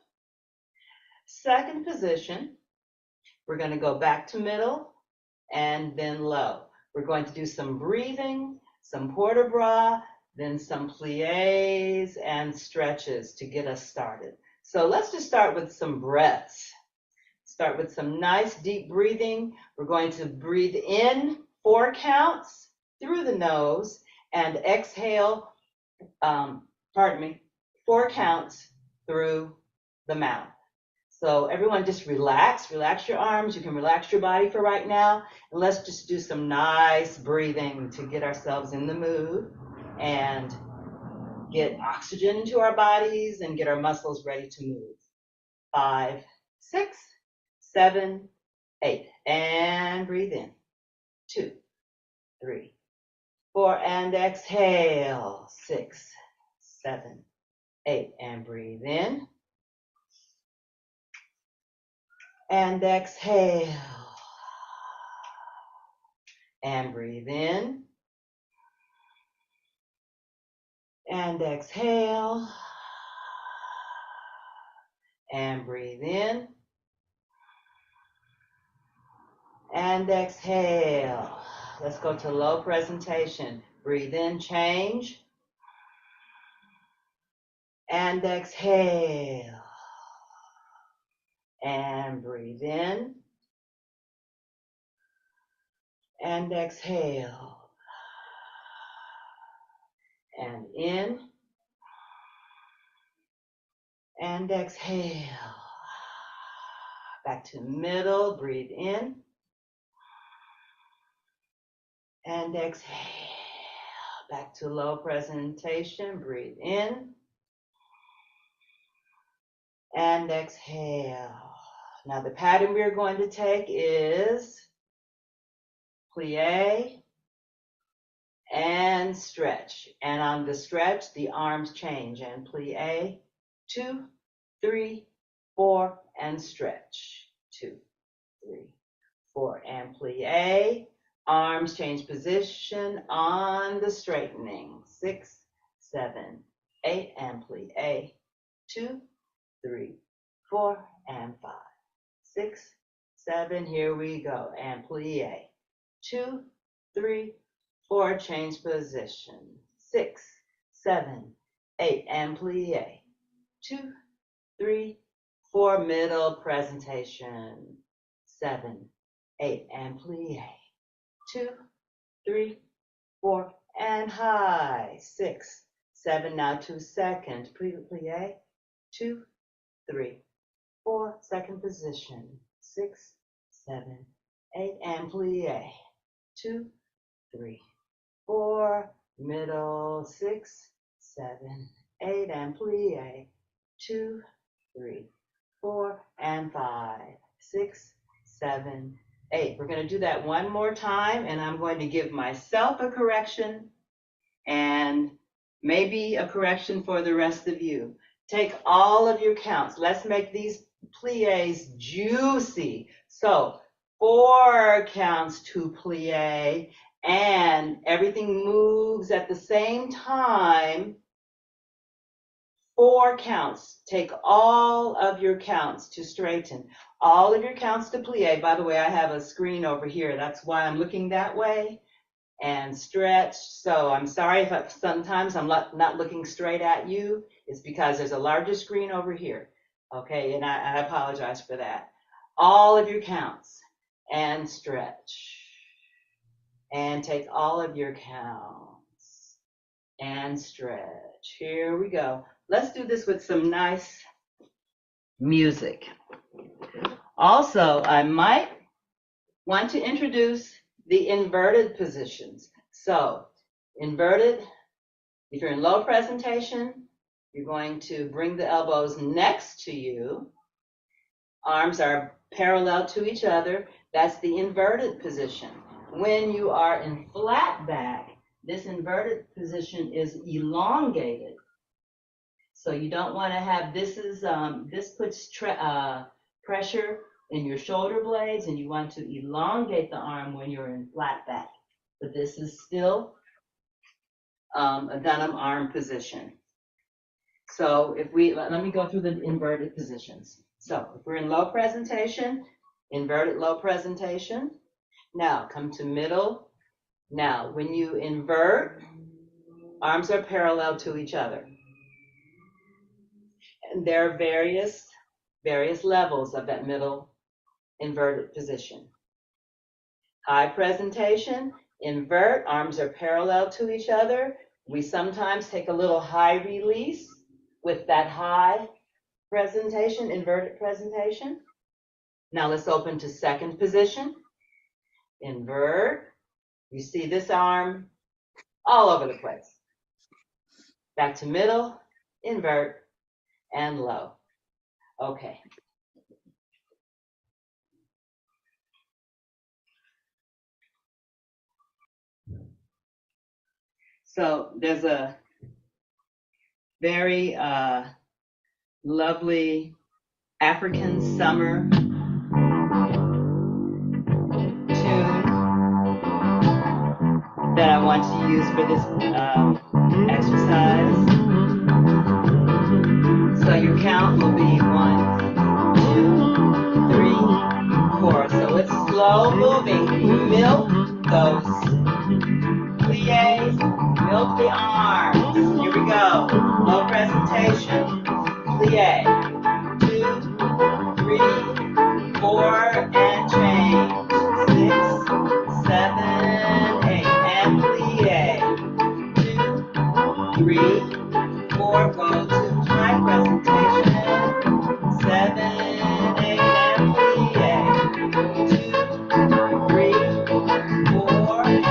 Second position, we're going to go back to middle and then low. We're going to do some breathing, some port de bras, then some pliés and stretches to get us started. So let's just start with some breaths. Start with some nice deep breathing. We're going to breathe in 4 counts through the nose and exhale, 4 counts through the mouth. So everyone just relax your arms. You can relax your body for right now. And let's just do some nice breathing to get ourselves in the mood and get oxygen into our bodies and get our muscles ready to move. 5, 6, 7, 8. And breathe in. 2, 3, 4. And exhale. 6, 7, 8. And breathe in. And exhale. And breathe in. And exhale. And breathe in. And exhale. Let's go to low presentation. Breathe in, change. And exhale. And breathe in. And exhale. And in. And exhale. Back to middle, breathe in. And exhale. Back to low presentation, breathe in. And exhale. Now the pattern we're going to take is plie and stretch. And on the stretch, the arms change. And plie, 2, 3, 4, and stretch. 2, 3, 4, and plie. Arms change position on the straightening. 6, 7, 8, and plie. 2, 3, 4, and 5, 6, 7. Here we go. And plie. 2, 3, 4. Change position. 6, 7, 8, and plie. 2, 3, 4. Middle presentation. 7, 8, and plie. 2, 3, 4, and high. 6, 7. Now 2 second plie. 2, 3, 4. Second position. 6, 7, 8, and plie. 2, 3, 4. Middle. 6, 7, 8, and plie. 2, 3, 4, and 5, 6, 7, 8. We're going to do that one more time, and I'm going to give myself a correction and maybe a correction for the rest of you. Take all of your counts. Let's make these plies juicy. So 4 counts to plie, and everything moves at the same time. 4 counts. Take all of your counts to straighten. All of your counts to plie. By the way, I have a screen over here. That's why I'm looking that way. And stretch. So I'm sorry if sometimes I'm not looking straight at you. It's because there's a larger screen over here. Okay, and I apologize for that. All of your counts and stretch. And take all of your counts and stretch. Here we go. Let's do this with some nice music. Also, I might want to introduce the inverted positions. So, inverted, if you're in low presentation, you're going to bring the elbows next to you. Arms are parallel to each other. That's the inverted position. When you are in flat back, this inverted position is elongated. So you don't want to have, this puts pressure in your shoulder blades, and you want to elongate the arm when you're in flat back. But this is still a Dunham arm position. So if let me go through the inverted positions. So if we're in low presentation, inverted low presentation. Now come to middle. Now when you invert, arms are parallel to each other. And there are various levels of that middle inverted position. High presentation, invert, arms are parallel to each other. We sometimes take a little high release with that high presentation, inverted presentation. Now let's open to second position. Invert. You see this arm all over the place. Back to middle, invert, and low. Okay. So there's a very lovely African summer tune that I want to use for this exercise. So your count will be 1, 2, 3, 4. So it's slow moving. Milk those plies, milk the arms. Here we go. Low presentation. Plie. 2, 3, 4, and change. 6, 7, 8, and plie. 2, 3, 4. Go to high presentation. 7, 8, and plie. 2, 3, 4, and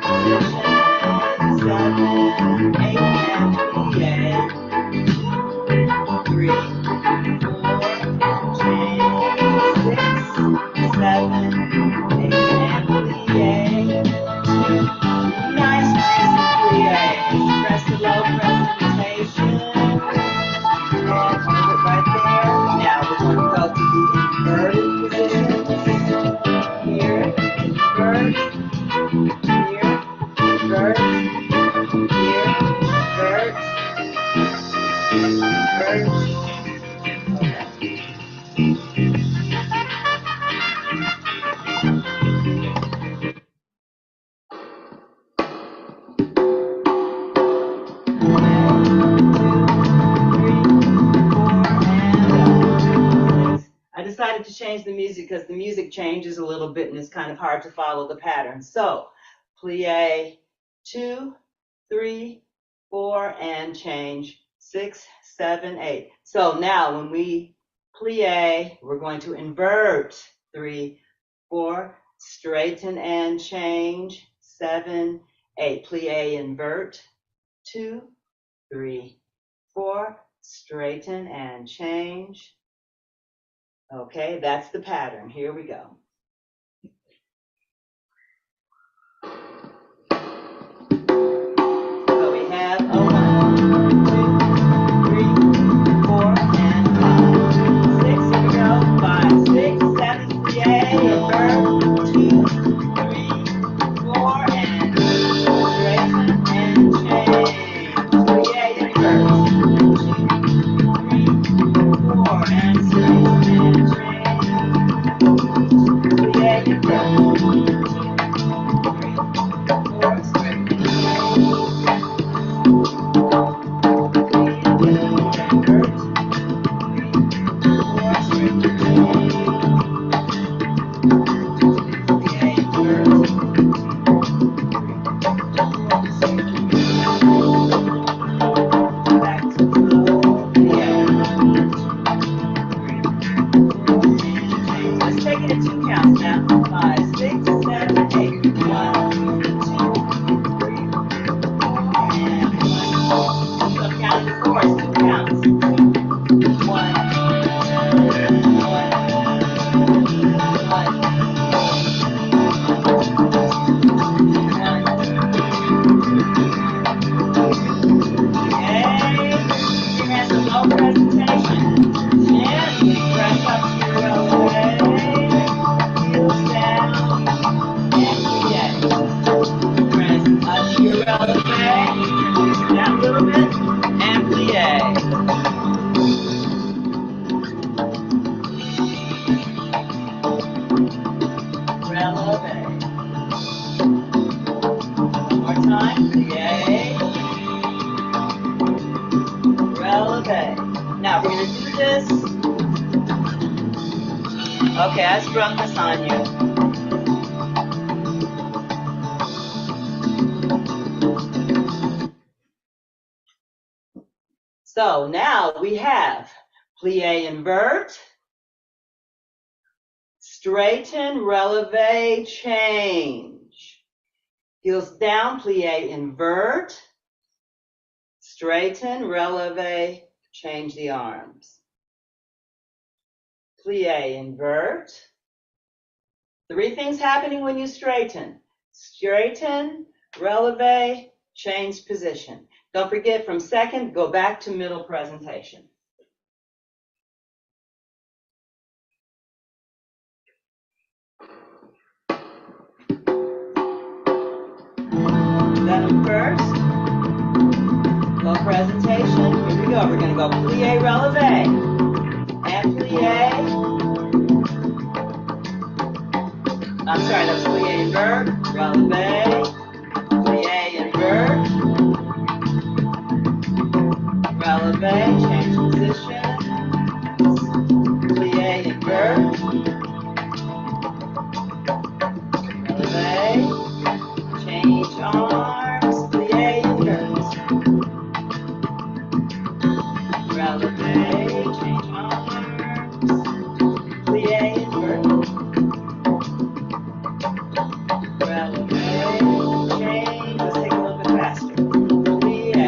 transition. 7, 8, and plie. 2, 3, 4, change. 6, 7, 8, and plie. 2, nice plie. Press the low presentation. And hold it right there. Now we're going to go to the inverted positions. Here, invert. Here, invert. Here, invert. Invert. I decided to change the music because the music changes a little bit and it's kind of hard to follow the pattern. So, plie 2, 3, 4, and change. 6, 7, 8. So now when we plie, we're going to invert. 3, 4, straighten and change. 7, 8. Plie, invert. 2, 3, 4, straighten and change. Okay, that's the pattern. Here we go. So we have a 1, 2, 3, Okay, I sprung this on you. So now we have plie, invert, straighten, releve, change. Heels down, plie, invert, straighten, releve, change the arms. Plie, invert. 3 things happening when you straighten. Straighten, releve, change position. Don't forget, from second, go back to middle presentation. Dunham first. Go presentation. Here we go. We're going to go plie, releve, and plie. I'm sorry, that's plie, invert, releve, plie, invert, releve, change position, plie, invert, releve, change arms, plie, invert, releve, change arms, plie, invert, releve, change, let's take a little bit faster, plie,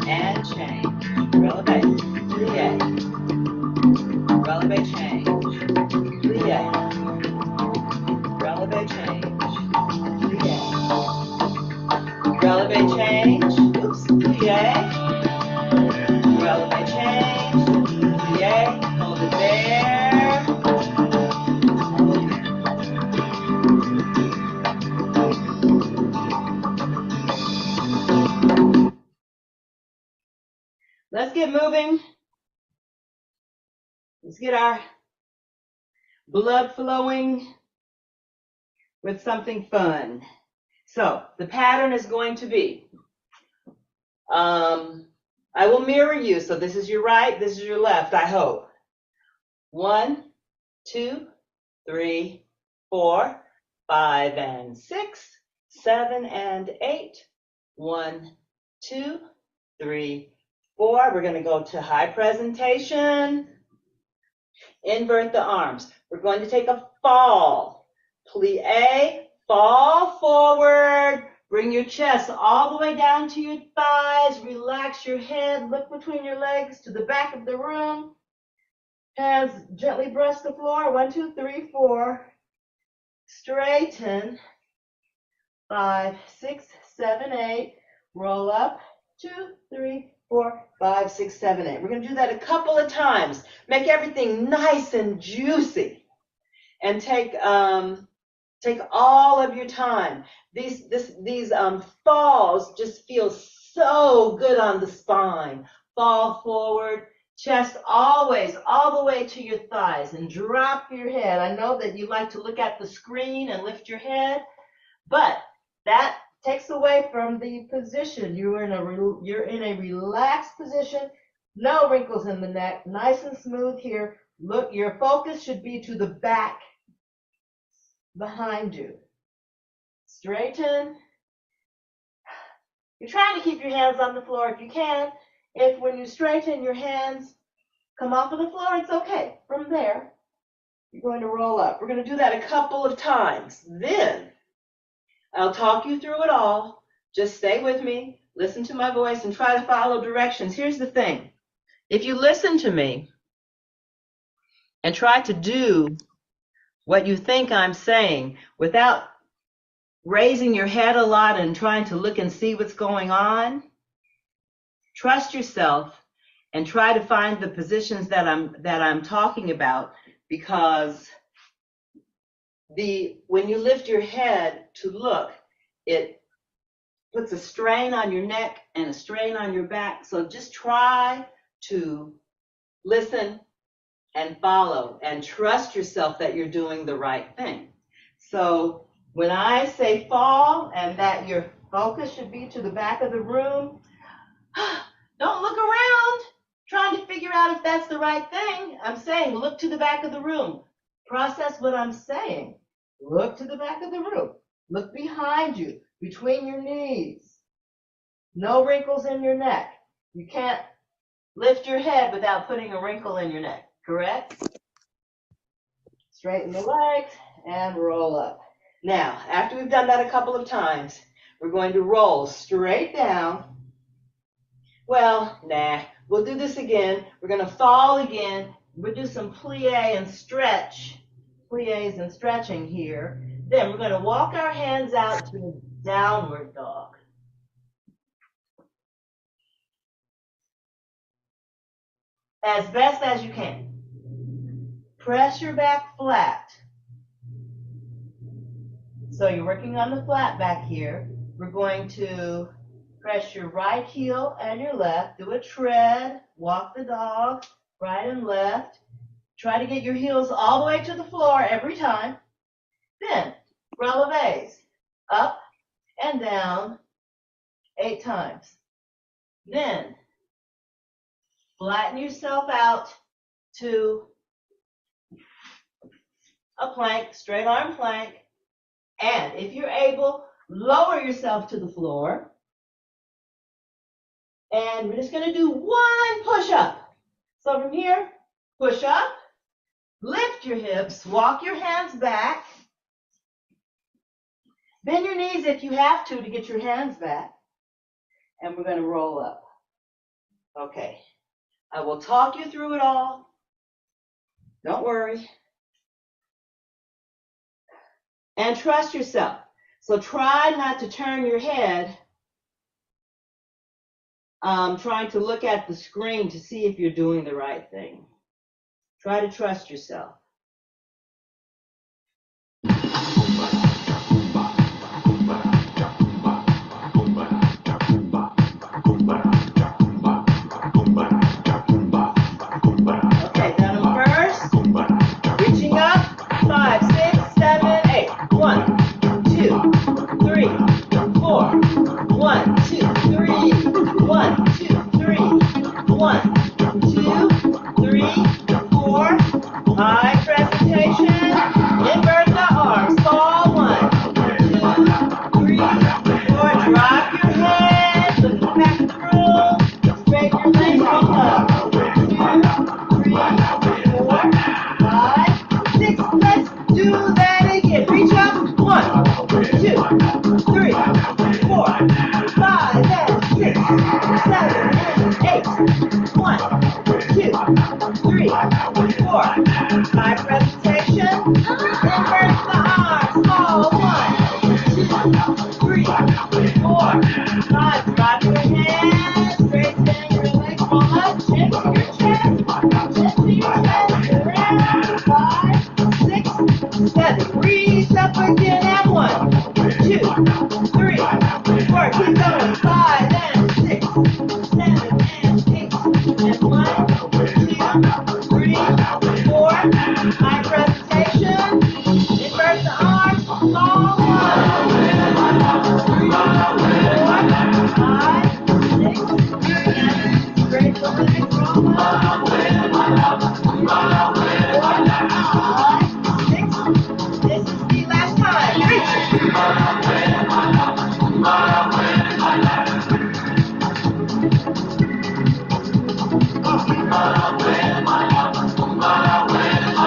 and change, releve, plie, releve, change, plie, releve, change, plie, releve, change, oops, plie, releve, change, plie, hold it there, hold it there. Let's get moving. Let's get our blood flowing with something fun. So the pattern is going to be, I will mirror you. So this is your right, this is your left, I hope. 1, 2, 3, 4, 5, and 6, 7, and 8. 1, 2, 3, 4. We're going to go to high presentation. Invert the arms. We're going to take a fall. Plie, fall forward. Bring your chest all the way down to your thighs. Relax your head. Look between your legs to the back of the room. Hands gently brush the floor. 1, 2, 3, 4. Straighten. 5, 6, 7, 8. Roll up. 2, 3, 4, 5, 6, 7, 8. We're going to do that a couple of times. Make everything nice and juicy. And take all of your time. These falls just feel so good on the spine. Fall forward, chest always all the way to your thighs, and drop your head. I know that you like to look at the screen and lift your head, but that takes away from the position. You're in a relaxed position, no wrinkles in the neck, nice and smooth here. Look, your focus should be to the back behind you. Straighten. You're trying to keep your hands on the floor if you can. If when you straighten, your hands come off of the floor, it's okay. From there, you're going to roll up. We're going to do that a couple of times. Then I'll talk you through it all. Just stay with me, listen to my voice, and try to follow directions. Here's the thing. If you listen to me and try to do what you think I'm saying without raising your head a lot and trying to look and see what's going on, trust yourself and try to find the positions that I'm talking about, because when you lift your head to look, it puts a strain on your neck and a strain on your back. So just try to listen and follow and trust yourself that you're doing the right thing. So when I say fall and that your focus should be to the back of the room, don't look around. trying to figure out if that's the right thing. I'm saying, look to the back of the room. Process what I'm saying. Look to the back of the room. Look behind you, between your knees. No wrinkles in your neck. You can't lift your head without putting a wrinkle in your neck, correct? Straighten the legs and roll up. Now, after we've done that a couple of times, we're going to roll straight down. Well, nah, we'll do this again. We're going to fall again. We'll do some plie and stretch, plies and stretching here. Then we're going to walk our hands out to a downward dog. As best as you can. Press your back flat. So you're working on the flat back here. We're going to press your right heel and your left. Do a tread. Walk the dog, right and left. Try to get your heels all the way to the floor every time. Then, releves. Up and down 8 times. Then, flatten yourself out to a plank, straight arm plank. And if you're able, lower yourself to the floor. And we're just going to do 1 push-up. So from here, push up, lift your hips, walk your hands back. Bend your knees if you have to get your hands back. And we're going to roll up. Okay. I will talk you through it all. Don't worry. And trust yourself. So try not to turn your head, trying to look at the screen to see if you're doing the right thing. Try to trust yourself. Okay, Dunham first. Reaching up. 5, 6, 7, 8. 1, 2, 3, 4. 1, 2, 3. 1, 2, 3. 1, 2, 3, 4. High presentation. Invert the arms. Fall. 1, 2, 3, 4. Drop your head. Look back of the room. Straighten your legs. Roll up. 2, 3, 4, 5, 6. Let's do that again. Reach up. 1, 2, 3, 4, 5, and 6, 7, and 8. 1, 2, 3, 4. High presentation. Invert the arms. Fall. 1, 2, 3, 4, 5. Drop your hands. Straighten your legs. Roll up. Chin to your chest. Chin to your chest. Around. 5, 6, 7. Reach up again. And 1, 2, 3, 4. Keep going. 5 and 6, 7 and 8. And 1, 2, 3, 4. High presentation. Invert the arms. Fall. 1, 2, 3, 4, 5, 6, 7. Straight the legs. Roll up. 4, 5, 6. This is the last time. Reach.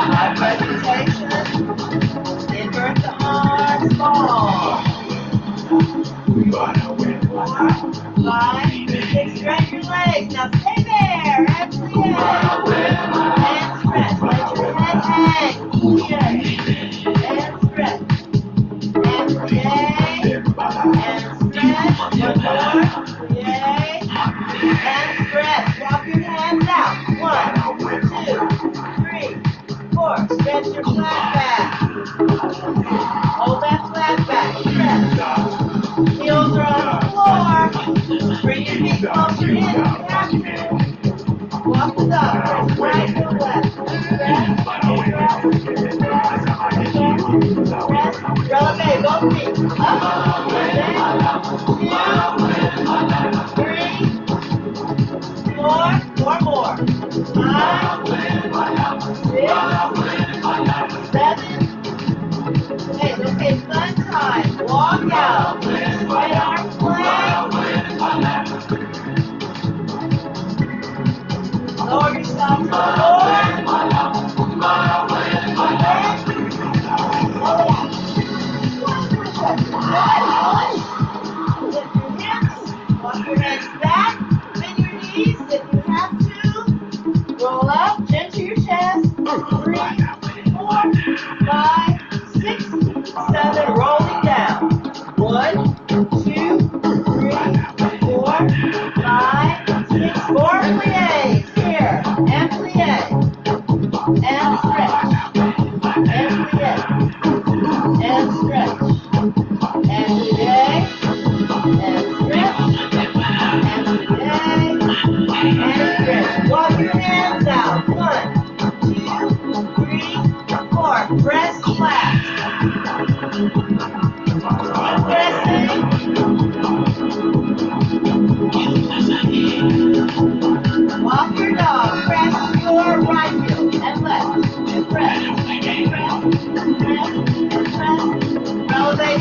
High presentation. Invert the arms. Fall. 4, 5, 6. Stretch your legs. Now stay there. And plie. And stretch. Let your head hang. Plie. And stretch. And plie. And stretch. 1 more. Plie. And stretch. Walk your hands out. 1, 2, 3, 4. Stretch your flat back. Hold that flat back. Stretch. Heels are on the floor. Bring your feet closer in if you have to. Walk the dog. Press right to left. Stretch. Press. Releve both feet. Up. Down. 2, 3, 4. 4 more.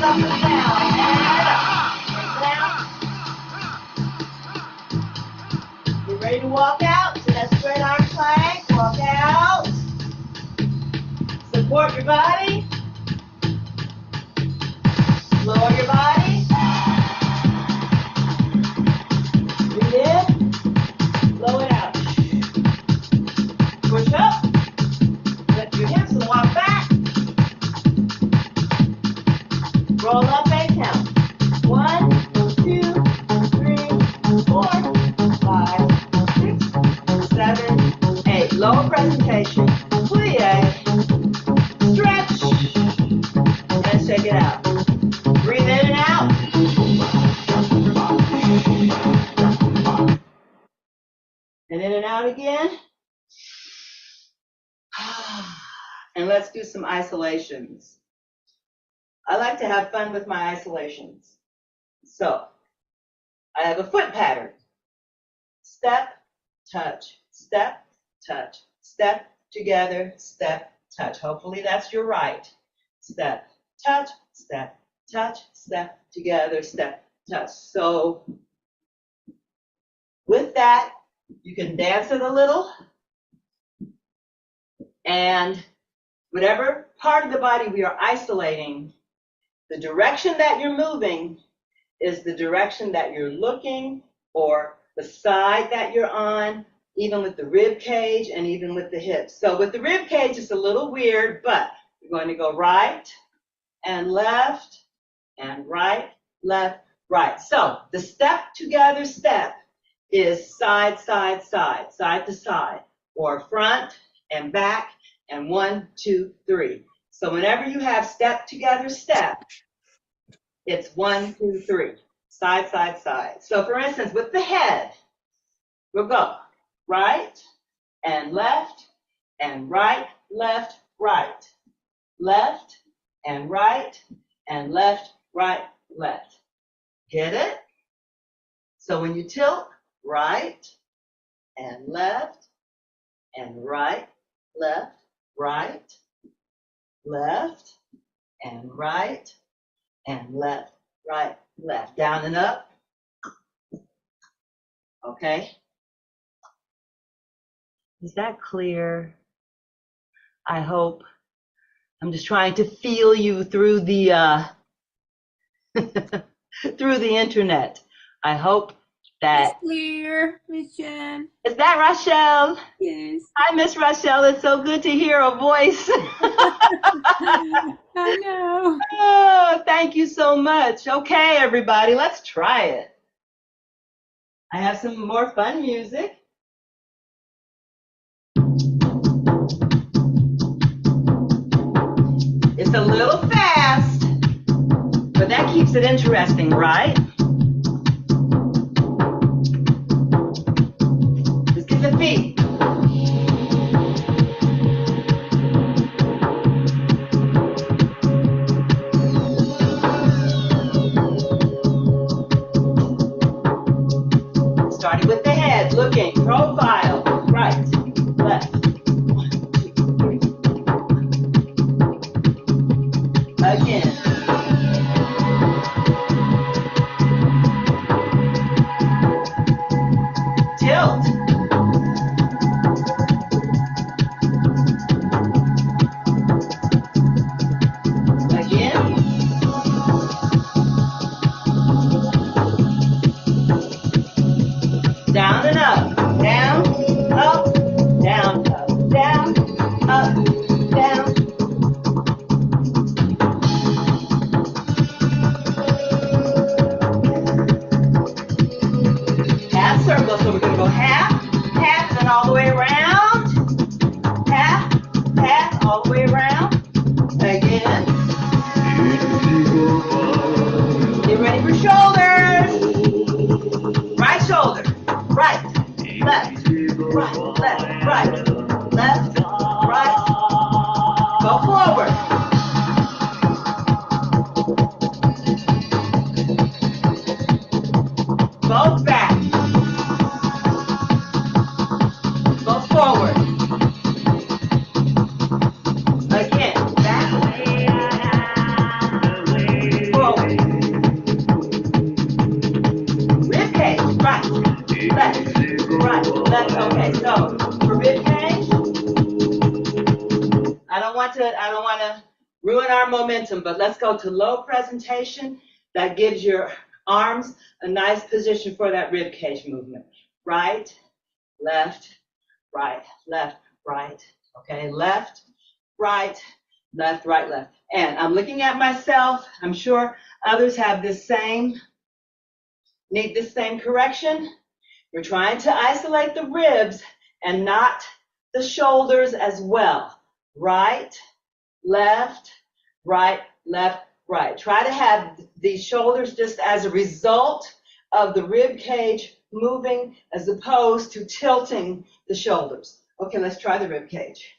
up and down, and up, and down. Get ready to walk out to that straight arm plank. Walk out. Support your body. Lower your body. Breathe in. Blow it out. Push up. Lift your hips and walk back. Roll up and count. 1, 2, 3, 4, 5, 6, 7, 8. Lower presentation. Plie. Stretch. And shake it out. Breathe in and out. And in and out again. And let's do some isolations. I like to have fun with my isolations. So, I have a foot pattern. Step, touch, step, touch, step, together, step, touch. Hopefully that's your right. Step, touch, step, touch, step, together, step, touch. So, with that, you can dance it a little. And whatever part of the body we are isolating, the direction that you're moving is the direction that you're looking, or the side that you're on, even with the rib cage and even with the hips. So with the rib cage, it's a little weird, but you're going to go right and left and right, left, right. So the step together step is side, side, side, side to side, or front and back, and 1, 2, 3. So whenever you have step together step, it's 1, 2, 3, side, side, side. So for instance, with the head, we'll go right and left and right, left, right, left and right and left, right, left. Get it? So when you tilt, right and left and right, left, right, left and right and left, right, left, down and up. Okay. Is that clear? I hope. I'm just trying to feel you through the through the internet. I hope that. It's clear, Miss Jen. Is that Rochelle? Yes. Hi, Miss Rochelle. It's so good to hear a voice. I know. Oh, thank you so much. Okay, everybody, let's try it. I have some more fun music. It's a little fast, but that keeps it interesting, right? Let's get the feet. Starting with the head, looking, profile, right, left. 1, 2, 3. Again. Tilt. Again. Down and up, down, up, down, up, down, up, down. Half circle, so we're going to go half, half, and all the way around. Half, half, all the way around. Again. Get ready for shoulders. Right shoulder. Right, left, right, left, right, left, right. Go forward. Go back. Go forward. Again, back. ruin our momentum, but let's go to low presentation. That gives your arms a nice position for that rib cage movement. Right, left, right, left, right. Okay, left, right, left, right, left. And I'm looking at myself. I'm sure others have this same, need this same correction. We're trying to isolate the ribs and not the shoulders as well. Right, left, right, left, right. Try to have these shoulders just as a result of the rib cage moving as opposed to tilting the shoulders. Okay, let's try the rib cage.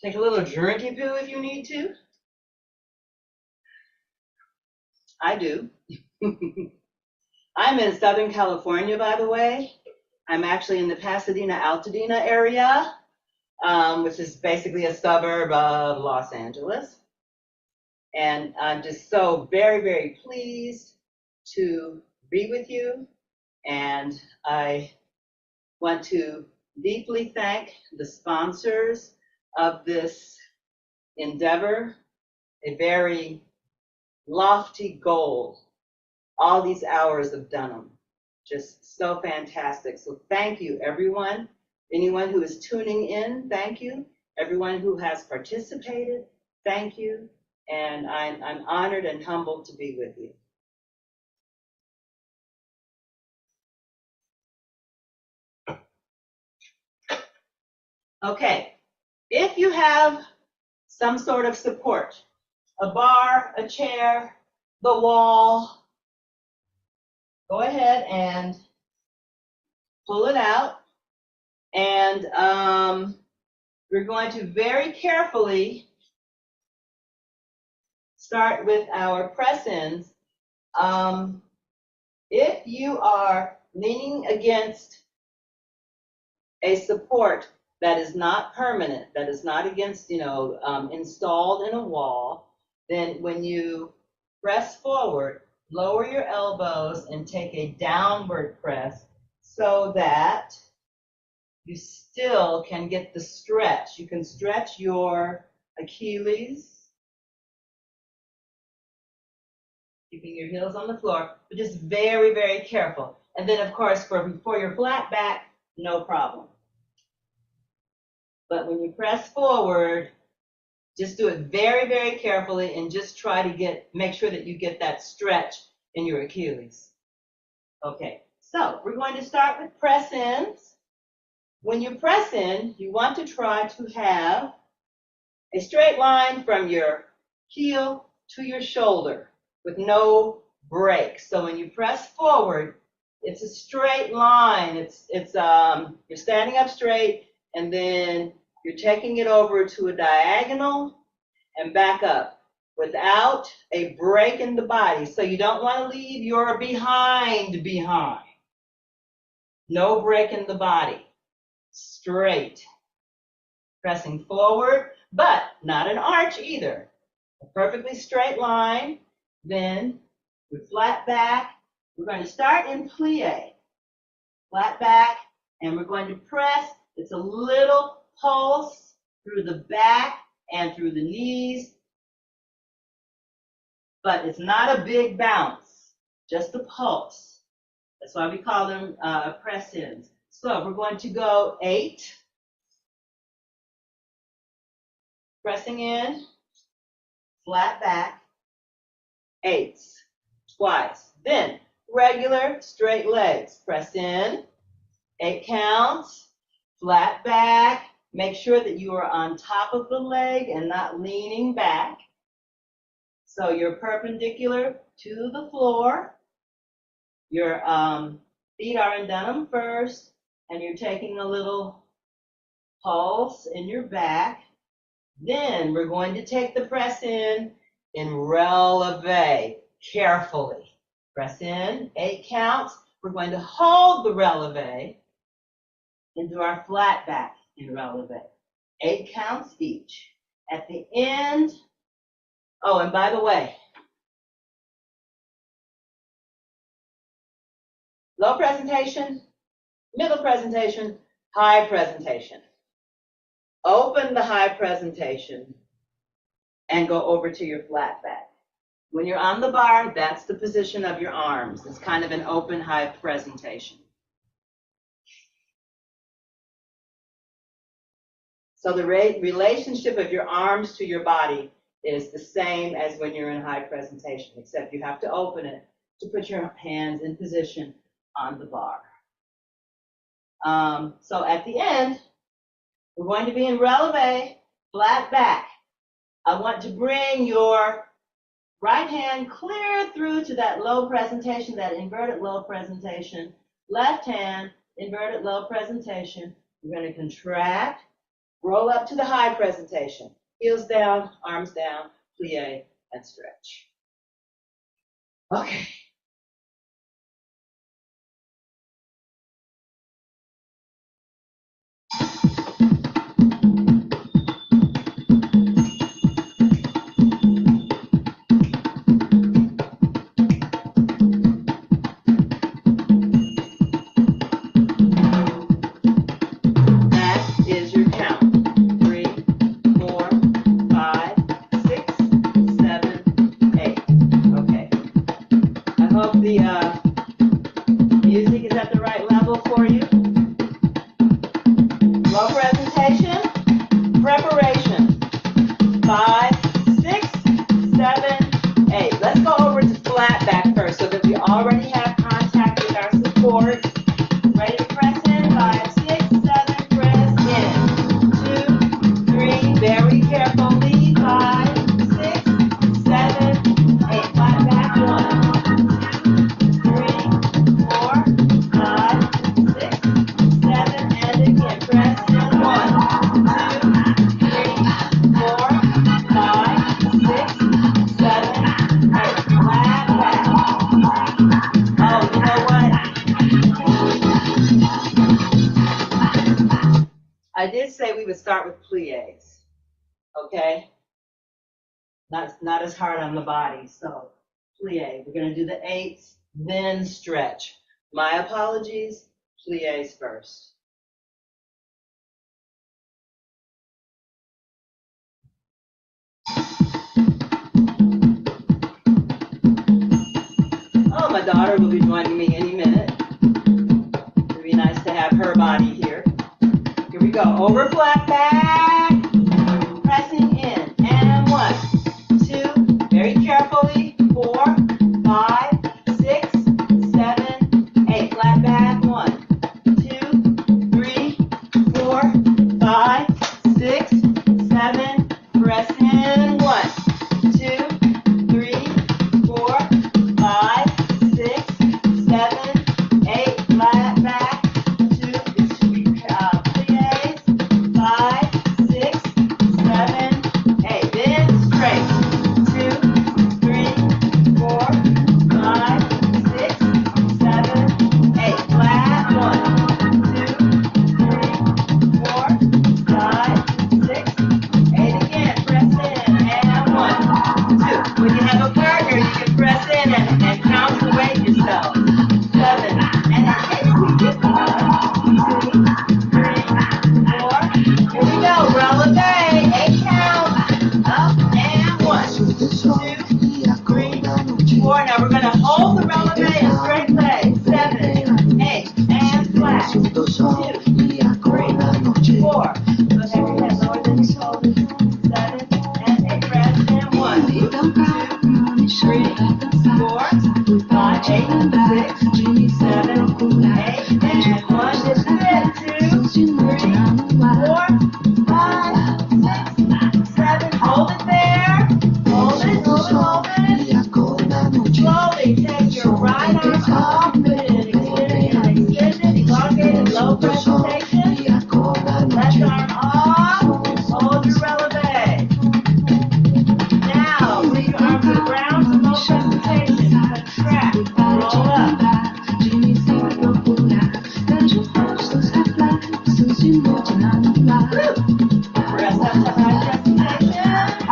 Take a little drinky poo if you need to. I do. I'm in Southern California, by the way. I'm actually in the Pasadena-Altadena area, which is basically a suburb of Los Angeles. And I'm just so very, very pleased to be with you. And I want to deeply thank the sponsors of this endeavor, a very lofty goal, all these hours of Dunham, just so fantastic. So thank you, everyone. Anyone who is tuning in, thank you. Everyone who has participated, thank you. And I'm honored and humbled to be with you. Okay, if you have some sort of support, a bar, a chair, the wall, go ahead and pull it out. And we're going to very carefully start with our press-ins. If you are leaning against a support that is not permanent, that is not against, installed in a wall, then when you press forward, lower your elbows and take a downward press so that you still can get the stretch. You can stretch your Achilles, keeping your heels on the floor, but just very, very careful. And then, of course, for your flat back, no problem. But when you press forward, just do it very, very carefully and just try to make sure that you get that stretch in your Achilles. Okay, so we're going to start with press-ins. When you press in, you want to try to have a straight line from your heel to your shoulder with no break. So when you press forward, it's a straight line. You're standing up straight, and then you're taking it over to a diagonal and back up without a break in the body. So you don't want to leave your behind. No break in the body. Straight. Pressing forward, but not an arch either. A perfectly straight line. Then we flat back. We're going to start in plie. Flat back, and we're going to press. It's a little pulse through the back and through the knees, but it's not a big bounce, just a pulse. That's why we call them press-ins. So we're going to go 8, pressing in, flat back, 8s, twice. Then regular straight legs, press in, 8 counts, flat back. Make sure that you are on top of the leg and not leaning back. So you're perpendicular to the floor. Your feet are in Dunham first, and you're taking a little pulse in your back. Then we're going to take the press in releve, carefully. Press in, 8 counts. We're going to hold the releve into our flat back in releve. 8 counts each. At the end, oh, and by the way, low presentation, middle presentation, high presentation. Open the high presentation and go over to your flat back. When you're on the bar, that's the position of your arms. It's kind of an open high presentation. So the relationship of your arms to your body is the same as when you're in high presentation, except you have to open it to put your hands in position on the bar. So at the end, we're going to be in releve, flat back. I want to bring your right hand clear through to that low presentation, that inverted low presentation. Left hand, inverted low presentation. We're going to contract, roll up to the high presentation. Heels down, arms down, plie, and stretch. Okay. I did say we would start with plies, okay? Not as hard on the body, so plie. We're going to do the 8s, then stretch. My apologies, plies first. Oh, my daughter will be joining me any minute. It'd be nice to have her body here. Here we go. Over flat back. Pressing in. And 1, 2. Very carefully. 4, 5, 6, 7, 8. Flat back. 1, 2, 3, 4, 5, 6, 7. Press in. 1, 2, and count and weight yourself. 7, and then basically just 2, 3, 4. Here we go. Releve. 8 counts. Up and 1, 2, 3, 4. Now we're going to hold the releve in straight leg. 7, 8, and flat. 2, 3, 4. Go ahead, your head lower than your shoulders. 7 and 8. Rest and 1, 2, 3, 4, 5, 8, 6, 7, 8, and 1. Just good. 2, 3, 4, 5, 6, 7. Hold it there. Hold it, hold it, hold it. Slowly take your right arm off. Put it in extended, elongated, low presentation. Left arm off. Hold your releve. Now, bring your arm to the ground for low presentation. Contract. Roll up. Press up to high presentation. Down.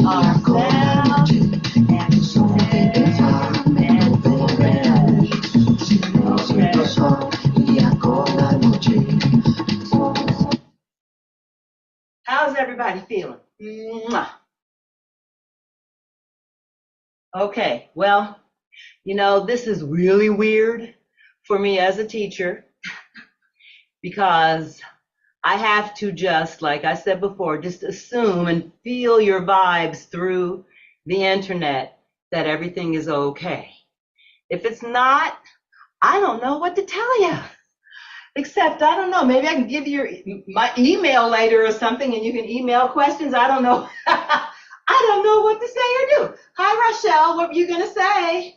Arms down. And how's everybody feeling? Mwah. Okay, well, you know, this is really weird for me as a teacher because I have to just, like I said before, just assume and feel your vibes through the internet that everything is okay. If it's not, I don't know what to tell you. Except, I don't know, maybe I can give you my email later or something and you can email questions. I don't know. I don't know what to say or do. Hi, Rochelle. What were you going to say?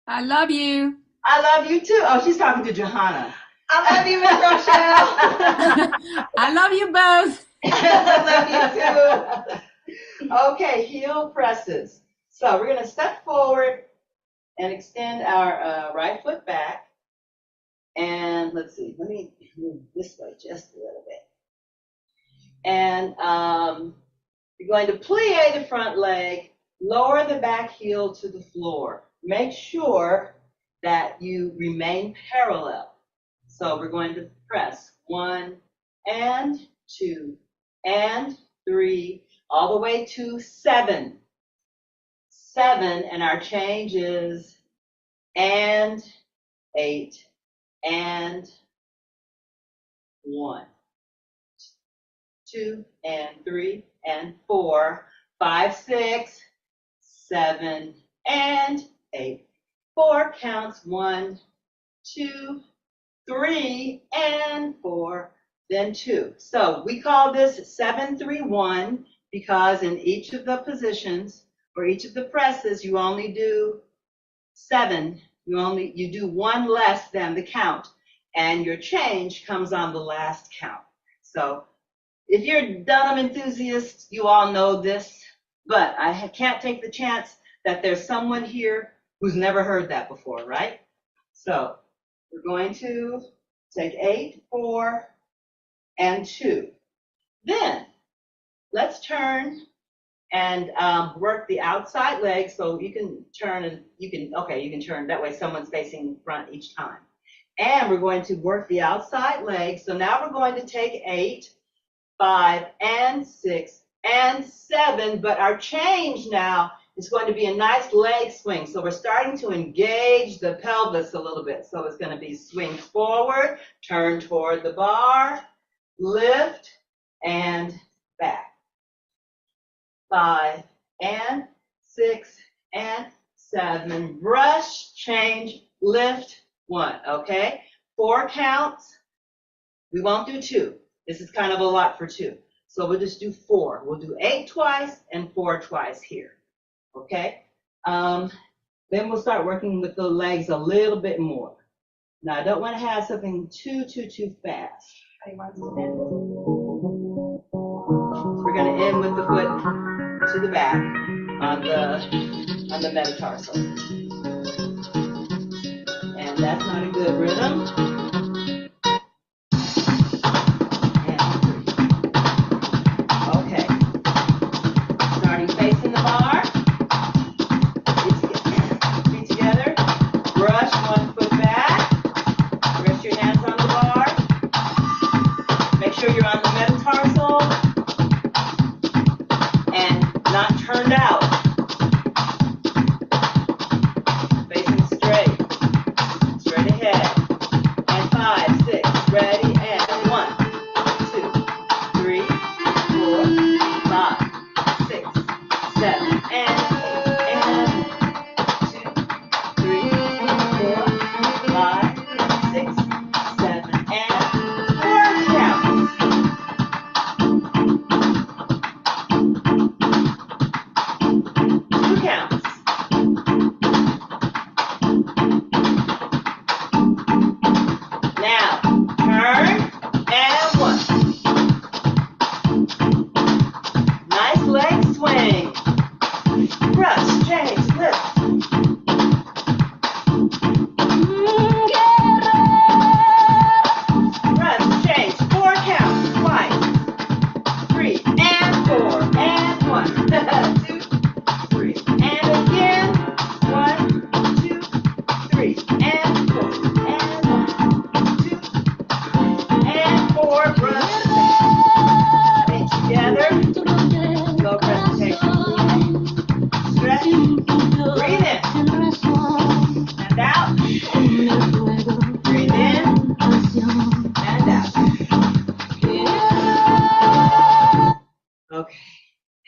I love you. I love you too. Oh, she's talking to Johanna. I love you, Miss Rochelle. I love you both. I love you too. Okay, heel presses. So we're going to step forward and extend our right foot back. And let's see, let me move this way just a little bit. And you're going to plie the front leg, lower the back heel to the floor. Make sure that you remain parallel. So we're going to press 1 and 2 and 3, all the way to 7. 7, and our change is and 8 and 1, 2 and 3 and 4, 5, 6, 7 and 8. 4 counts, 1, 2, 3 and 4, then 2. So we call this 7-3-1 because in each of the positions or each of the presses you only do 7. You do 1 less than the count, and your change comes on the last count. So if you're a Dunham enthusiast, you all know this, but I can't take the chance that there's someone here who's never heard that before, right? So we're going to take 8, 4, and 2. Then let's turn and work the outside leg. So you can turn and you can turn that way someone's facing front each time. And we're going to work the outside leg. So now we're going to take 8, 5, and 6, and 7, but our change now is going to be a nice leg swing. So we're starting to engage the pelvis a little bit. So it's going to be swing forward, turn toward the bar, lift, and back. 5 and 6 and 7, brush, change, lift, 1, okay? 4 counts, we won't do 2. This is kind of a lot for 2. So we'll just do 4. We'll do 8 twice and 4 twice here, okay? Then we'll start working with the legs a little bit more. Now I don't want to have something too fast. We're going to end with the foot to the back on the metatarsal. And that's not a good rhythm. And 3. Okay. turned out. Facing straight. Straight ahead. And 5, 6, ready, and 1, 2, 3, 4, 5, 6, 7, and 8, and 2, 3, 4, 5, 6, 7, and 4 counts. Two counts. Now, turn, and 1. Nice leg swing. Press, change, lift. Press, change, 4 counts, twice. 3, and 4, and 1. 2, 3, and again. 1, 2, 3, and 4, and 1, 2, and 4. Brush, feet together. Go presentation. Stretch. Breathe in. And out. Breathe in. And out. Okay.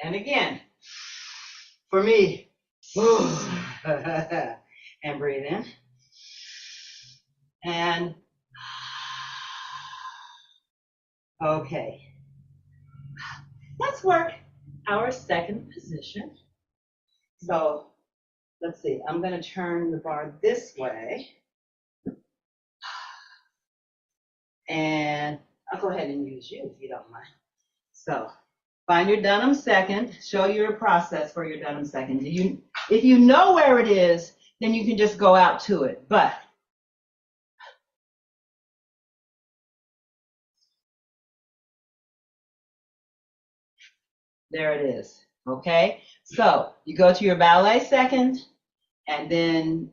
And again. For me. And breathe in. And okay. Let's work our second position. So let's see, I'm going to turn the bar this way. And I'll go ahead and use you if you don't mind. So find your Dunham second, show your process for your Dunham second. If you know where it is, then you can just go out to it. But there it is, okay? So you go to your ballet second, and then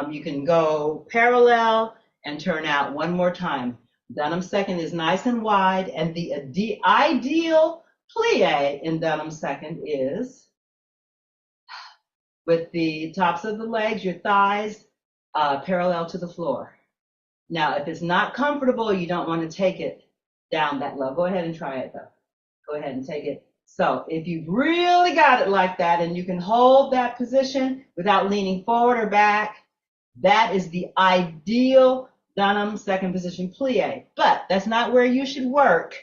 you can go parallel and turn out one more time. Dunham second is nice and wide, and the ideal plie in Dunham second is with the tops of the legs, your thighs, parallel to the floor. Now, if it's not comfortable, you don't want to take it down that low. Go ahead and try it though. Go ahead and take it. So if you've really got it like that and you can hold that position without leaning forward or back, that is the ideal Dunham second position plie. But that's not where you should work.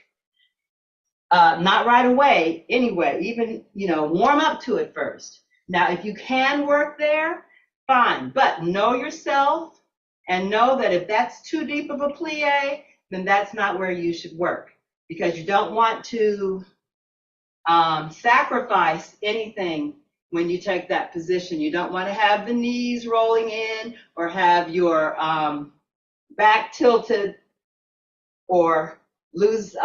Not right away anyway, even, warm up to it first. Now, if you can work there, fine, but know yourself and know that if that's too deep of a plie, then that's not where you should work, because you don't want to sacrifice anything when you take that position. You don't want to have the knees rolling in or have your back tilted or lose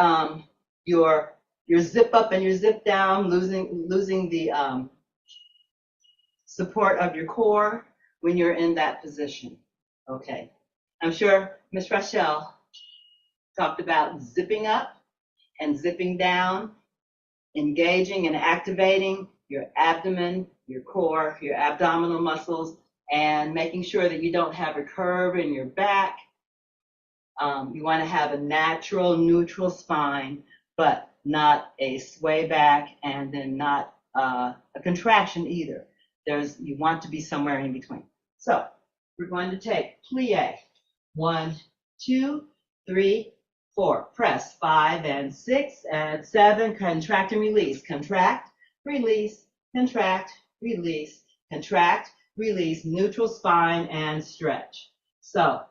your zip up and your zip down, losing the support of your core when you're in that position. Okay, I'm sure Ms. Rochelle talked about zipping up and zipping down, engaging and activating your abdomen, your core, your abdominal muscles, and making sure that you don't have a curve in your back. You want to have a natural, neutral spine, but not a sway back, and then not a contraction either. You want to be somewhere in between. So we're going to take plie. 1, 2, 3, 4. Press 5 and 6 and 7. Contract and release. Contract, release, contract, release, contract, release. Neutral spine and stretch. So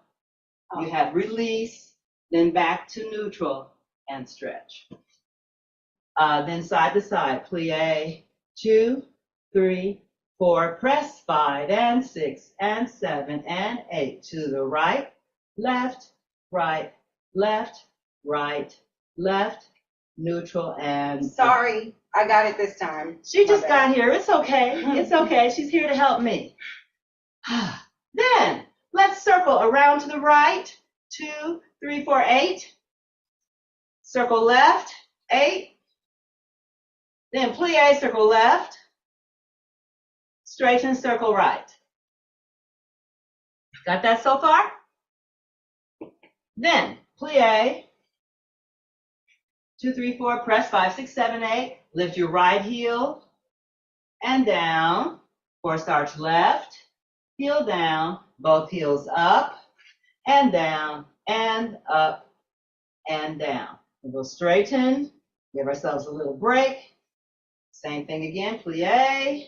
you have release, then back to neutral and stretch. Then side to side. Plie. 2, 3, 4. Press 5 and 6 and 7 and 8. To the right, left, right, left, right, left, neutral, and sorry, I got it this time. She just got here. It's okay. It's okay. She's here to help me. Then let's circle around to the right. 2, 3, 4, 8. Circle left, 8. Then plie, circle left, straighten, circle right. Got that so far? Then plie, 2, 3, 4, press 5, 6, 7, 8. Lift your right heel and down. Forced arch left, heel down, both heels up and down and up and down. We'll go straighten, give ourselves a little break. Same thing again, plie,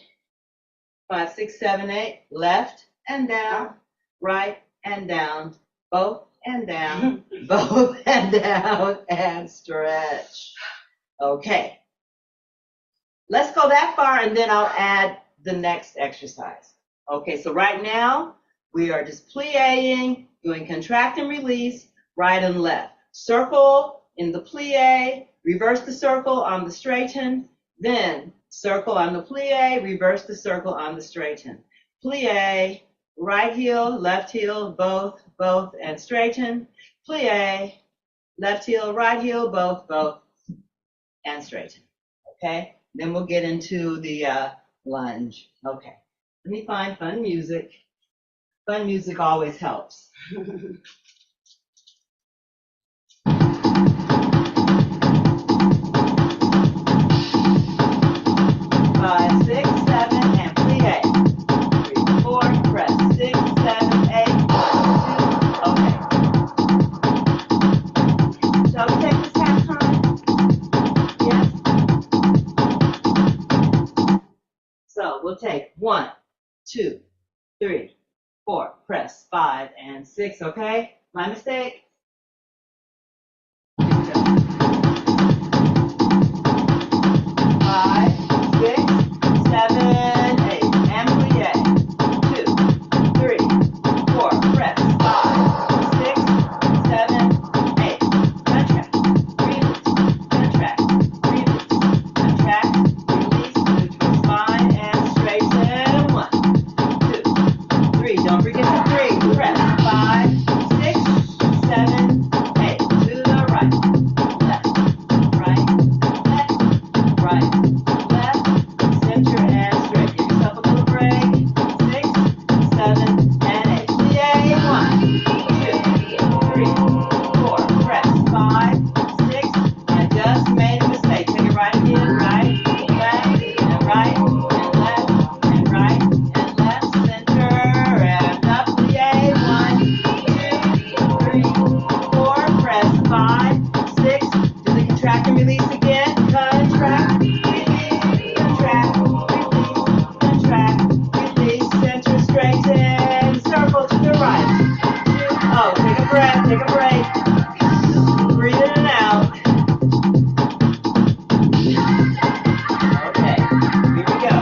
5, 6, 7, 8, left and down, right and down, both and down, both and down, and stretch. Okay. Let's go that far and then I'll add the next exercise. Okay, so right now we are just plieing, doing contract and release, right and left. Circle in the plie, reverse the circle on the straighten, then circle on the plie, reverse the circle on the straighten. Plie, right heel, left heel, both, and straighten. Plie, left heel, right heel, both, and straighten. Okay? Then we'll get into the lunge. Okay. Let me find fun music. Fun music always helps. 5, 6, 7, and plie. 3, 4, press 6, 7, 8, 1, 2. Okay. Shall we take this half time? Yes. So we'll take 1, 2, 3, 4. Press 5 and 6. Okay. My mistake. 5, 6, 7, 8, and plie. 2, 3, 4, press 5, 6, 7, 8. Contract, release, contract, release, contract, release, neutral spine, and straighten. 1, 2, 3. Don't forget the 3. Press 5, 6, 7, 8. To the right, left, right, left, right, left, center, and straight. Give yourself a little break. 6, 7, and 8. Plie. 1, 2, 3, 4. Press 5, 6, and just made a mistake. Take it right again. Right, left, and right, and left, and right, and left, center, and up. Plie. 1, 2, 3, 4. Press 5, 6. Do the contract and release again. Contract, release, contract, release, contract, release, center, straighten, circle to the right. Oh, take a breath, take a break. Breathe in and out. Okay, here we go.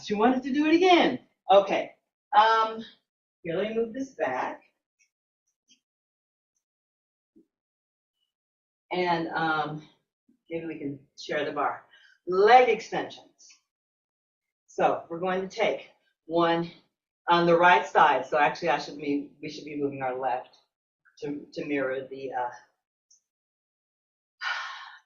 She wanted to do it again. Okay. Here, let me move this back. And maybe we can share the bar. Leg extensions. So we're going to take one on the right side. So actually, we should be moving our left to mirror the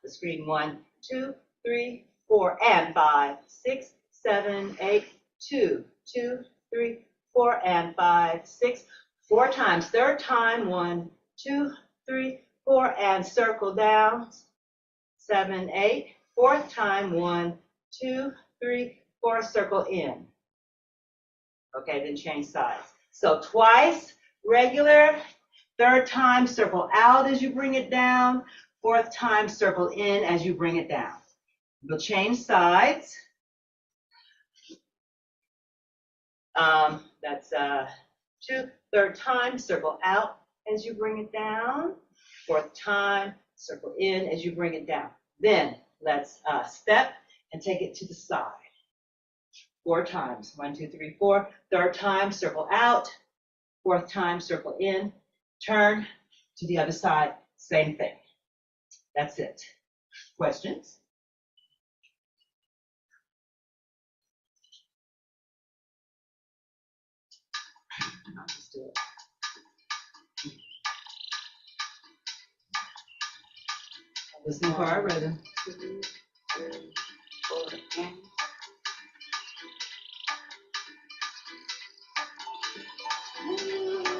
screen. 1, 2, 3, 4, and 5, 6, 7, 8, 2, 2, 3, 4, and 5, 6, 4 times. Third time, 1, 2, 3, 4, and circle down. 7, 8. Fourth time, 1, 2, 3, 4, circle in. Okay, then change sides. So twice, regular. Third time, circle out as you bring it down. Fourth time, circle in as you bring it down. We'll change sides. That's 2. Third time, circle out as you bring it down. Fourth time, circle in as you bring it down. Then let's step and take it to the side. 4 times. 1, 2, 3, 4. Third time, circle out. Fourth time, circle in. Turn to the other side. Same thing. That's it. Questions? I'll just do it. Listen for our rhythm. 2, 3, 4, and.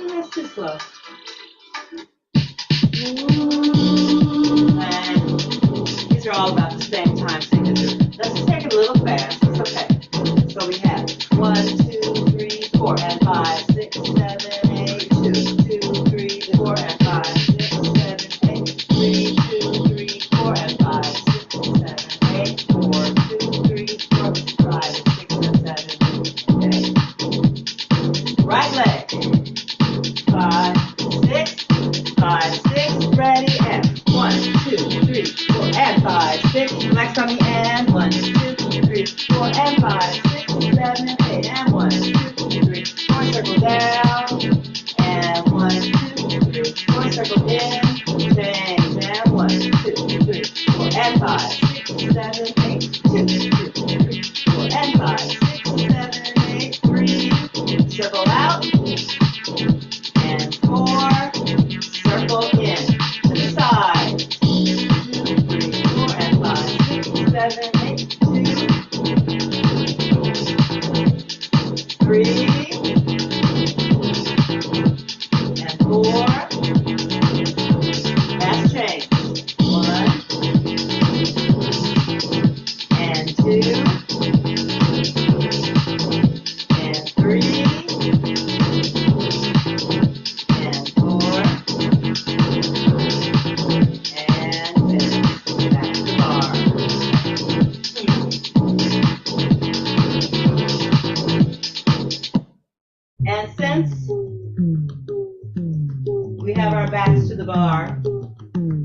That's too slow. And these are all about the same time signature. Let's just take it a little fast. It's okay. So we have 1, 2, 3, 4, and 5, 6, 7, 8, 2, 2, 3, 4, and 5, 6, 7, 8, 3, 2, 3, 4, and 5, 6, 7, 8, 4, 2, 3, 4, 5, 6, 7, 8. Right leg. 5, 6, 5, 6, ready, and 1, 2, 3, 4, and 5, 6, next on the end, 1, 2, 3, 4, and 5, 6, 7, 8, and 1, 2, 3, 4, circle down, and 1, 2, 3, 4, circle in, change, and 1, 2, 3, 4, and 5, 6, 7, 8, 2, 3, 4, and 5, 6, 7, 8, 3, circle out, and 4, circle in to the side. 2, 3, 4, and 5, 6, 7, 8, 2, 3, and 4. Fast change. 1, and 2, and 3. And 4, and finish. Back to the bar. And since we have our backs to the bar,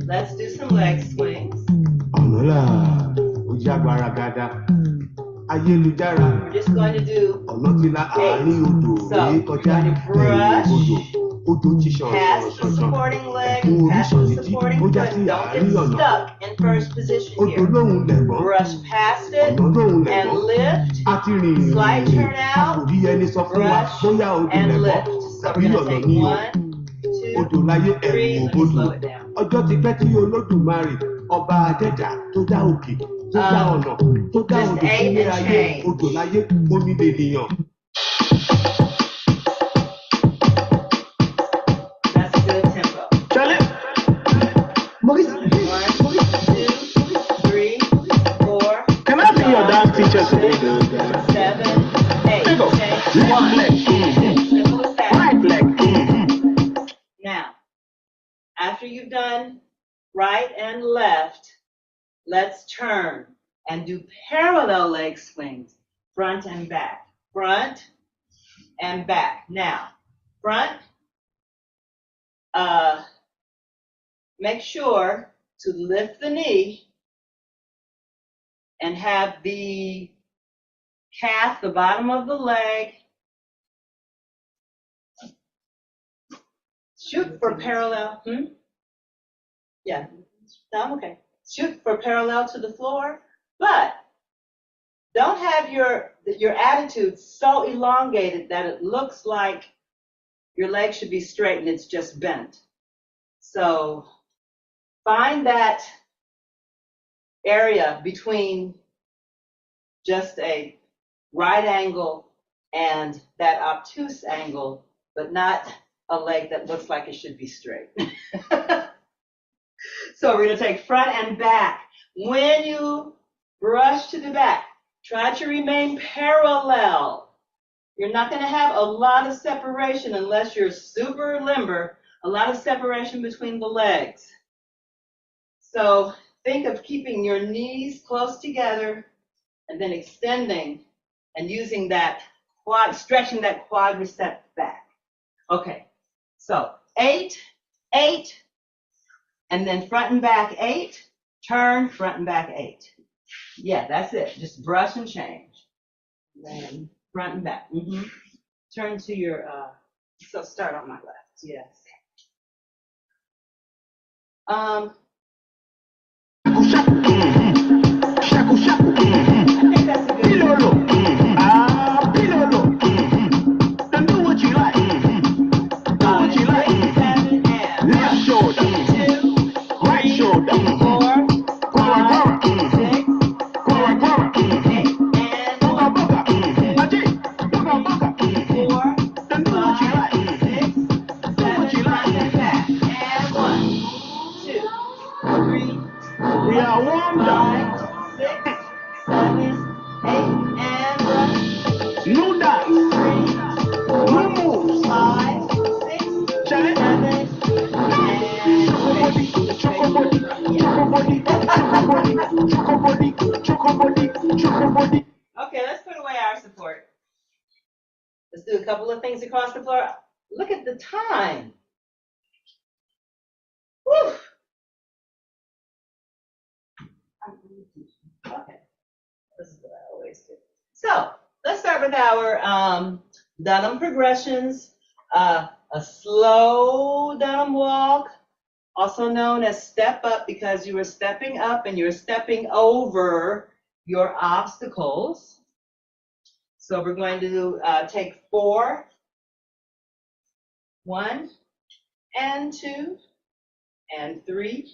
let's do some leg swings. We're just going to do 8. So we're going to brush past the supporting leg, past the supporting foot. Don't get stuck in first position here. Brush past it and lift. Slight turn out. Brush and lift. So we're going to take 1, 2, 3. Let me slow it down. Just 8 and change. That's a good tempo. 1, 2, 3, 4. Can I be your dance teacher today? 7, 8. Change. 1. Simple as that. Right leg. Now, after you've done right and left, let's turn and do parallel leg swings, front and back, front and back. Now, front, make sure to lift the knee and have the calf, the bottom of the leg. Shoot for parallel. Yeah, no, I'm okay. Shoot for parallel to the floor, but don't have your attitude so elongated that it looks like your leg should be straight and it's just bent. So find that area between just a right angle and that obtuse angle, but not a leg that looks like it should be straight. So we're going to take front and back. When you brush to the back, try to remain parallel. You're not going to have a lot of separation unless you're super limber, a lot of separation between the legs. So think of keeping your knees close together and then extending and using that quad, stretching that quadricep back. Okay, so 8, 8, and then front and back 8, turn, front and back 8. Yeah, that's it. Just brush and change. Then front and back. Turn to your, so start on my left, yes. I think that's a good Pilolo. Pilolo. Then do what you like. Do what you like. 7 and left shoulder. 2, Right shoulder. 4, 5, 6, 8 and 1. Booga. Aji. Booga. 4, Then do what you like. 6, 7, front and back. And 1, 2, 3, We are warmed up. 5, 6, 7, 8, and 1. No dance. 3, No moves. 5, 6, Charlie. 7, and Choco body. Okay, let's put away our support. Let's do a couple of things across the floor. Look at the time. Whew. Okay, this is what I always do. So let's start with our Dunham progressions. A slow Dunham walk, also known as step up, because you are stepping up and you're stepping over your obstacles. So we're going to take 4, 1, and 2, and 3,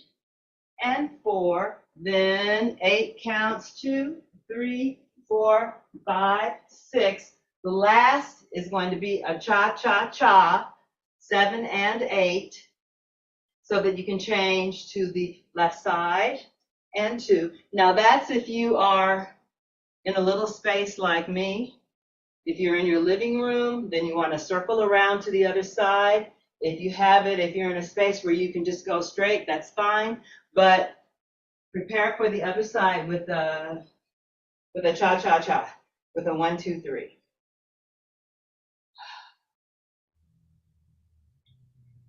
and 4. Then 8 counts, 2, 3, 4, 5, 6. The last is going to be a cha-cha-cha, 7 and 8, so that you can change to the left side and 2. Now that's if you are in a little space like me. If you're in your living room, then you want to circle around to the other side. If you have it, if you're in a space where you can just go straight, that's fine. But prepare for the other side with a cha-cha-cha, with a 1, 2, 3.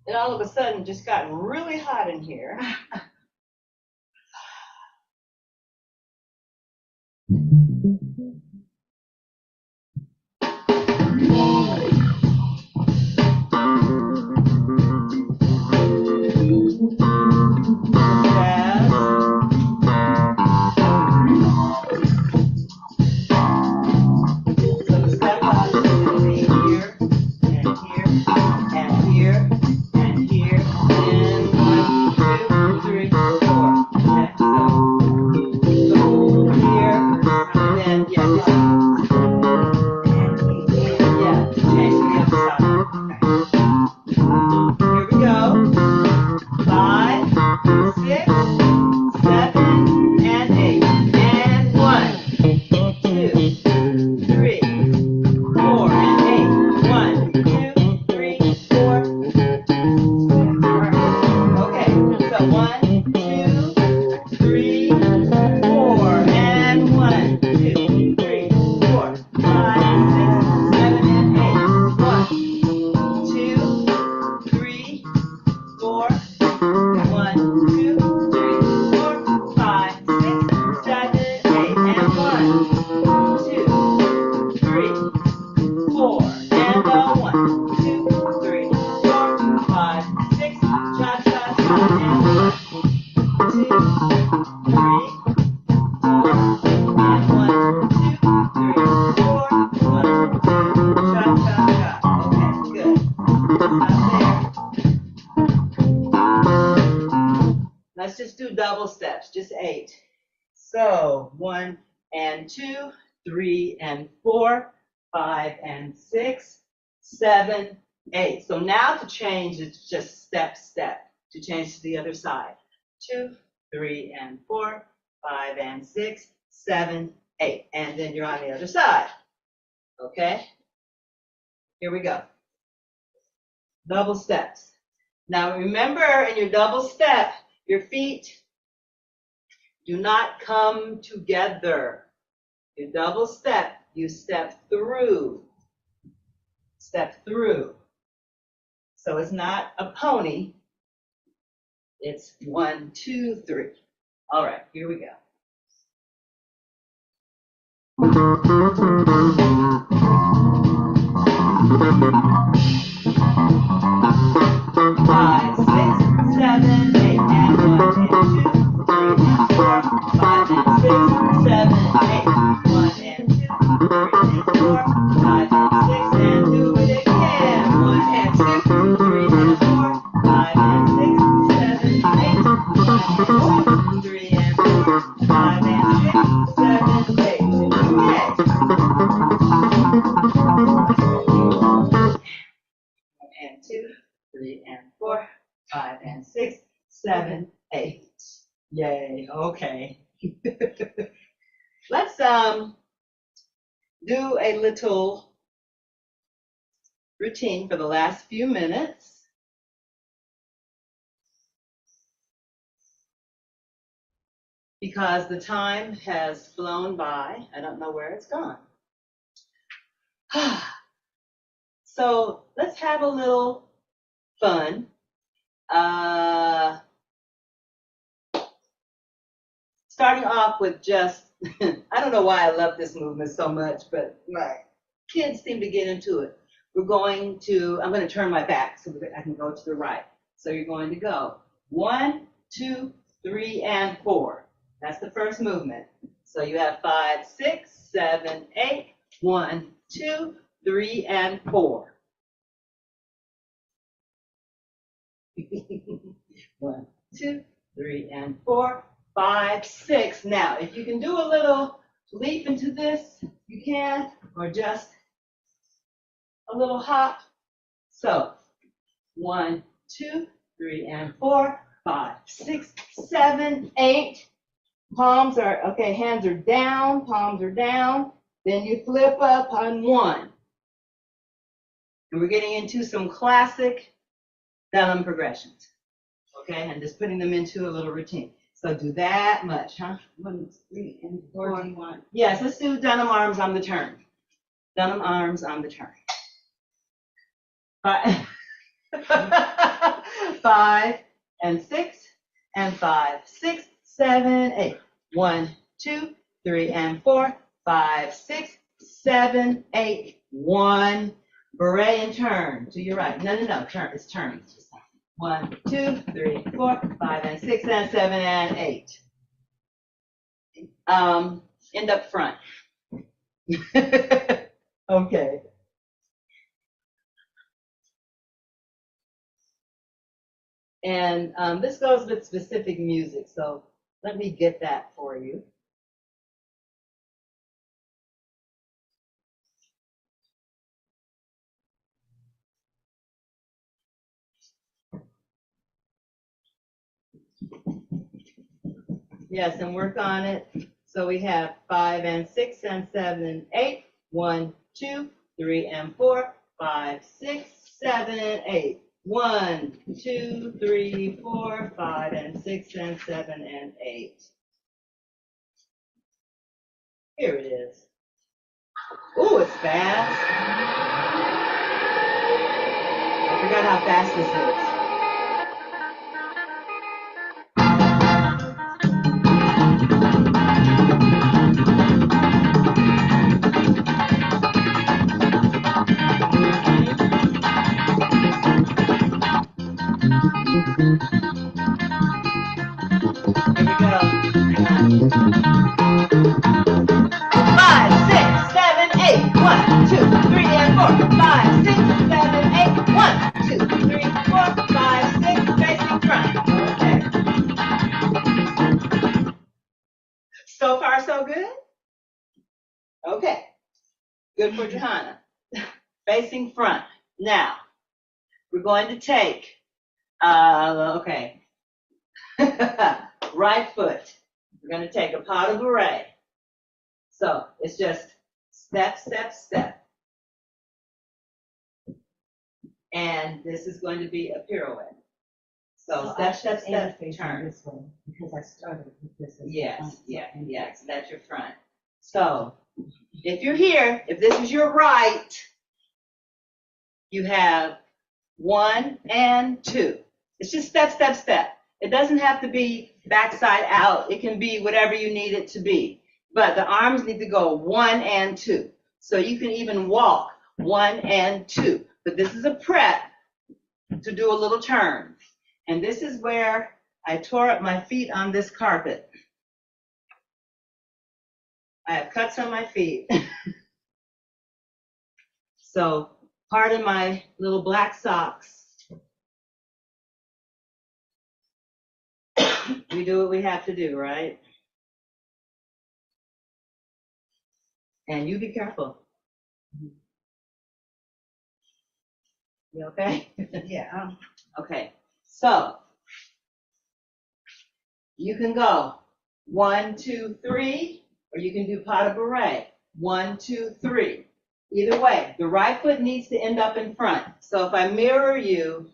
It all of a sudden just got really hot in here. and 2, 3 and 4, 5 and 6, 7, 8. So now to change, it's just step, step. To change to the other side. 2, 3 and 4, 5 and 6, 7, 8. And then you're on the other side. Okay? Here we go. Double steps. Now remember, in your double step, your feet do not come together. You double step, you step through. Step through. So it's not a pony. It's 1, 2, 3. All right, here we go. 5, 6, 7, 8, and 1 and 2, 3 and 4, 5 and 6, 7, 8, 1 and 2, 3 and 4, 5 and 6, and do it again. 1 and 2, 3 and 4, 5 and 6, 7, 8, 1 and 2, 3 and 4, 5 and 6, 7, 8. And 2, 3 and 4, 5 and 6, 7, 8. Yay, okay. Let's do a little routine for the last few minutes. Because the time has flown by. I don't know where it's gone. So let's have a little fun. Starting off with just, I don't know why I love this movement so much, but my kids seem to get into it. I'm going to turn my back so that I can go to the right. So you're going to go 1, 2, 3, and 4. That's the first movement. So you have 5, 6, 7, 8, 1, 2, 3, and 4. 1, 2, 3, and 4, 5, 6. Now, if you can do a little leap into this, you can, or just a little hop. So 1, 2, 3, and 4, 5, 6, 7, 8. Palms are, okay, hands are down, palms are down. Then you flip up on 1. And we're getting into some classic Dunham progressions. Okay, and just putting them into a little routine. So do that much, huh? 1, 3, and 4. Yes, let's do Dunham arms on the turn. Dunham arms on the turn. 5 and 6 and 5, 6, 7, 8. 1, 2, 3, and 4, 5, 6, 7, 8. 1. Beret and turn to your right. No, turn. It's turning. 1, 2, 3, 4, 5, and 6, and 7, and 8. End up front. Okay. And this goes with specific music, so let me get that for you. Yes, and work on it. So we have 5 and 6 and 7, 8. 1, 2, 3, and 4, 5, 6, 7, and 8. 1, 2, 3, 4, 5, and 6, and 7, and 8. Here it is. Ooh, it's fast. I forgot how fast this is. Five, six, seven, eight. 1, 2, 3, 4, Okay, good for Johanna. Facing front. Now, we're going to take, okay, right foot. We're going to take a pas de bourrée. So it's just step, step, step. And this is going to be a pirouette. So step, step, step, turn. This way because I started with this. Yes, yes, that's your front. So if you're here, if this is your right, you have 1 and 2. It's just step, step, step. It doesn't have to be backside out. It can be whatever you need it to be. But the arms need to go 1 and 2. So you can even walk 1 and 2. But this is a prep to do a little turn. And this is where I tore up my feet on this carpet. I have cuts on my feet. So pardon my little black socks. We do what we have to do, right? And you be careful. You okay? Yeah. Okay. So you can go 1, 2, 3, or you can do pas de bourrée. 1, 2, 3. Either way, the right foot needs to end up in front. So if I mirror you,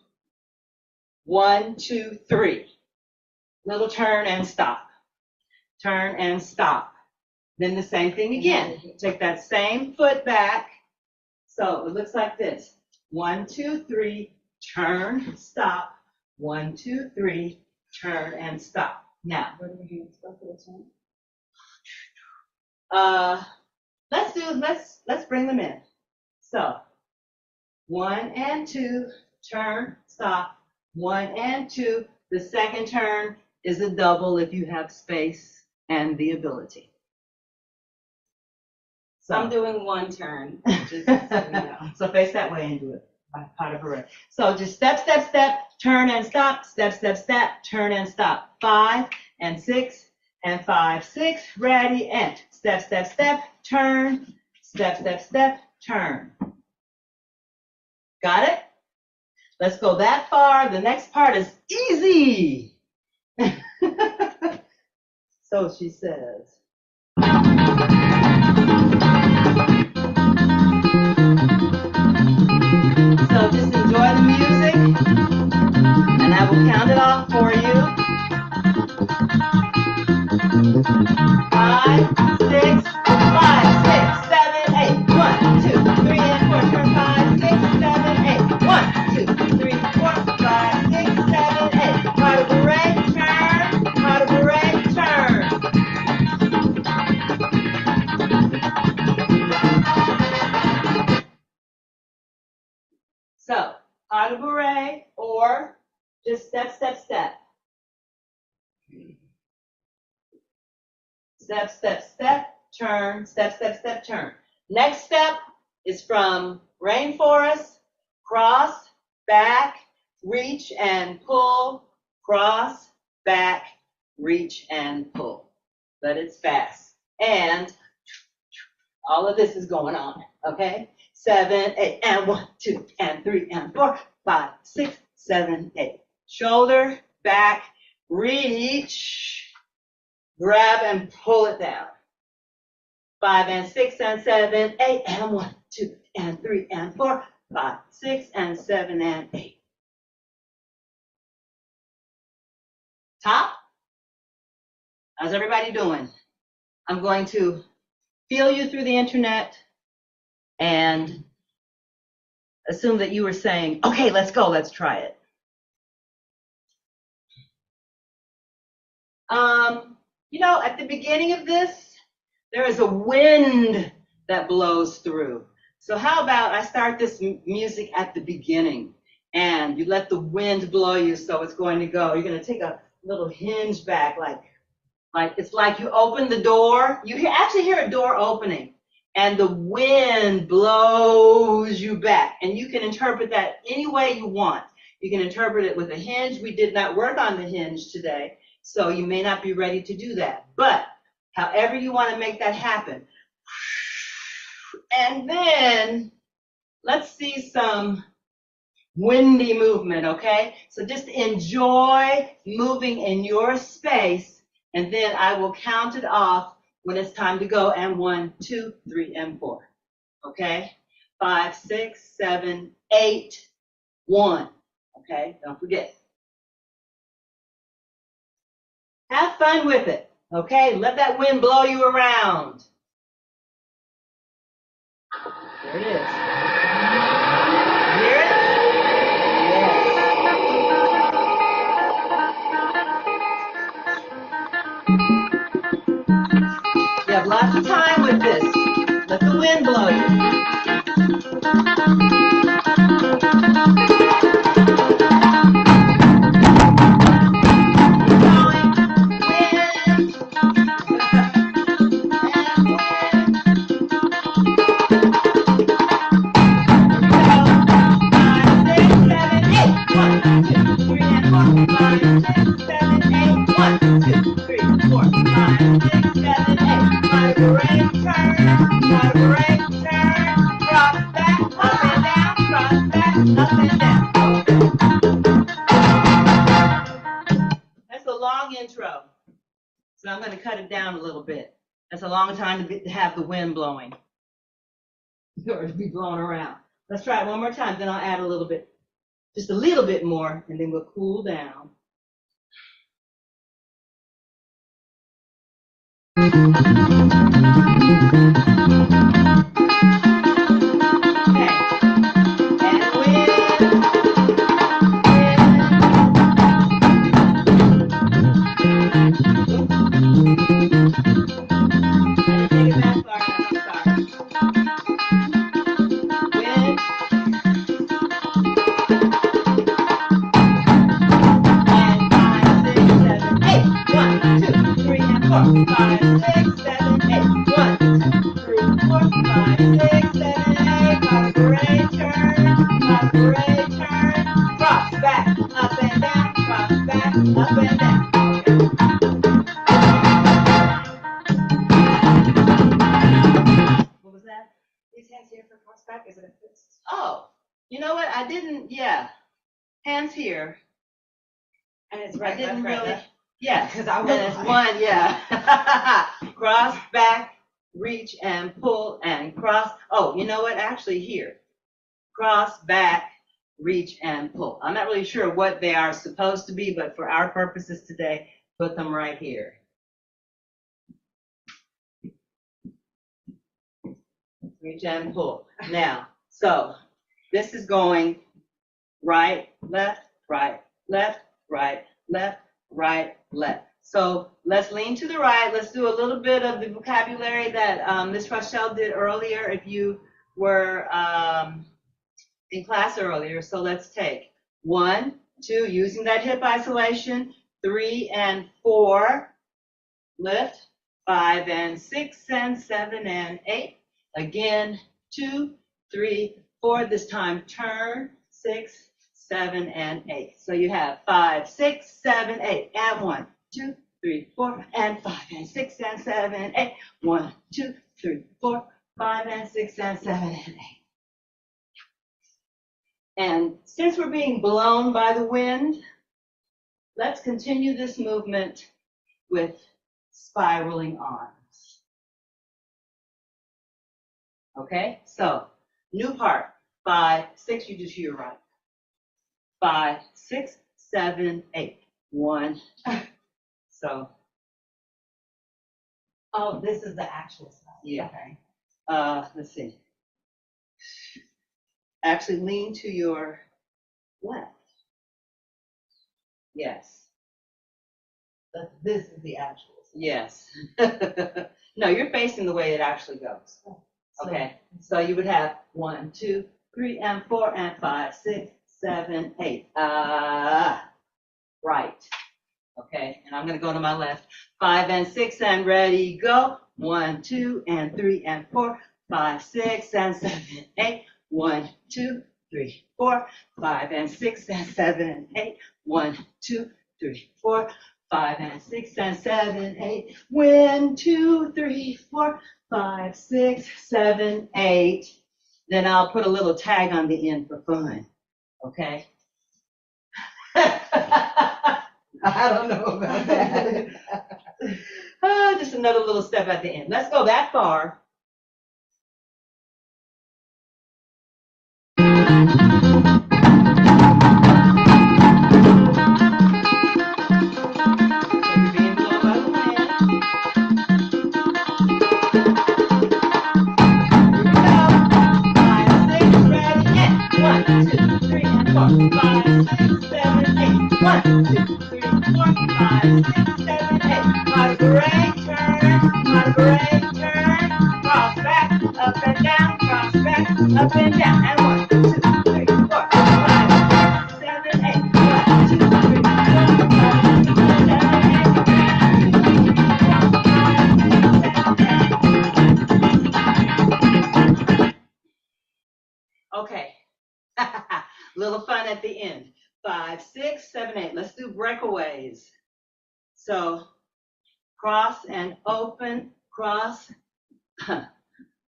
1, 2, 3. Little turn and stop. Turn and stop. Then the same thing again. Take that same foot back. So it looks like this. 1, 2, 3, turn, stop. 1, 2, 3, turn and stop. Now, let's bring them in. So 1 and 2, turn, stop. 1 and 2. The second turn is a double if you have space and the ability. So I'm doing 1 turn. Just so, you know. So face that way and do it. Pas de bourrée. So just step, step, step, turn and stop, step, step, step, turn and stop. 5 and 6 and 5, 6, ready, and step, step, step, turn, step, step, step, turn. Got it? Let's go that far. The next part is easy. So she says. So just enjoy the music, and I will count it off for you. 5, 6, 5, 6, 7, 8. 1, 2, 3, and 4. Turn 5, 6, 7, 8. 1, 2, 3, 4, 5, 6, 7, 8. Pas de bourrée, turn. Pas de bourrée, turn. So, pas de bourrée, or just step, step, step. Step, step, step, turn, step, step, step, turn. Next step is from rainforest, cross, back, reach and pull, cross, back, reach and pull. But it's fast. And all of this is going on, okay? 7, 8, and 1, 2, and 3, and 4, 5, 6, 7, 8. Shoulder, back, reach, grab and pull it down. 5 and 6 and 7, 8, and 1, 2, and 3, and 4, 5, 6, and 7, and 8. Top? How's everybody doing? I'm going to feel you through the internet and assume that you were saying, okay, let's go, let's try it. You know, at the beginning of this, there is a wind that blows through. So how about I start this music at the beginning and you let the wind blow you so it's going to go. You're going to take a little hinge back, like it's like you open the door. You actually hear a door opening and the wind blows you back. And you can interpret that any way you want. You can interpret it with a hinge. We did not work on the hinge today, so you may not be ready to do that. But however you want to make that happen, And then let's see some windy movement, okay? So just enjoy moving in your space, and then I will count it off when it's time to go. And 1, 2, 3, and 4. Okay? 5, 6, 7, 8, 1. Okay? Don't forget. Have fun with it. Okay? Let that wind blow you around. There it is. Hear it? Yes. You have lots of time with this. Let the wind blow you. That's a long intro, so I'm going to cut it down a little bit. That's a long time to have the wind blowing or to be blown around. Let's try it one more time, then I'll add a little bit, just a little bit more, and then we'll cool down. Oh, you know what? I didn't, yeah. Hands here. And it's right. I didn't really, yeah. Because I was. And it's one, yeah. Cross, back, reach, and pull, and cross. Oh, you know what? Actually, here. Cross, back, reach, and pull. I'm not really sure what they are supposed to be, but for our purposes today, put them right here. Reach and pull. Now, so this is going right, left, right, left, right, left, right, left. So let's lean to the right. Let's do a little bit of the vocabulary that Ms. Rochelle did earlier if you were in class earlier. So let's take 1, 2, using that hip isolation, 3 and 4, lift, 5 and 6 and 7 and 8. Again, 2, 3, 4. This time turn, 6, 7, and 8. So you have 5, 6, 7, 8, and 1, 2, 3, 4, and 5, and 6, and 7, and 8. 1, 2, 3, 4, 5, and 6, and 7, and 8. And since we're being blown by the wind, let's continue this movement with spiraling arms. Okay, so new part, 5, 6, you just to your right. 5, 6, 7, 8. 1. So. Oh, this is the actual stuff. Yeah. Okay. Let's see. Actually lean to your left. Yes. This is the actual stuff. Yes. No, you're facing the way it actually goes. Okay. So you would have 1, 2, 3, and 4, and 5, 6, 7, 8. Right. Okay. And I'm going to go to my left. 5 and 6 and ready, go. 1, 2, and 3, and 4, 5, 6, and 7, 8. 1, 2, 3, 4, 5, and 6, and 7, and 8. 1, 2, 3, 4, 5 and 6 and 7, 8. 1, 2, 3, 4, 5, 6, 7, 8. Then I'll put a little tag on the end for fun. Okay? I don't know about that. Just another little step at the end. Let's go that far. Up and down, and 1, 2, 3, 4, 5, 6, 7, 8. 1, 2, 3, 4, 5, 6, 7, 8. Okay, little fun at the end. 5, 6, 7, 8. Let's do breakaways. So cross and open, cross,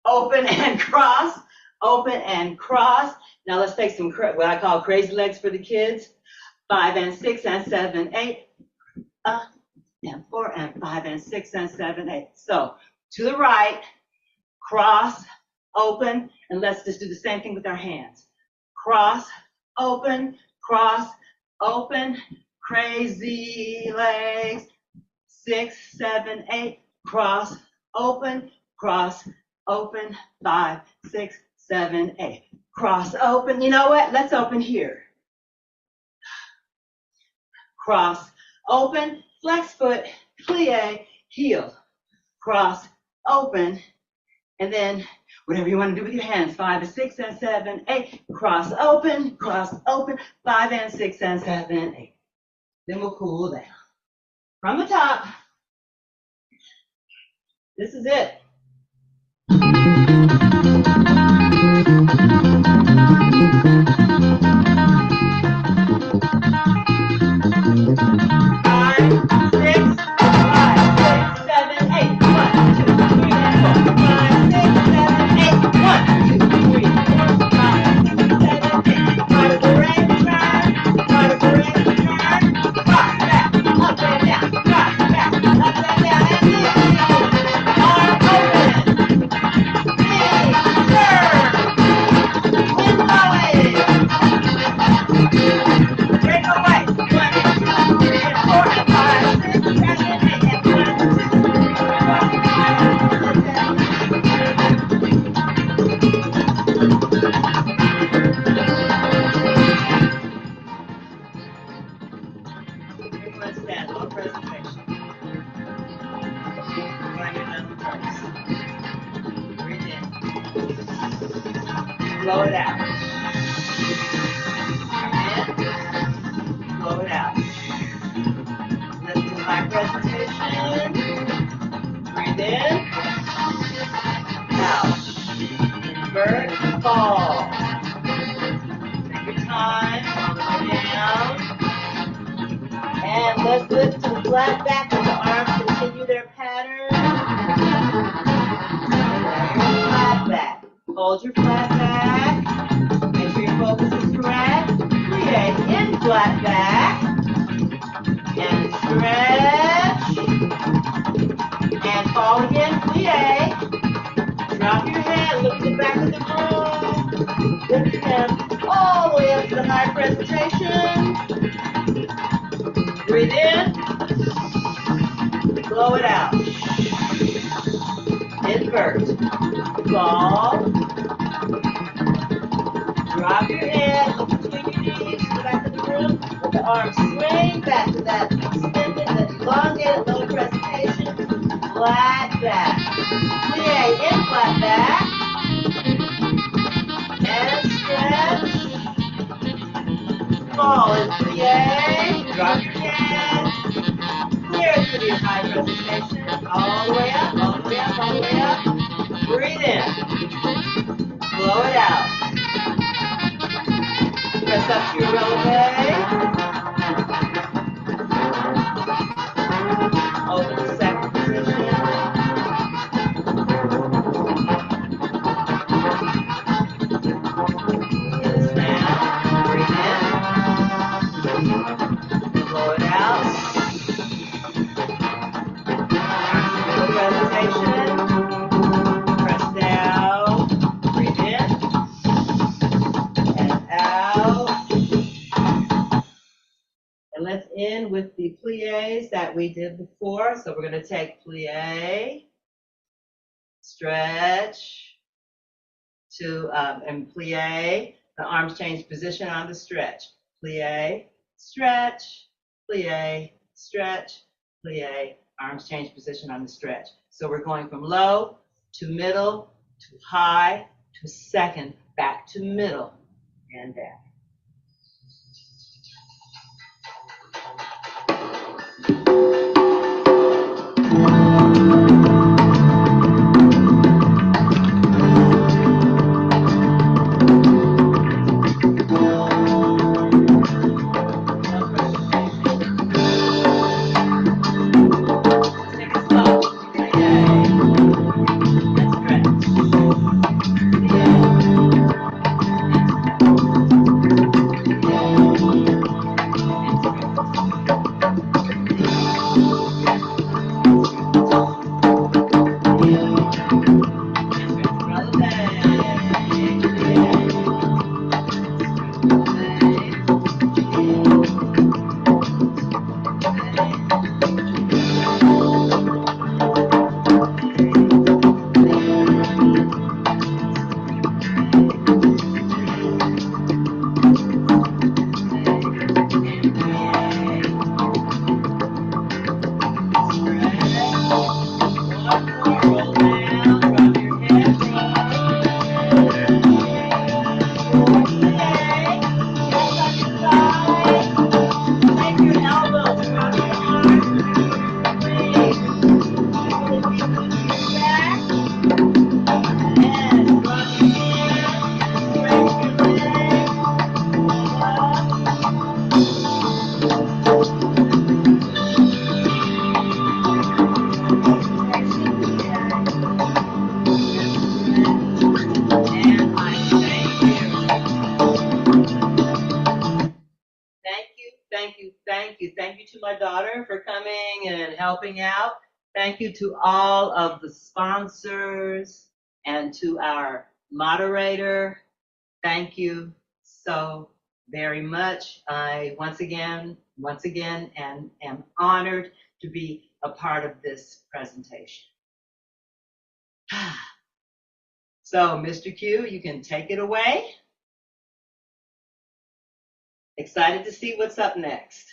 open and cross. Open and cross. Now let's take some what I call crazy legs for the kids. 5 and 6 and 7, 8. And 4 and 5 and 6 and 7, 8. So to the right, cross, open, and let's just do the same thing with our hands. Cross, open, crazy legs. 6, 7, 8. Cross, open, 5, 6, 7, 8. Cross, open. You know what? Let's open here. Cross, open, flex foot, plie, heel. Cross, open, and then whatever you want to do with your hands. 5 and 6 and 7, 8. Cross, open, 5 and 6 and 7, 8. Then we'll cool down. From the top, this is it. Blow it out. Blow it out. Let's do my presentation. Breathe in. Out. Invert, fall. Take your time. All the way down. And let's lift to the flat back and the arms continue their pattern. Flat back. Hold your flat back. Make sure your focus is correct. Plie in flat back. And stretch. And fall again. Plie. Drop your head. Look at the back of the room. Lift your hands all the way up to the high presentation. Breathe in. Blow it out. Invert. Fall. Drop your head, look between your knees to the back of the room. Let the arms swing back to that extended, that elongated lower presentation. Flat back. Plie in flat back. And stretch. Fall in plie. Drop your head. Clear through your high presentation. All the way up, all the way up, all the way up. Breathe in. Blow it out. Press up to your releve. in with the plies that we did before. So we're going to take plie, stretch, and plie. The arms change position on the stretch. Plie, stretch, plie, stretch, plie. Arms change position on the stretch. So we're going from low to middle to high to second, back to middle and down. Thank you to my daughter for coming and helping out. Thank you to all of the sponsors and to our moderator. Thank you so very much. I once again am honored to be a part of this presentation. So, Mr. Q, you can take it away. Excited to see what's up next.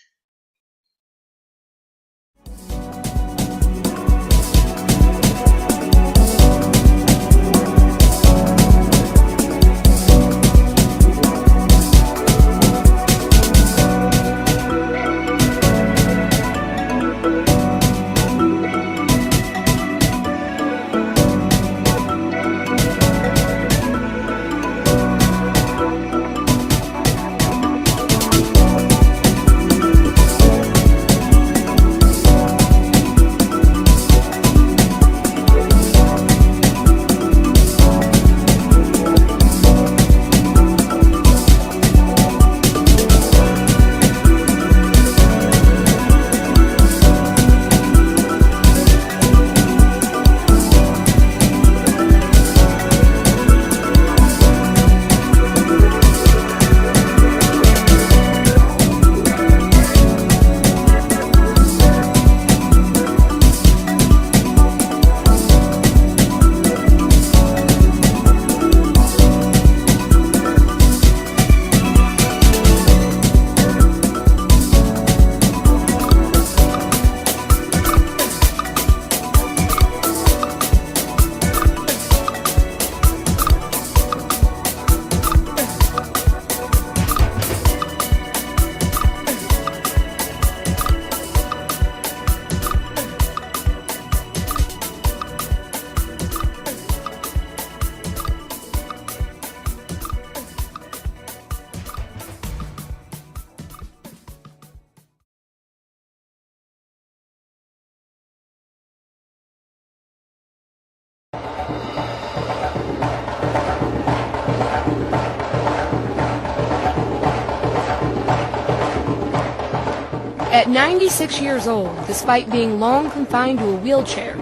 At 96 years old, despite being long confined to a wheelchair,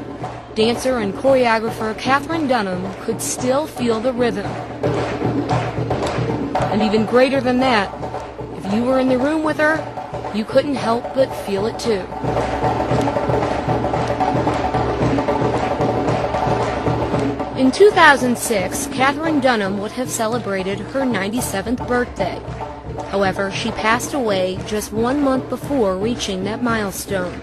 dancer and choreographer Katherine Dunham could still feel the rhythm. And even greater than that, if you were in the room with her, you couldn't help but feel it too. In 2006, Katherine Dunham would have celebrated her 97th birthday. However, she passed away just 1 month before reaching that milestone.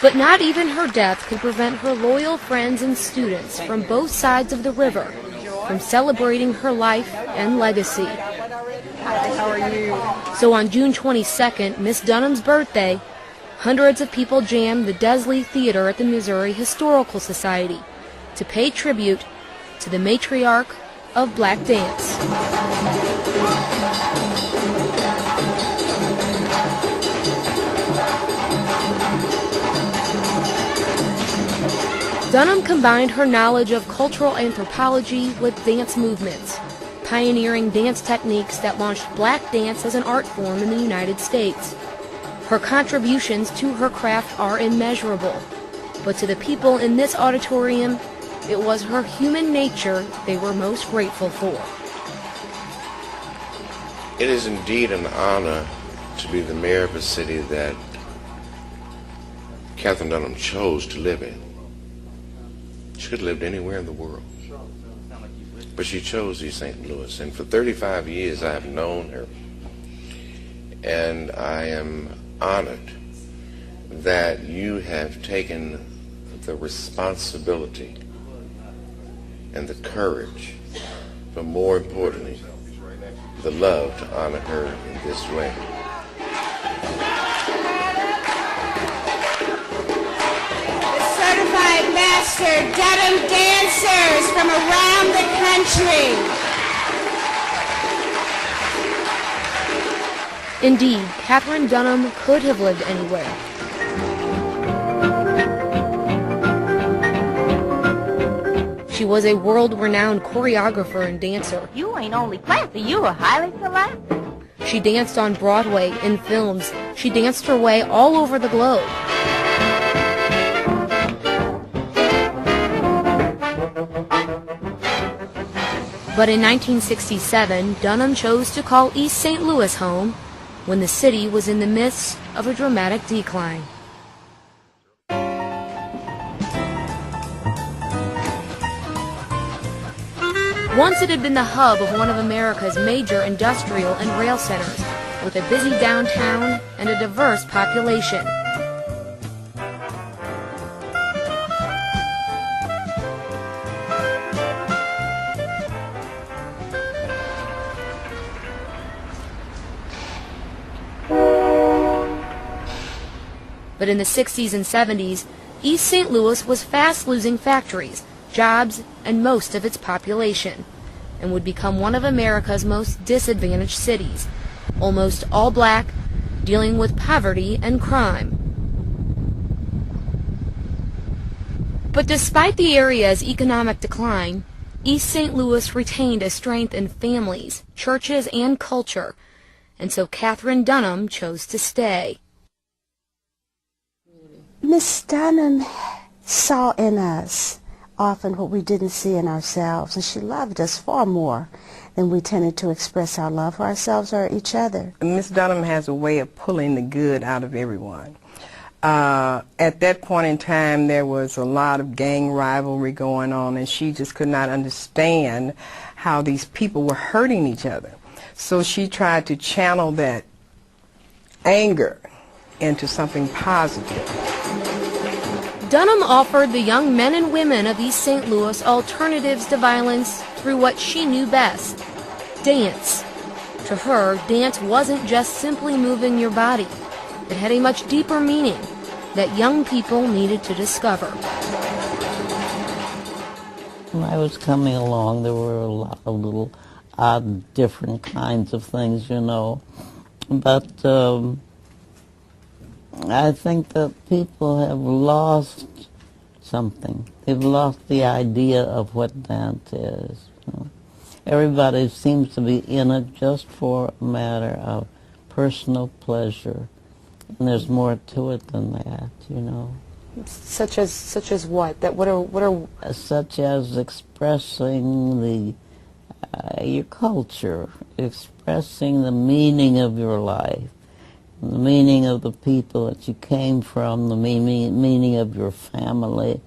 But not even her death could prevent her loyal friends and students from both sides of the river from celebrating her life and legacy. How are you? So on June 22nd, Miss Dunham's birthday, hundreds of people jammed the Desley Theater at the Missouri Historical Society to pay tribute to the matriarch of black dance. Dunham combined her knowledge of cultural anthropology with dance movements, pioneering dance techniques that launched black dance as an art form in the United States. Her contributions to her craft are immeasurable, but to the people in this auditorium, it was her human nature they were most grateful for. It is indeed an honor to be the mayor of a city that Katherine Dunham chose to live in. She could have lived anywhere in the world, but she chose East St. Louis, and for 35 years I have known her, and I am honored that you have taken the responsibility and the courage, but more importantly, the love to honor her in this way. Certified Master Dunham dancers from around the country. Indeed, Katherine Dunham could have lived anywhere. She was a world-renowned choreographer and dancer. You ain't only classy, you are highly selective. She danced on Broadway, in films. She danced her way all over the globe. But in 1967, Dunham chose to call East St. Louis home when the city was in the midst of a dramatic decline. Once it had been the hub of one of America's major industrial and rail centers, with a busy downtown and a diverse population. But in the 60s and 70s, East St. Louis was fast losing factories, jobs, and most of its population, and would become one of America's most disadvantaged cities, almost all black, dealing with poverty and crime. But despite the area's economic decline, East St. Louis retained a strength in families, churches, and culture, and so Katherine Dunham chose to stay. Miss Dunham saw in us often what we didn't see in ourselves, and she loved us far more than we tended to express our love for ourselves or each other. Miss Dunham has a way of pulling the good out of everyone. At that point in time, there was a lot of gang rivalry going on, and she just could not understand how these people were hurting each other. So she tried to channel that anger into something positive. Dunham offered the young men and women of East St. Louis alternatives to violence through what she knew best, dance. To her, dance wasn't just simply moving your body. It had a much deeper meaning that young people needed to discover. When I was coming along, there were a lot of little odd, different kinds of things, you know. But I think that people have lost something. They've lost the idea of what dance is. You know. Everybody seems to be in it just for a matter of personal pleasure. And there's more to it than that, you know. Such as what? What are Such as expressing your culture, expressing the meaning of your life, the meaning of the people that you came from, the meaning of your family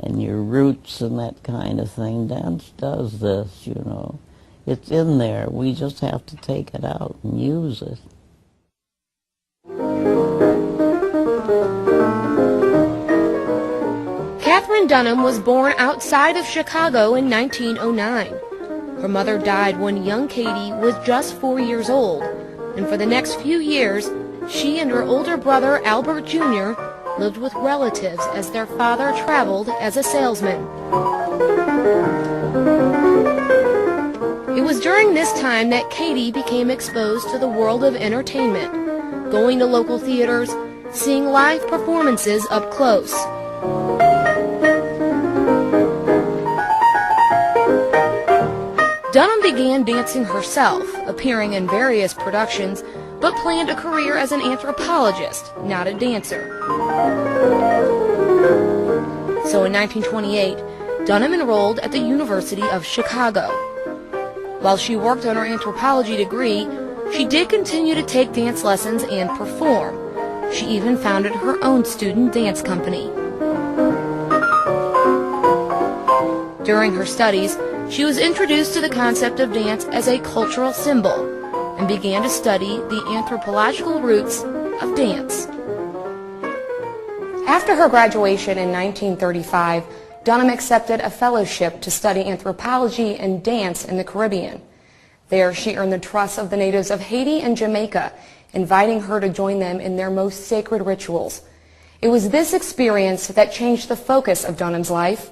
and your roots and that kind of thing. Dance does this, you know. It's in there. We just have to take it out and use it. Katherine Dunham was born outside of Chicago in 1909. Her mother died when young Katie was just 4 years old, and for the next few years, she and her older brother Albert Jr. lived with relatives as their father traveled as a salesman. It was during this time that Katie became exposed to the world of entertainment, going to local theaters, seeing live performances up close. Dunham began dancing herself, appearing in various productions, but planned a career as an anthropologist, not a dancer. So in 1928, Dunham enrolled at the University of Chicago. While she worked on her anthropology degree, she did continue to take dance lessons and perform. She even founded her own student dance company. During her studies, she was introduced to the concept of dance as a cultural symbol and began to study the anthropological roots of dance. After her graduation in 1935, Dunham accepted a fellowship to study anthropology and dance in the Caribbean. There, she earned the trust of the natives of Haiti and Jamaica, inviting her to join them in their most sacred rituals. It was this experience that changed the focus of Dunham's life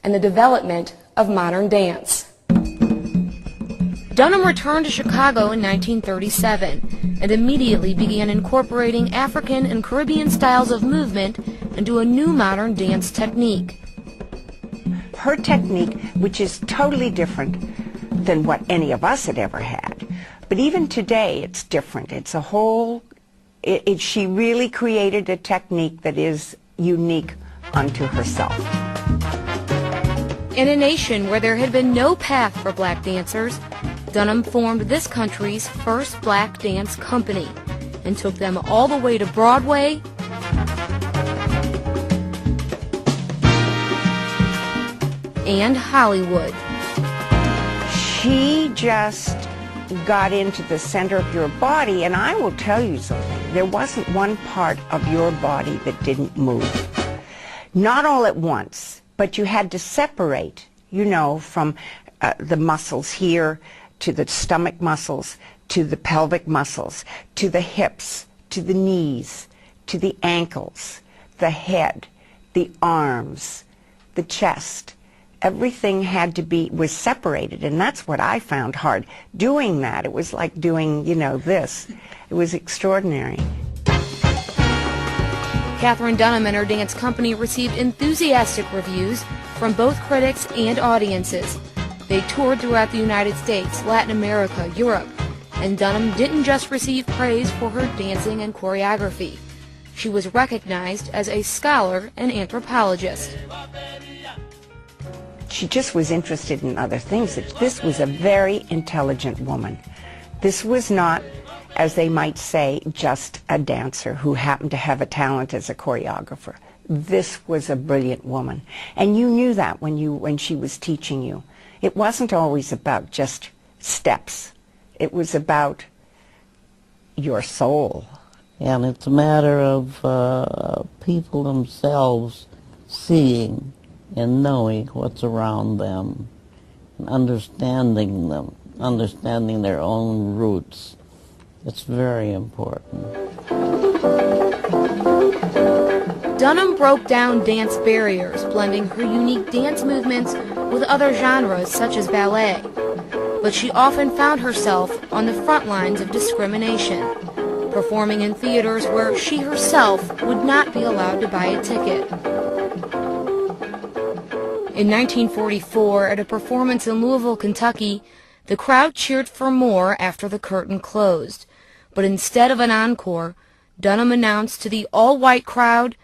and the development of modern dance. Dunham returned to Chicago in 1937 and immediately began incorporating African and Caribbean styles of movement into a new modern dance technique. Her technique, which is totally different than what any of us had ever had, but even today it's different. It's a whole, she really created a technique that is unique unto herself. In a nation where there had been no path for black dancers, Dunham formed this country's first black dance company and took them all the way to Broadway and Hollywood. She just got into the center of your body, and I will tell you something. There wasn't one part of your body that didn't move. Not all at once, but you had to separate, you know, from the muscles here to the stomach muscles, to the pelvic muscles, to the hips, to the knees, to the ankles, the head, the arms, the chest. Everything was separated, and that's what I found hard. Doing that, it was like doing, you know, this. It was extraordinary. Katherine Dunham and her dance company received enthusiastic reviews from both critics and audiences. They toured throughout the United States, Latin America, Europe, and Dunham didn't just receive praise for her dancing and choreography. She was recognized as a scholar and anthropologist. She just was interested in other things. This was a very intelligent woman. This was not, as they might say, just a dancer who happened to have a talent as a choreographer. This was a brilliant woman. And you knew that when she was teaching you. It wasn't always about just steps. It was about your soul. And it's a matter of people themselves seeing and knowing what's around them, and understanding them, understanding their own roots. It's very important. Dunham broke down dance barriers, blending her unique dance movements with other genres such as ballet. But she often found herself on the front lines of discrimination, performing in theaters where she herself would not be allowed to buy a ticket. In 1944, at a performance in Louisville, Kentucky, the crowd cheered for more after the curtain closed. But instead of an encore, Dunham announced to the all-white crowd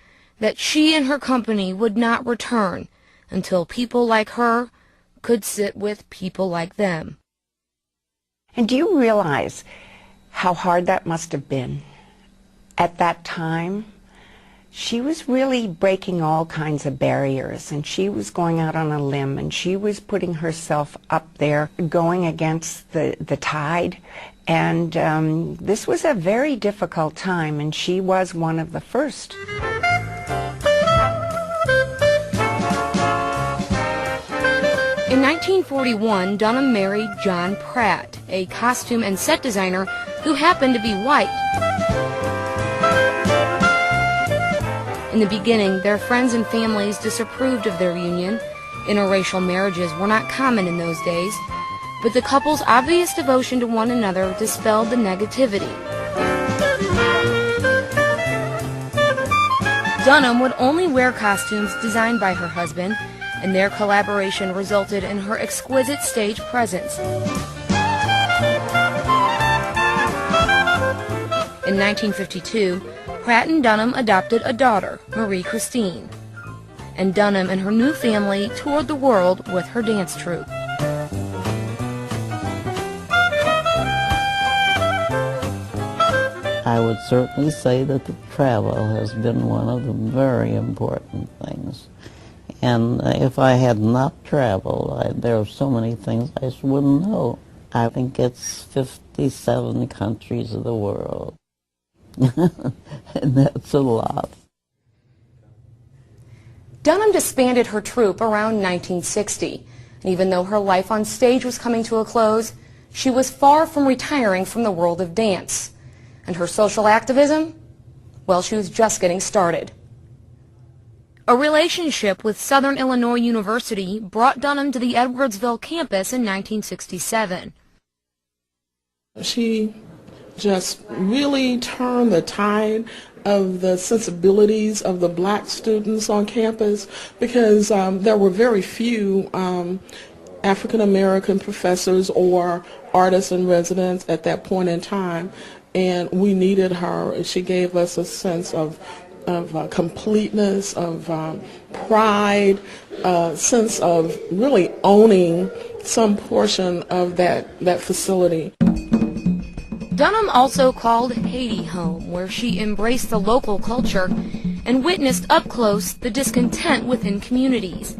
that she and her company would not return until people like her could sit with people like them. And do you realize how hard that must have been? At that time, she was really breaking all kinds of barriers, and she was going out on a limb, and she was putting herself up there, going against the tide. And this was a very difficult time, and she was one of the first. In 1941, Dunham married John Pratt, a costume and set designer who happened to be white. In the beginning, their friends and families disapproved of their union. Interracial marriages were not common in those days, but the couple's obvious devotion to one another dispelled the negativity. Dunham would only wear costumes designed by her husband, and their collaboration resulted in her exquisite stage presence. In 1952, Pratt and Dunham adopted a daughter, Marie Christine, and Dunham and her new family toured the world with her dance troupe. I would certainly say that the travel has been one of the very important things. And if I had not traveled, there are so many things I just wouldn't know. I think it's 57 countries of the world. And that's a lot. Dunham disbanded her troupe around 1960. And even though her life on stage was coming to a close, she was far from retiring from the world of dance. And her social activism? Well, she was just getting started. A relationship with Southern Illinois University brought Dunham to the Edwardsville campus in 1967. She just really turned the tide of the sensibilities of the black students on campus, because there were very few African American professors or artists in residence at that point in time, and we needed her. She gave us a sense of completeness, of pride, sense of really owning some portion of that facility. Dunham also called Haiti home, where she embraced the local culture and witnessed up close the discontent within communities.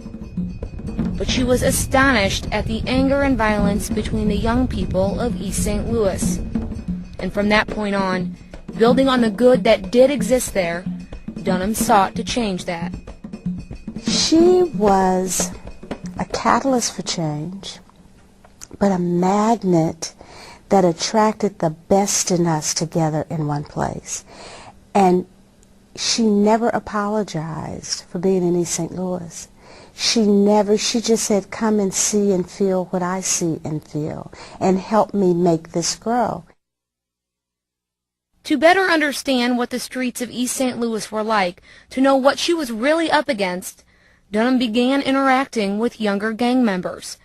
But she was astonished at the anger and violence between the young people of East St. Louis. And from that point on, building on the good that did exist there, Dunham sought to change that. She was a catalyst for change, but a magnet that attracted the best in us together in one place. And she never apologized for being in East St. Louis. She just said, come and see and feel what I see and feel, and help me make this grow. To better understand what the streets of East St. Louis were like, to know what she was really up against, Dunham began interacting with younger gang members.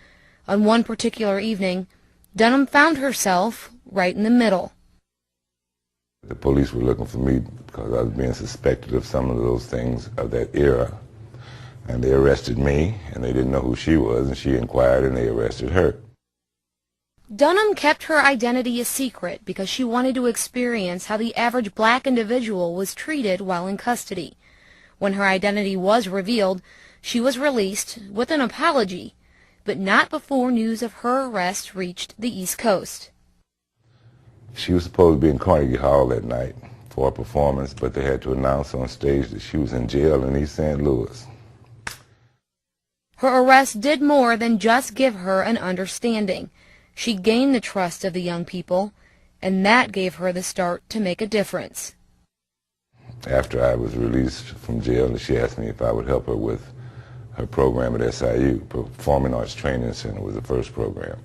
On one particular evening, Dunham found herself right in the middle. The police were looking for me because I was being suspected of some of those things of that era. And they arrested me, and they didn't know who she was, and she inquired, and they arrested her. Dunham kept her identity a secret because she wanted to experience how the average black individual was treated while in custody. When her identity was revealed, she was released with an apology, but not before news of her arrest reached the East Coast. She was supposed to be in Carnegie Hall that night for a performance, but they had to announce on stage that she was in jail in East St. Louis. Her arrest did more than just give her an understanding. She gained the trust of the young people, and that gave her the start to make a difference. After I was released from jail, she asked me if I would help her with her program at SIU. Performing Arts Training Center was the first program,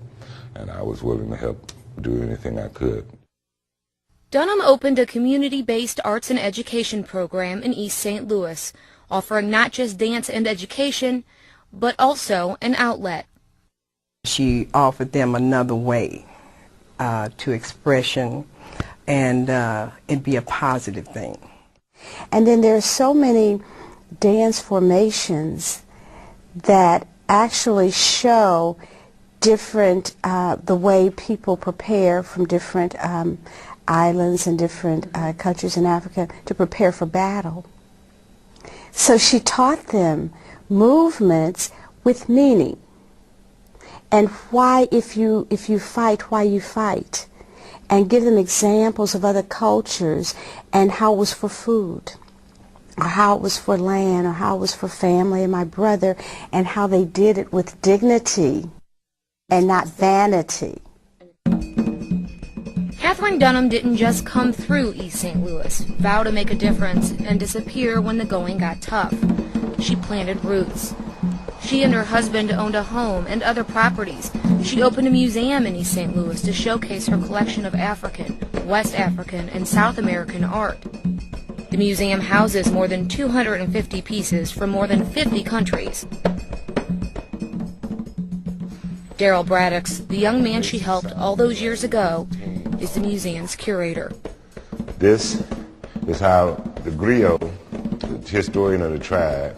and I was willing to help do anything I could. Dunham opened a community-based arts and education program in East St. Louis, offering not just dance and education, but also an outlet. She offered them another way to expression, and it'd be a positive thing. And then there are so many dance formations that actually show different, the way people prepare from different islands and different countries in Africa to prepare for battle. So she taught them movements with meaning, and why, if you fight, why you fight, and give them examples of other cultures and how it was for food, or how it was for land, or how it was for family and my brother, and how they did it with dignity and not vanity. Katherine Dunham didn't just come through East St. Louis, vow to make a difference, and disappear when the going got tough. She planted roots. She and her husband owned a home and other properties. She opened a museum in East St. Louis to showcase her collection of African, West African, and South American art. The museum houses more than 250 pieces from more than 50 countries. Daryl Braddocks, the young man she helped all those years ago, is the museum's curator. This is how the griot, the historian of the tribe,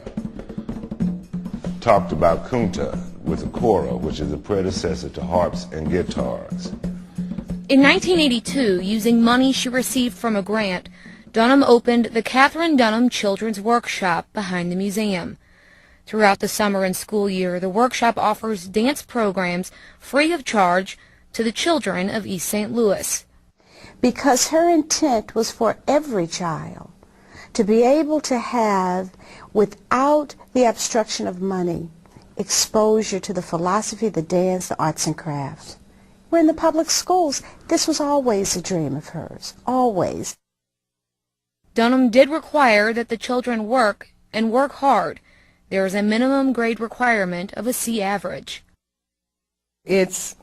talked about kunta with a kora, which is a predecessor to harps and guitars. In 1982, using money she received from a grant, Dunham opened the Katherine Dunham Children's Workshop behind the museum. Throughout the summer and school year, the workshop offers dance programs free of charge to the children of East St. Louis. Because her intent was for every child to be able to have, without the obstruction of money, exposure to the philosophy, the dance, the arts and crafts. We're in the public schools. This was always a dream of hers, always. Dunham did require that the children work, and work hard. There is a minimum grade requirement of a C average. It's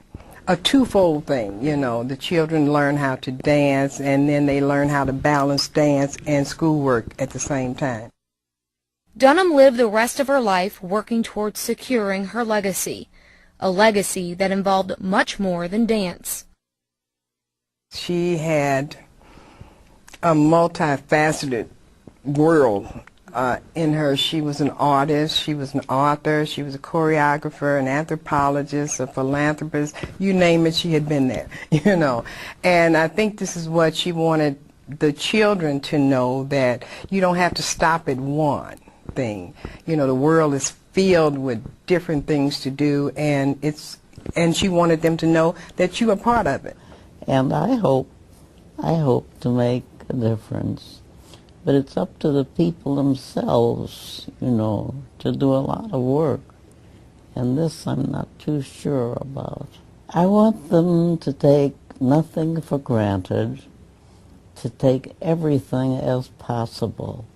a twofold thing, you know. The children learn how to dance, and then they learn how to balance dance and schoolwork at the same time. Dunham lived the rest of her life working towards securing her legacy, a legacy that involved much more than dance. She had a multifaceted world in her. She was an artist, she was an author, she was a choreographer, an anthropologist, a philanthropist, you name it, she had been there, you know. And I think this is what she wanted the children to know, that you don't have to stop at one thing. You know, the world is filled with different things to do, and she wanted them to know that you are part of it. And I hope to make a difference. But it's up to the people themselves, you know, to do a lot of work. And this I'm not too sure about. I want them to take nothing for granted, to take everything as possible.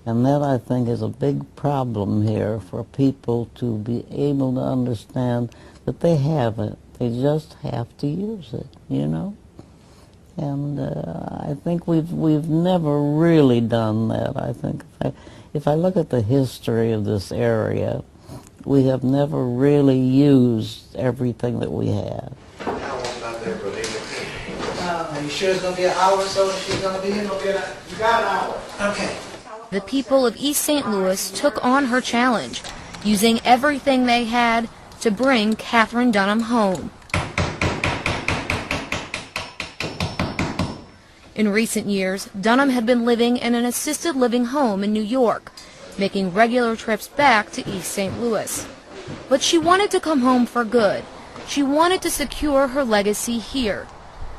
And that, I think, is a big problem here, for people to be able to understand that they have it. They just have to use it, you know? And I think we've never really done that. I think if I look at the history of this area, we have never really used everything that we have. Are you sure it's going to be an hour or so? She's going to be here? You got an hour. Okay. The people of East St. Louis took on her challenge, using everything they had to bring Katherine Dunham home. In recent years, Dunham had been living in an assisted living home in New York, making regular trips back to East St. Louis. But she wanted to come home for good. She wanted to secure her legacy here.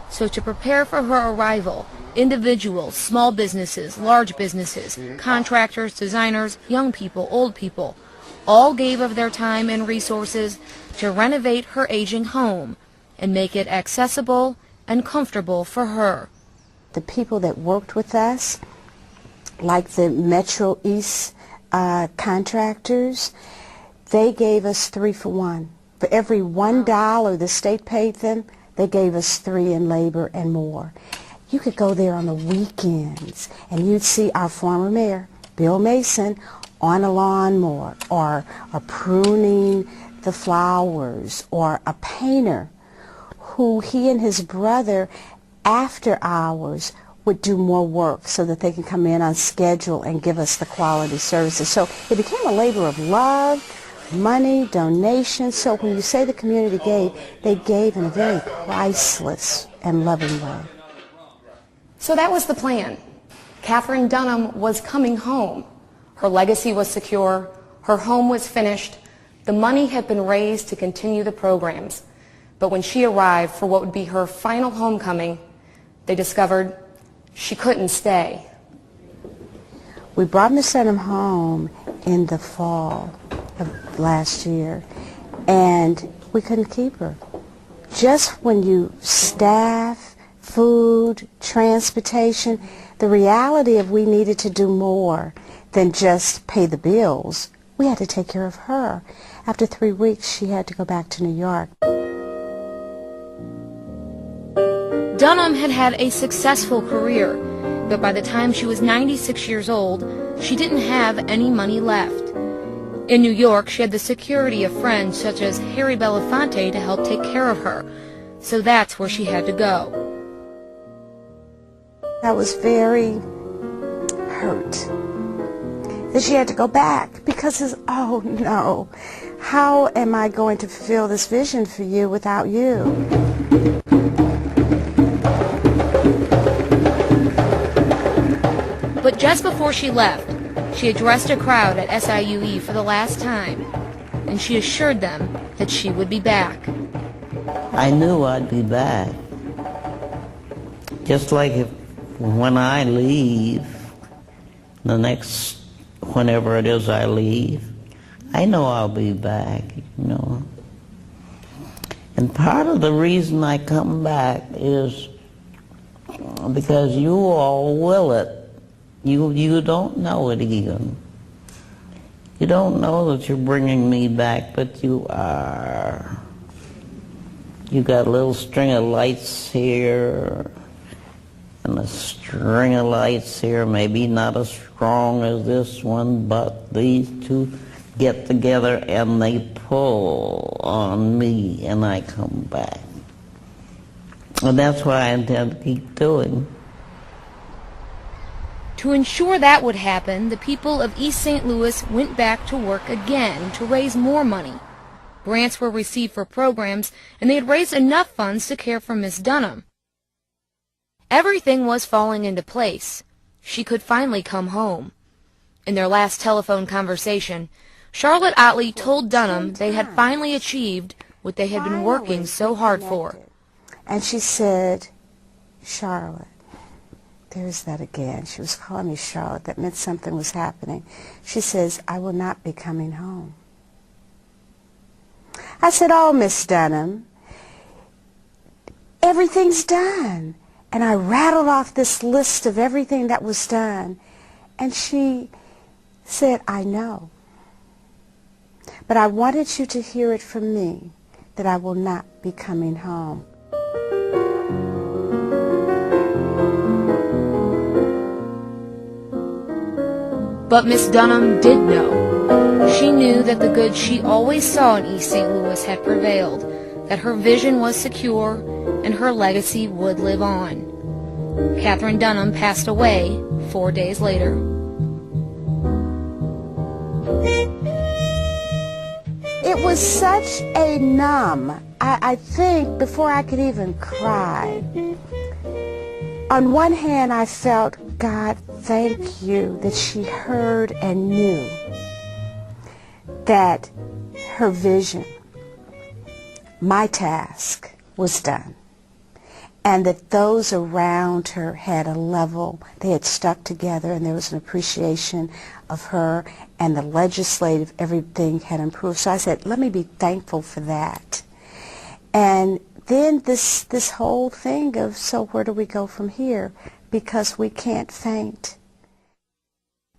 So to prepare for her arrival, individuals, small businesses, large businesses, contractors, designers, young people, old people, all gave of their time and resources to renovate her aging home and make it accessible and comfortable for her. The people that worked with us, like the Metro East contractors, they gave us 3 for 1. For every $1 the state paid them, they gave us 3 in labor and more. You could go there on the weekends and you'd see our former mayor, Bill Mason, on a lawnmower, or pruning the flowers, or a painter who he and his brother, after hours, would do more work so that they can come in on schedule and give us the quality services. So it became a labor of love, money, donations. So when you say the community gave, they gave in a very priceless and loving way. So that was the plan. Katherine Dunham was coming home. Her legacy was secure. Her home was finished. The money had been raised to continue the programs. But when she arrived for what would be her final homecoming, they discovered she couldn't stay. We brought Miss Dunham home in the fall of last year, and we couldn't keep her. Just when you staff, food, transportation, the reality of we needed to do more than just pay the bills, we had to take care of her. After 3 weeks, she had to go back to New York. Dunham had had a successful career, but by the time she was 96 years old, she didn't have any money left. In New York, she had the security of friends such as Harry Belafonte to help take care of her, so that's where she had to go. I was very hurt that she had to go back because it's, oh no, how am I going to fulfill this vision for you without you? But just before she left, she addressed a crowd at SIUE for the last time, and she assured them that she would be back. I knew I'd be back. Just like when I leave, the next, whenever it is I leave, I know I'll be back, you know. And part of the reason I come back is because you all will it. You don't know it even. You don't know that you're bringing me back, but you are. You got a little string of lights here, and a string of lights here, maybe not as strong as this one, but these two get together and they pull on me and I come back. And that's what I intend to keep doing. To ensure that would happen, the people of East St. Louis went back to work again to raise more money. Grants were received for programs, and they had raised enough funds to care for Miss Dunham. Everything was falling into place. She could finally come home. In their last telephone conversation, Charlotte Otley told Dunham they had finally achieved what they had been working so hard for. And she said, Charlotte, there's that again. She was calling me Charlotte. That meant something was happening. She says, I will not be coming home. I said, oh, Miss Dunham, everything's done. And I rattled off this list of everything that was done. And she said, I know. But I wanted you to hear it from me that I will not be coming home. But Miss Dunham did know. She knew that the good she always saw in East St. Louis had prevailed, that her vision was secure, and her legacy would live on. Katherine Dunham passed away 4 days later. It was such a numb, I think, before I could even cry. On one hand, I felt, God, thank you that she heard and knew that her vision, my task, was done. And that those around her had a level, they had stuck together, and there was an appreciation of her, and the legislative, everything had improved. So I said, let me be thankful for that. And then this whole thing of, so where do we go from here? Because we can't faint.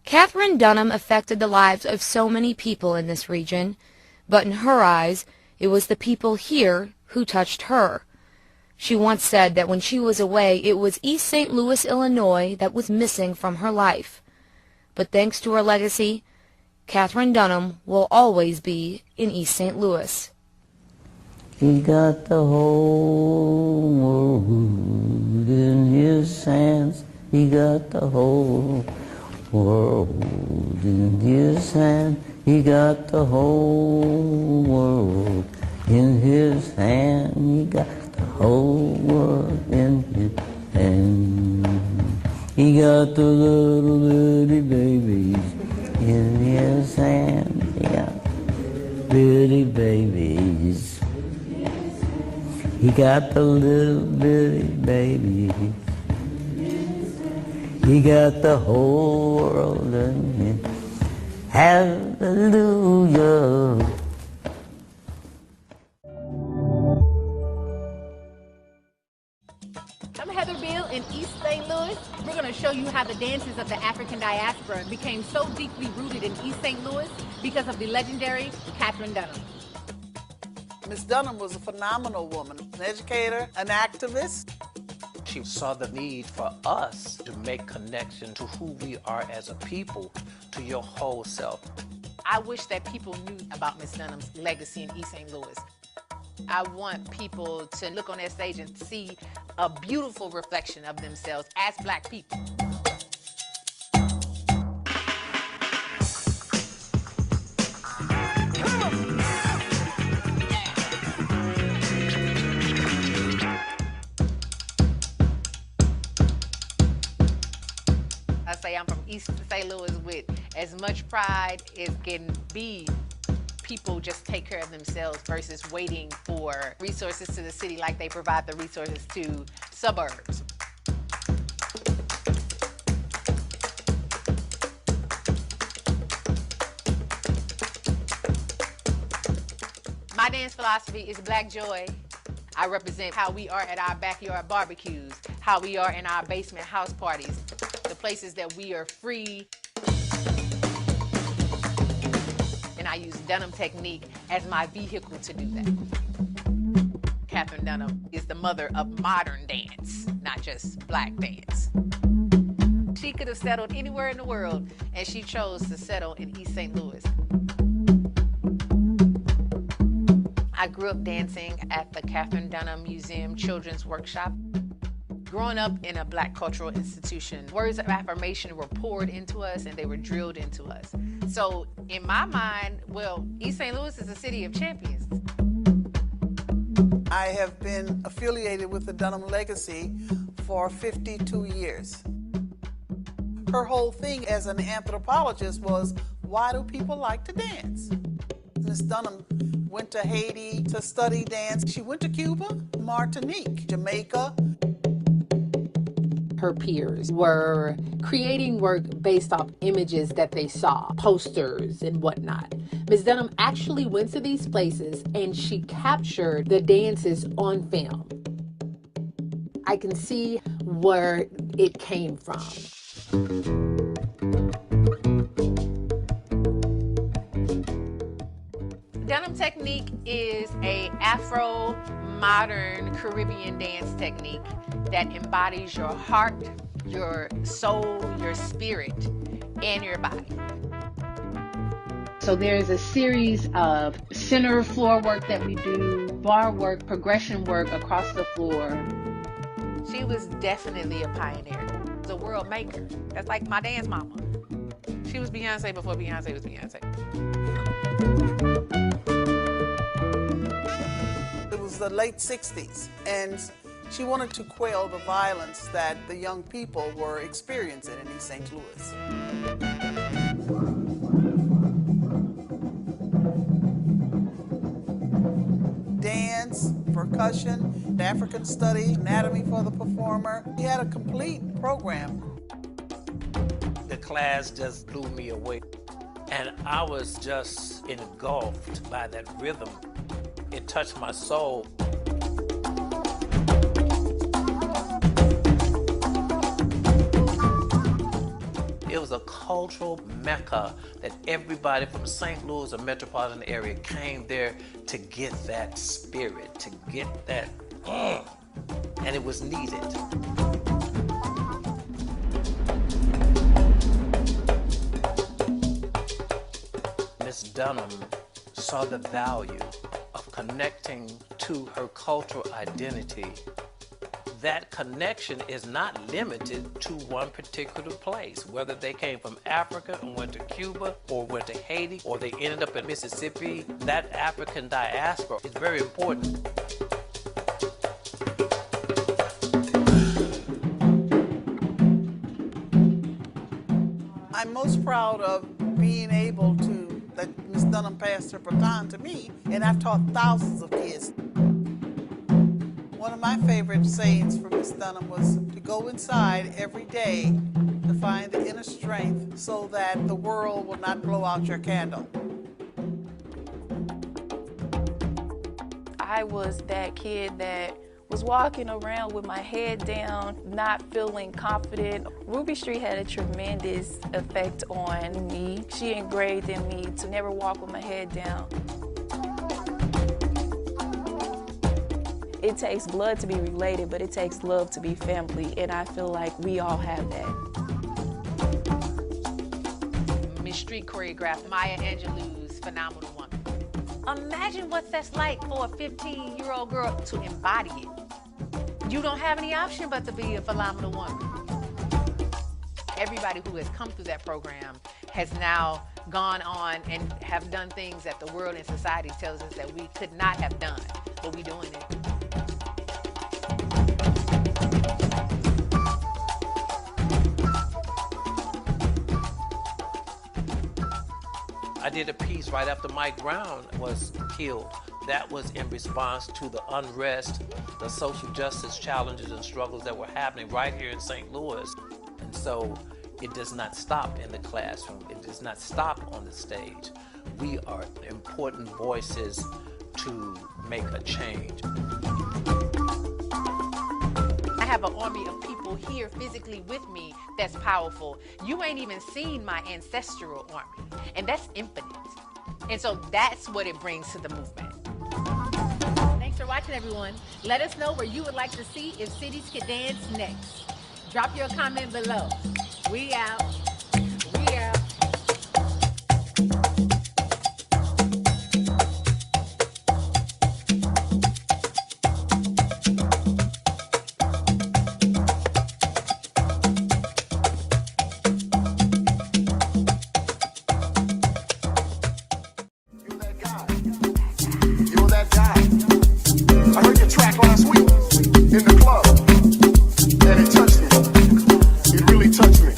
Katherine Dunham affected the lives of so many people in this region, but in her eyes, it was the people here who touched her. She once said that when she was away, it was East St. Louis, Illinois that was missing from her life. But thanks to her legacy, Katherine Dunham will always be in East St. Louis. He got the whole world in his hands, He got the whole world in his hand. He got the whole world in his hand. He got the whole world in his hand. He got the little bitty babies in his hand. He got bitty babies. He got the little bitty babies. He got the whole world in his. Hallelujah. I'm Heather Beale in East St. Louis. We're going to show you how the dances of the African diaspora became so deeply rooted in East St. Louis because of the legendary Katherine Dunham. Miss Dunham was a phenomenal woman, an educator, an activist. She saw the need for us to make connection to who we are as a people, to your whole self. I wish that people knew about Miss Dunham's legacy in East St. Louis. I want people to look on their stage and see a beautiful reflection of themselves as Black people. I say I'm from East St. Louis with as much pride as can be. People just take care of themselves versus waiting for resources to the city like they provide the resources to suburbs. My dance philosophy is Black joy. I represent how we are at our backyard barbecues, how we are in our basement house parties, the places that we are free. And I use Dunham technique as my vehicle to do that. Katherine Dunham is the mother of modern dance, not just Black dance. She could have settled anywhere in the world, and she chose to settle in East St. Louis. I grew up dancing at the Katherine Dunham Museum Children's Workshop. Growing up in a Black cultural institution, words of affirmation were poured into us and they were drilled into us. So in my mind, well, East St. Louis is a city of champions. I have been affiliated with the Dunham legacy for 52 years. Her whole thing as an anthropologist was, why do people like to dance? Miss Dunham went to Haiti to study dance. She went to Cuba, Martinique, Jamaica. Her peers were creating work based off images that they saw, posters and whatnot. Ms. Dunham actually went to these places and she captured the dances on film. I can see where it came from. Dunham technique is a Afro-modern Caribbean dance technique that embodies your heart, your soul, your spirit, and your body. So there's a series of center floor work that we do, bar work, progression work across the floor. She was definitely a pioneer, a world maker. That's like my dance mama. She was Beyonce before Beyonce was Beyonce. It was the late 60s, and she wanted to quell the violence that the young people were experiencing in East St. Louis. Dance, percussion, African study, anatomy for the performer. She had a complete program. The class just blew me away, and I was just engulfed by that rhythm. It touched my soul. It was a cultural mecca that everybody from St. Louis, the metropolitan area, came there to get that spirit, to get that, and it was needed. Miss Dunham saw the value of connecting to her cultural identity that connection is not limited to one particular place, whether they came from Africa and went to Cuba or went to Haiti or they ended up in Mississippi. That African diaspora is very important. I'm most proud of being able to, that Ms. Dunham passed her baton to me, and I've taught thousands of kids. One of my favorite sayings from Ms. Dunham was to go inside every day to find the inner strength so that the world will not blow out your candle. I was that kid that was walking around with my head down, not feeling confident. Ruby Street had a tremendous effect on me. She engraved in me to never walk with my head down. It takes blood to be related, but it takes love to be family, and I feel like we all have that. Miss Street choreographed Maya Angelou's Phenomenal Woman. Imagine what that's like for a 15-year-old girl to embody it. You don't have any option but to be a phenomenal woman. Everybody who has come through that program has now gone on and have done things that the world and society tells us that we could not have done, but we're doing it. I did a piece right after Mike Brown was killed. That was in response to the unrest, the social justice challenges and struggles that were happening right here in St. Louis. And so it does not stop in the classroom. It does not stop on the stage. We are important voices to make a change. I have an army of people here physically with me that's powerful. You ain't even seen my ancestral army, and that's infinite. And so that's what it brings to the movement. Thanks for watching, everyone. Let us know where you would like to see If Cities Could Dance next. Drop your comment below. We out. We out. I heard your track last week in the club, and it touched me. It really touched me.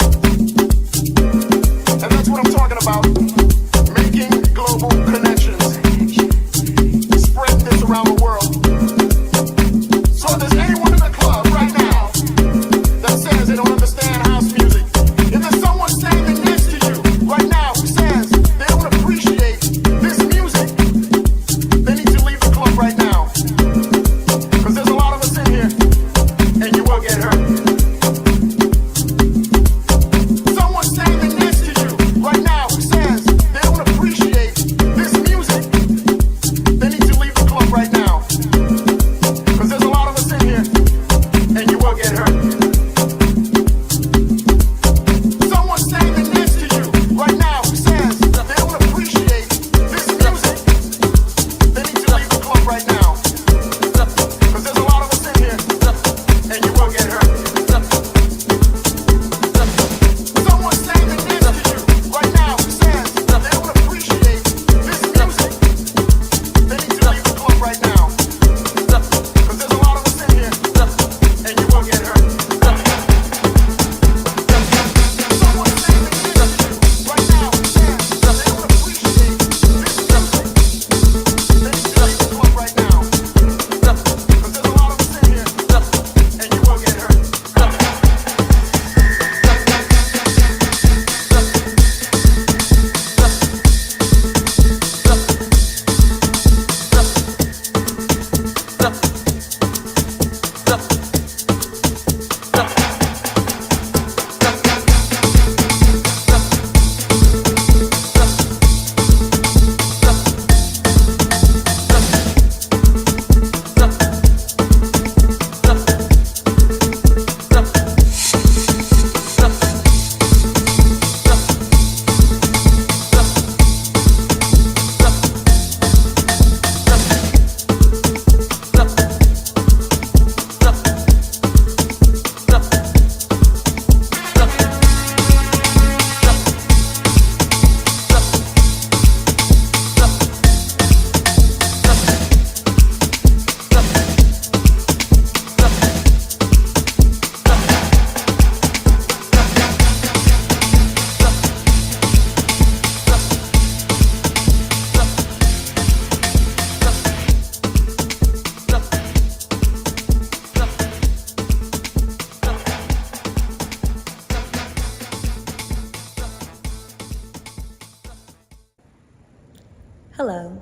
Hello,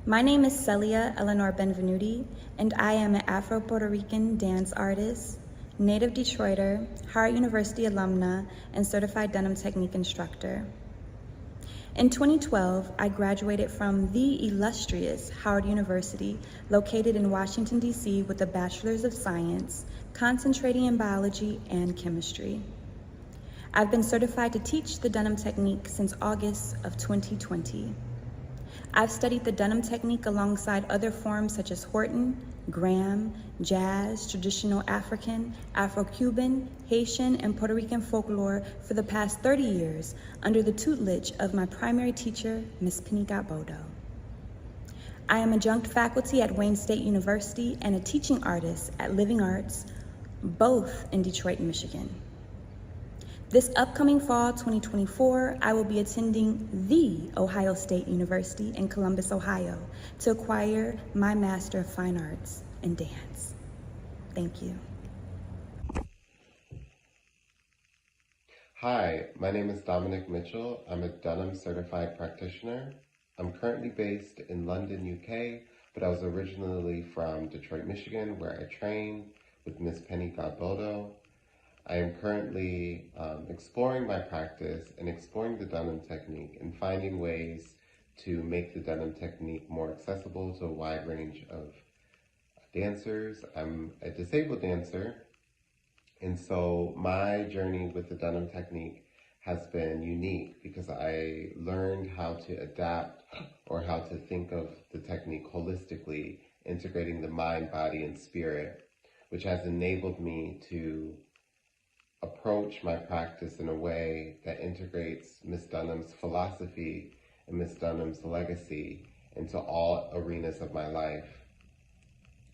my name is Celia Eleanor Benvenuti, and I am an Afro-Puerto Rican dance artist, native Detroiter, Howard University alumna, and certified Dunham technique instructor. In 2012, I graduated from the illustrious Howard University, located in Washington, D.C., with a Bachelor's of Science, concentrating in biology and chemistry. I've been certified to teach the Dunham technique since August of 2020. I've studied the Dunham technique alongside other forms such as Horton, Graham, jazz, traditional African, Afro-Cuban, Haitian, and Puerto Rican folklore for the past 30 years under the tutelage of my primary teacher, Ms. Penny Bodo. I am adjunct faculty at Wayne State University and a teaching artist at Living Arts, both in Detroit, Michigan. This upcoming fall 2024, I will be attending the Ohio State University in Columbus, Ohio, to acquire my Master of Fine Arts in Dance. Thank you. Hi, my name is Dominic Mitchell. I'm a Dunham certified practitioner. I'm currently based in London, UK, but I was originally from Detroit, Michigan, where I trained with Ms. Penny Bodo. I am currently exploring my practice and exploring the Dunham technique and finding ways to make the Dunham technique more accessible to a wide range of dancers. I'm a disabled dancer, and so my journey with the Dunham technique has been unique because I learned how to adapt or how to think of the technique holistically, integrating the mind, body, and spirit, which has enabled me to approach my practice in a way that integrates Miss Dunham's philosophy and Miss Dunham's legacy into all arenas of my life.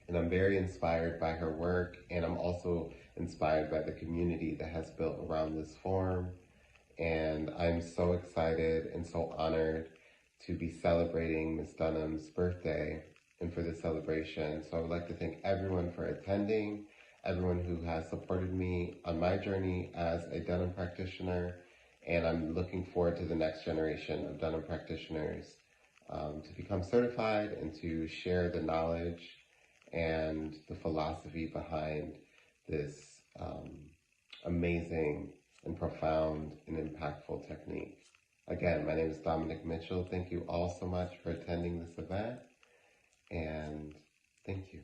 And I'm very inspired by her work, and I'm also inspired by the community that has built around this form. And I'm so excited and so honored to be celebrating Miss Dunham's birthday and for this celebration. So I would like to thank everyone for attending, everyone who has supported me on my journey as a Dunham practitioner, and I'm looking forward to the next generation of Dunham practitioners to become certified and to share the knowledge and the philosophy behind this amazing and profound and impactful technique. Again, my name is Dominic Mitchell. Thank you all so much for attending this event, and thank you.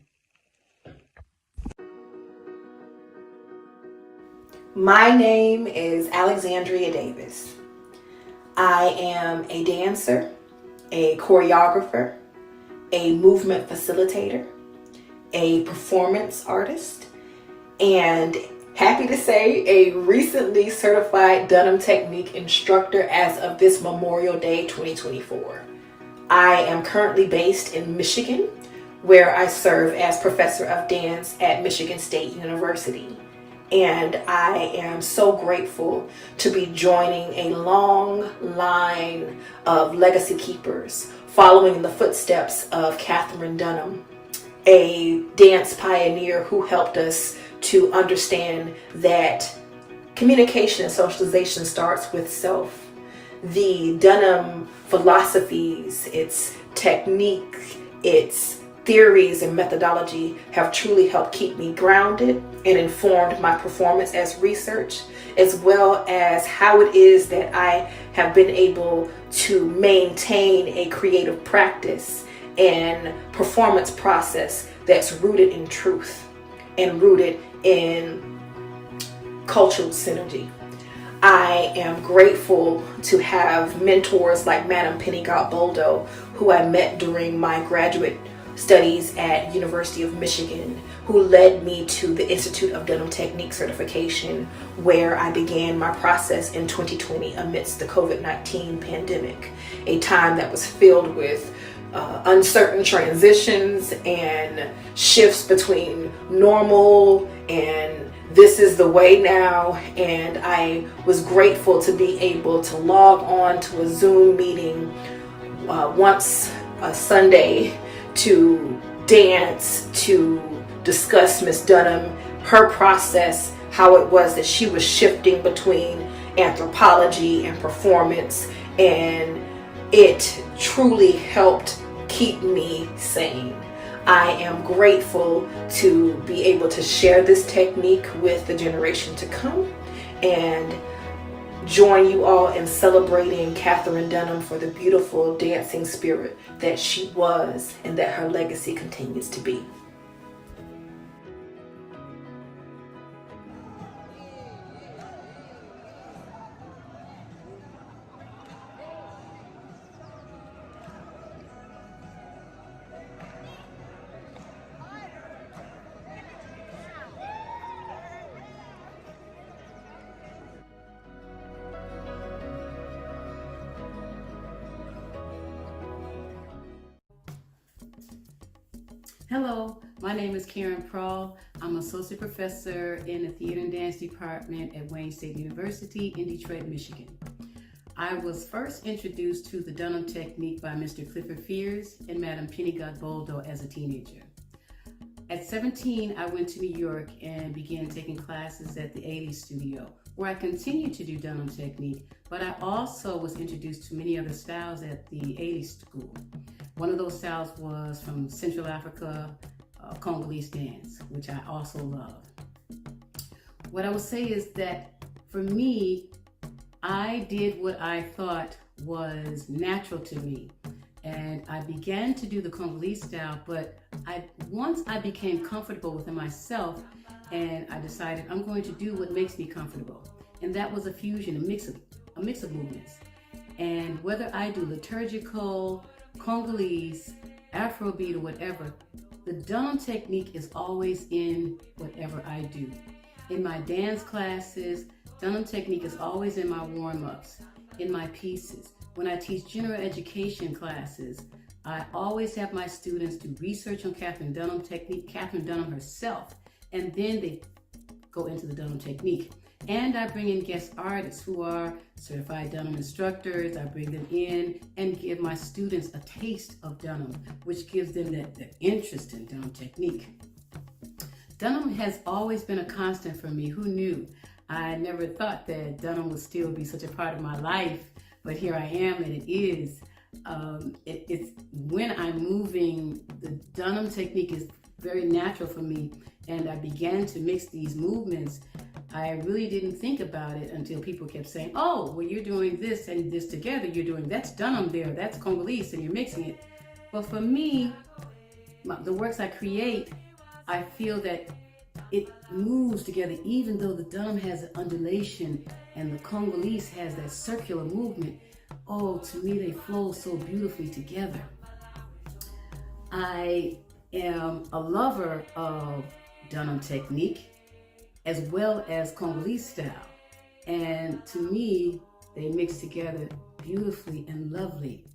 My name is Alexandria Davis. I am a dancer, a choreographer, a movement facilitator, a performance artist, and happy to say a recently certified Dunham technique instructor as of this Memorial Day 2024. I am currently based in Michigan, where I serve as professor of dance at Michigan State University. And I am so grateful to be joining a long line of legacy keepers following in the footsteps of Katherine Dunham, a dance pioneer who helped us to understand that communication and socialization starts with self. The Dunham philosophies, its technique, its theories and methodology have truly helped keep me grounded and informed my performance as research, as well as how it is that I have been able to maintain a creative practice and performance process that's rooted in truth and rooted in cultural synergy. I am grateful to have mentors like Madam Penny Bodo, who I met during my graduate studies at University of Michigan, who led me to the Institute of Dunham Technique certification, where I began my process in 2020 amidst the COVID-19 pandemic, a time that was filled with uncertain transitions and shifts between normal and this is the way now. And I was grateful to be able to log on to a Zoom meeting once a Sunday to dance, to discuss Miss Dunham, her process, how it was that she was shifting between anthropology and performance, and it truly helped keep me sane. I am grateful to be able to share this technique with the generation to come and join you all in celebrating Katherine Dunham for the beautiful dancing spirit that she was and that her legacy continues to be. Hello, my name is Karen Prawl. I'm Associate Professor in the Theater and Dance Department at Wayne State University in Detroit, Michigan. I was first introduced to the Dunham technique by Mr. Clifford Fears and Madam Penny Godboldo as a teenager. At 17, I went to New York and began taking classes at the Ailey Studio, where I continued to do Dunham technique, but I also was introduced to many other styles at the Ailey School. One of those styles was from Central Africa, Congolese dance, which I also love. What I would say is that for me, I did what I thought was natural to me. And I began to do the Congolese style, but once I became comfortable within myself, and I decided I'm going to do what makes me comfortable. And that was a fusion, a mix of movements. And whether I do liturgical, Congolese, Afrobeat, or whatever, the Dunham technique is always in whatever I do. In my dance classes, Dunham technique is always in my warm-ups, in my pieces. When I teach general education classes, I always have my students do research on Katherine Dunham technique, Katherine Dunham herself, and then they go into the Dunham technique. And I bring in guest artists who are certified Dunham instructors. I bring them in and give my students a taste of Dunham, which gives them that interest in Dunham technique. Dunham has always been a constant for me. Who knew? I never thought that Dunham would still be such a part of my life, but here I am, and it is. It's when I'm moving, the Dunham technique is very natural for me, and I began to mix these movements. I really didn't think about it until people kept saying, oh, well, you're doing this and this together, that's Dunham there, that's Congolese, and you're mixing it. But for me, the works I create, I feel that it moves together, even though the Dunham has an undulation and the Congolese has that circular movement. Oh, to me, they flow so beautifully together. I am a lover of Dunham technique as well as Congolese style. And to me, they mix together beautifully and lovely.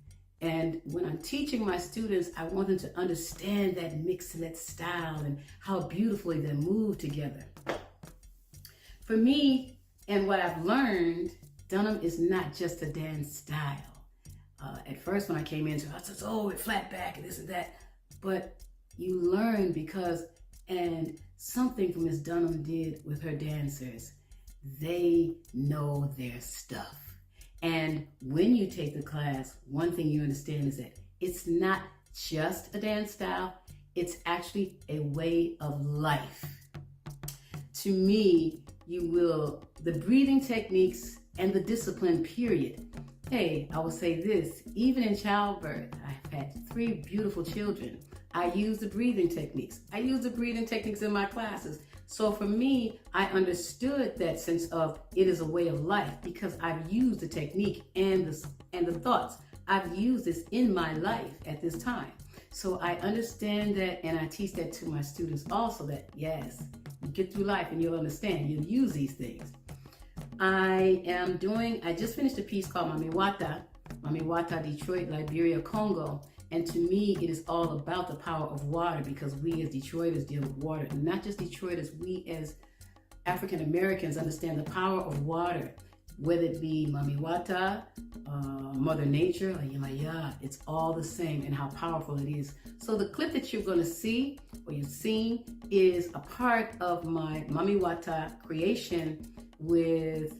And when I'm teaching my students, I want them to understand that mix and that style and how beautifully they move together. For me, and what I've learned, Dunham is not just a dance style. At first when I came into it, I said, oh, it's flat back and this and that. But you learn because, and something Ms. Dunham did with her dancers, they know their stuff. And when you take the class, one thing you understand is that it's not just a dance style, it's actually a way of life. To me, the breathing techniques and the discipline, period. Hey, I will say this, even in childbirth, I've had 3 beautiful children. I use the breathing techniques. I use the breathing techniques in my classes. So for me, I understood that sense of it is a way of life because I've used the technique and the thoughts. I've used this in my life at this time. So I understand that, and I teach that to my students also, that yes, you get through life and you'll understand, you'll use these things. I just finished a piece called Mamiwata, Detroit, Liberia, Congo. And to me, it is all about the power of water because we as Detroiters deal with water. And not just Detroiters, we as African Americans understand the power of water, whether it be Mamiwata, Mother Nature, or Yamaya, it's all the same and how powerful it is. So the clip that you're going to see, or you've seen, is a part of my Mamiwata creation with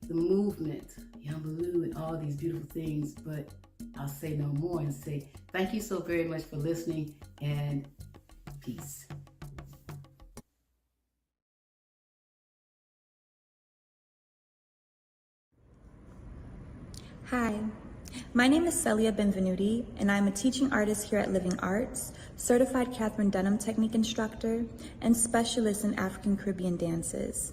the movement, Yambaloo, and all these beautiful things. But I'll say no more and say thank you so very much for listening, and peace. Hi, my name is Celia Benvenuti, and I'm a teaching artist here at Living Arts, certified Katherine Dunham technique instructor, and specialist in African Caribbean dances.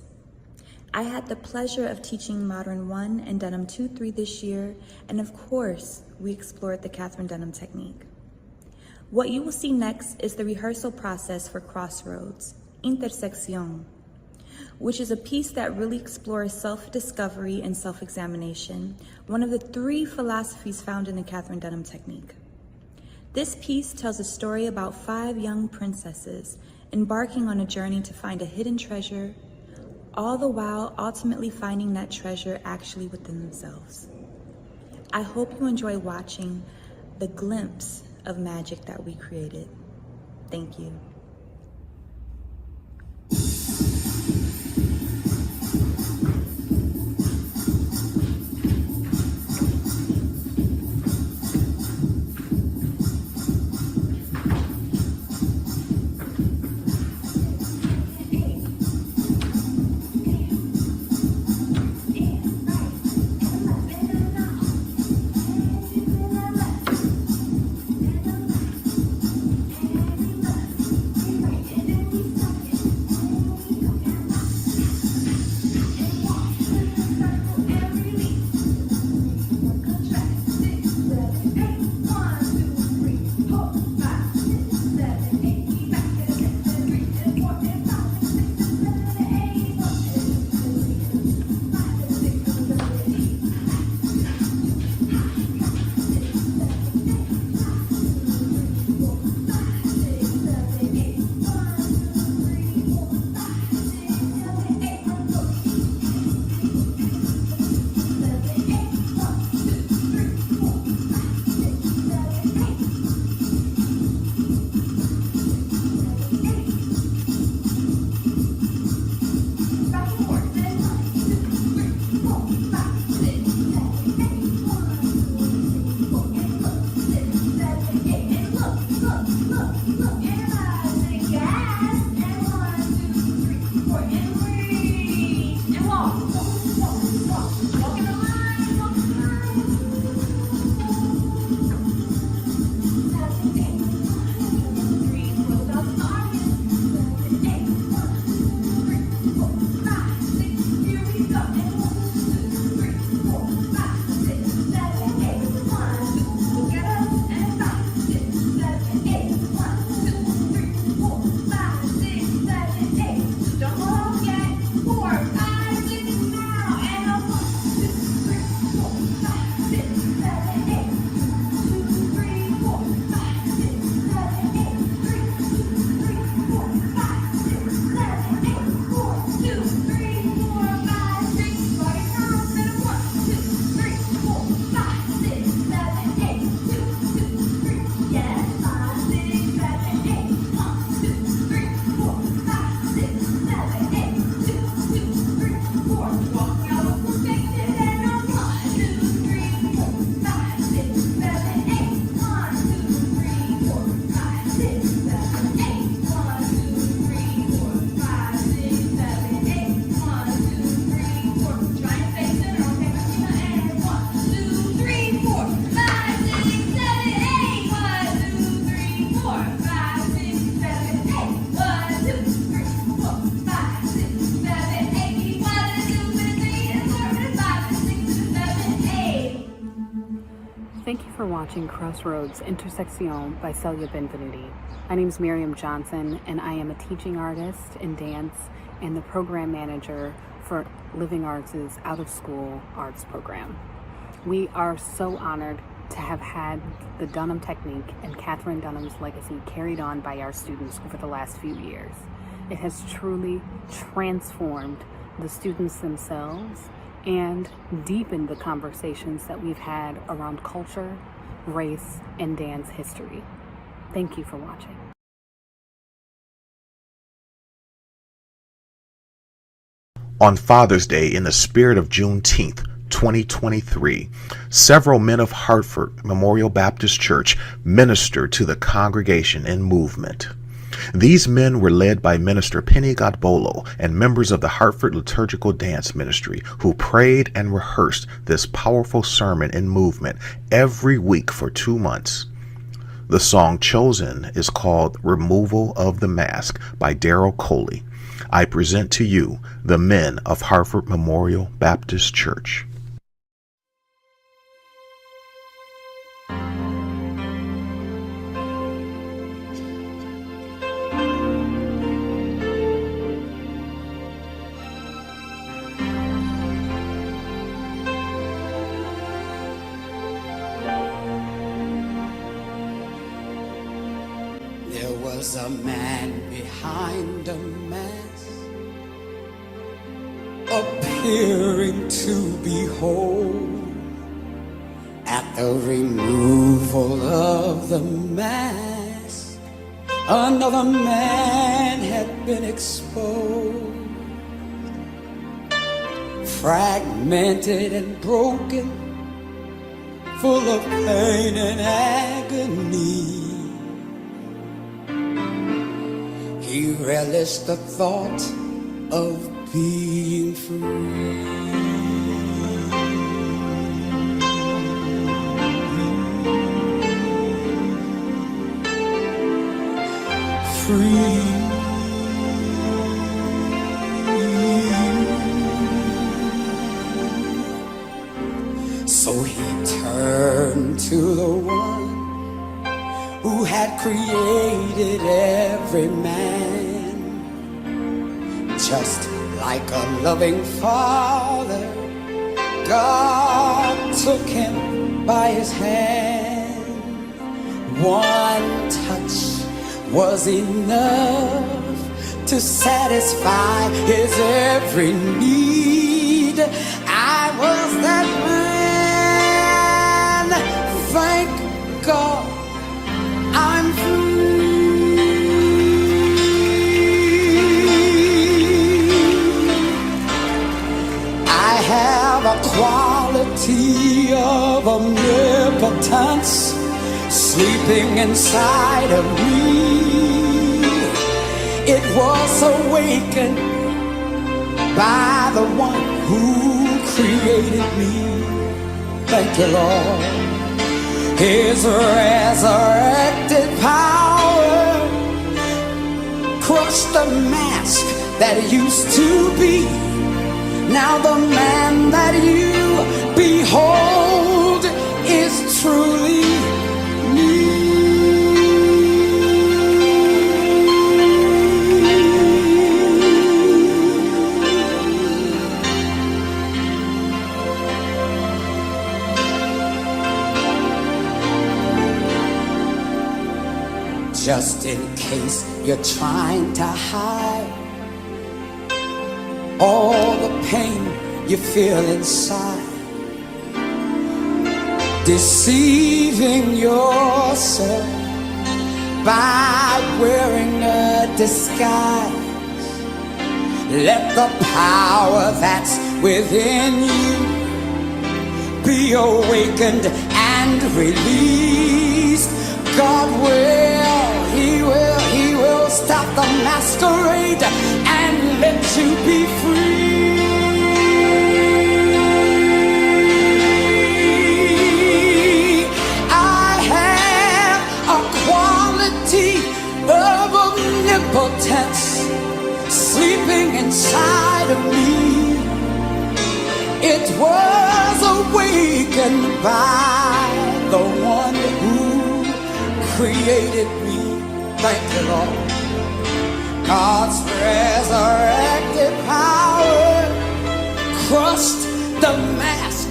I had the pleasure of teaching Modern 1 and Dunham 2-3 this year, and of course, we explored the Katherine Dunham technique. What you will see next is the rehearsal process for Crossroads, Intersección, which is a piece that really explores self-discovery and self-examination, one of the 3 philosophies found in the Katherine Dunham technique. This piece tells a story about 5 young princesses embarking on a journey to find a hidden treasure, all the while ultimately finding that treasure actually within themselves. I hope you enjoy watching the glimpse of magic that we created. Thank you. Thank you for watching Crossroads Intersección by Celia Benvenuti. My name is Miriam Johnson, and I am a teaching artist in dance and the program manager for Living Arts' out-of-school arts program. We are so honored to have had the Dunham technique and Katherine Dunham's legacy carried on by our students over the last few years. It has truly transformed the students themselves and deepened the conversations that we've had around culture, race, and dance history. Thank you for watching. On Father's Day, in the spirit of Juneteenth, 2023, several men of Hartford Memorial Baptist Church ministered to the congregation in movement. These men were led by Minister Penny Godbolo and members of the Hartford Liturgical Dance Ministry, who prayed and rehearsed this powerful sermon in movement every week for 2 months. The song chosen is called Removal of the Mask by Daryl Coley. I present to you the men of Hartford Memorial Baptist Church. There was a man behind a mask, appearing to be whole. At the removal of the mask, another man had been exposed, fragmented and broken, full of pain and agony. He relished the thought of being free. So he turned to the one who had created every man. Just like a loving father, God took him by his hand. One touch was enough to satisfy his every need. I was that man. Thank God I'm free. I have a quality of omnipotence sleeping inside of me. It was awakened by the one who created me. Thank you, Lord. His resurrected power crushed the mask that used to be. Now the man that you behold is truly me. Just in case you're trying to hide all the pain you feel inside, deceiving yourself by wearing a disguise. Let the power that's within you be awakened and released. God He will stop the masquerade and let you be free. I have a quality of omnipotence sleeping inside of me. It was awakened by the one who created me. Thank you, Lord. God's resurrected power crushed the mask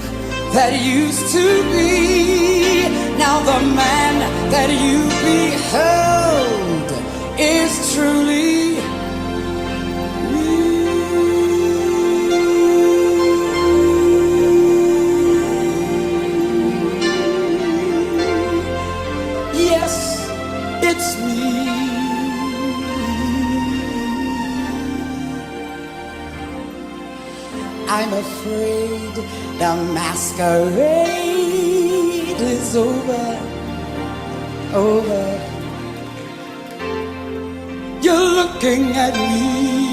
that used to be. Now the man that you beheld is truly it's me. I I'm afraid the masquerade is over, over. You're looking at me.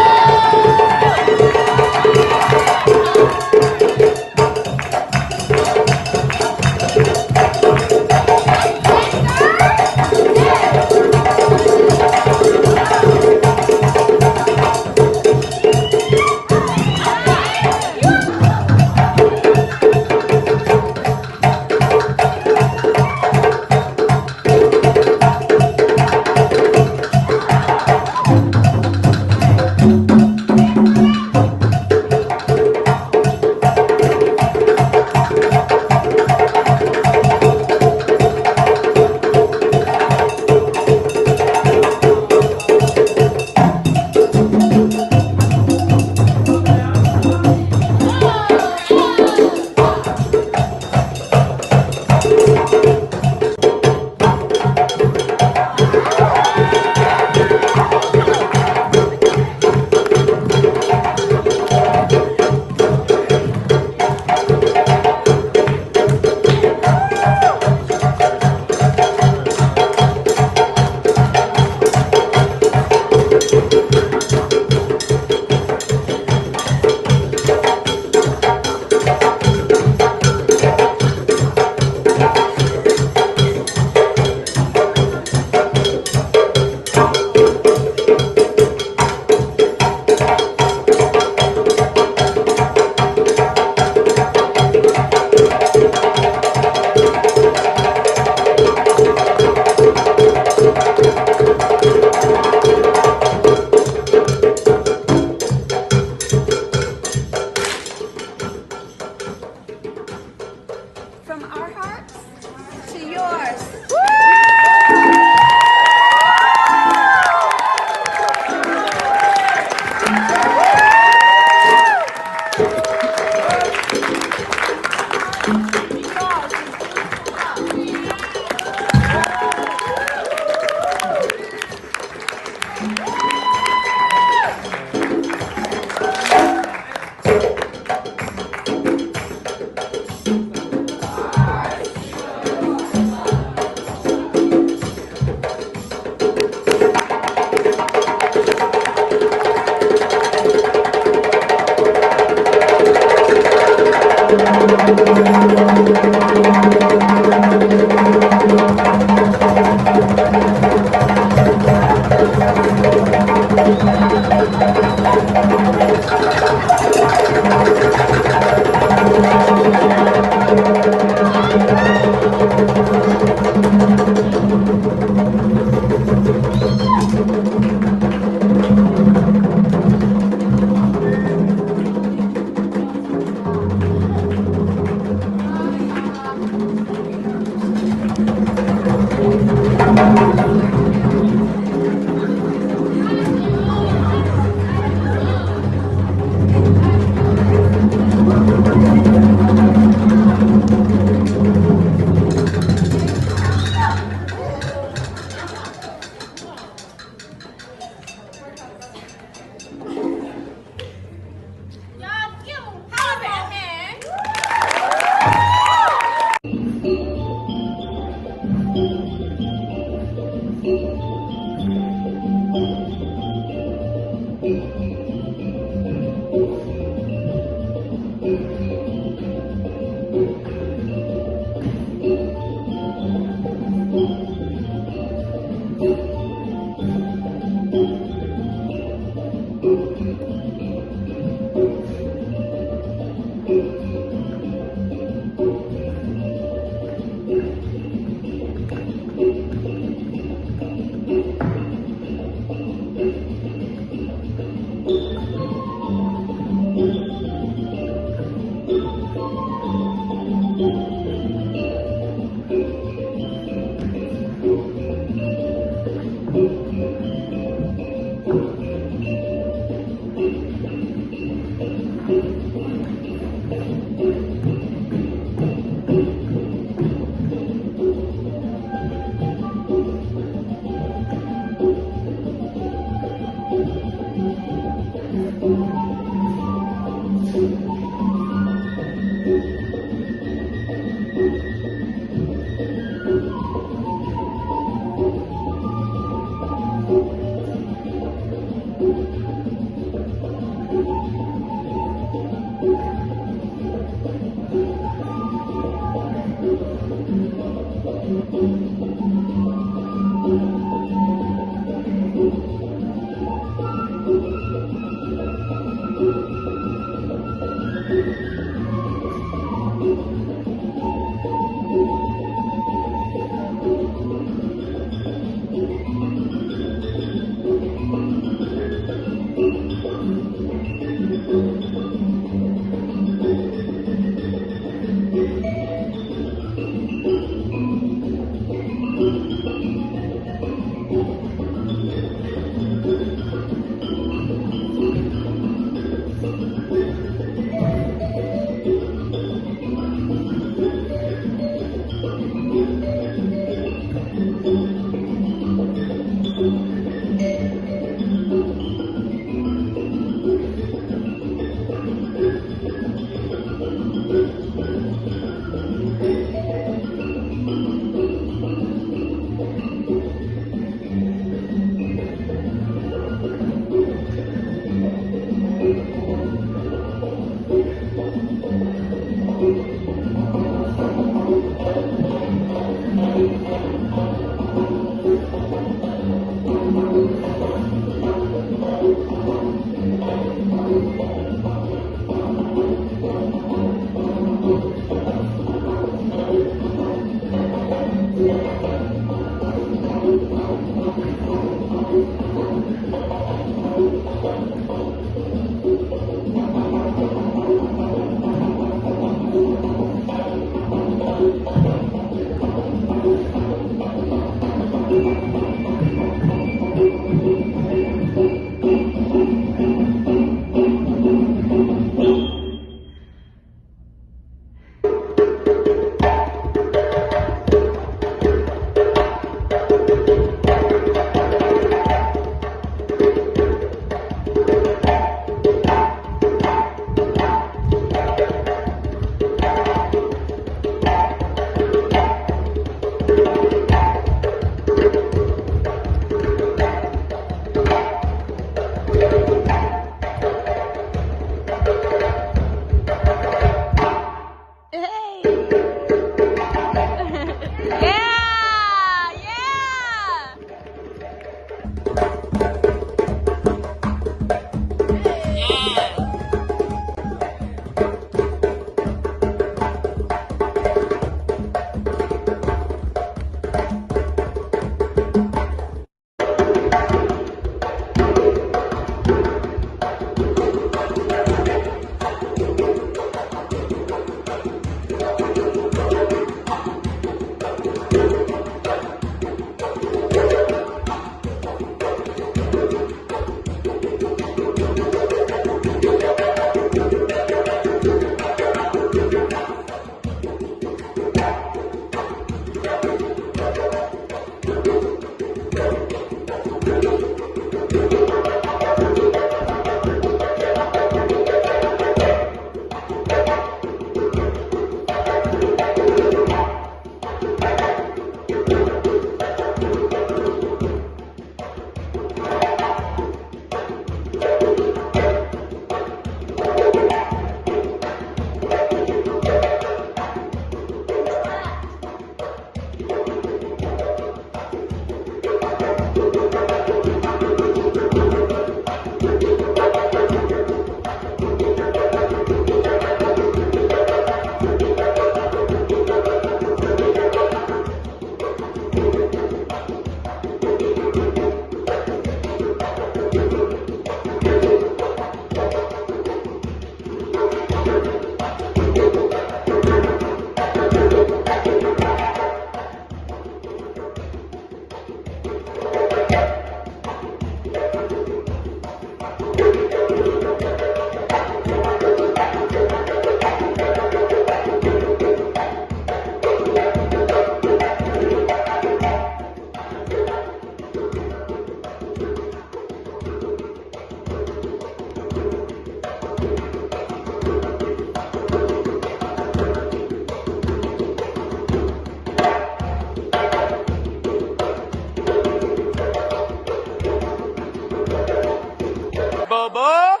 Bubba!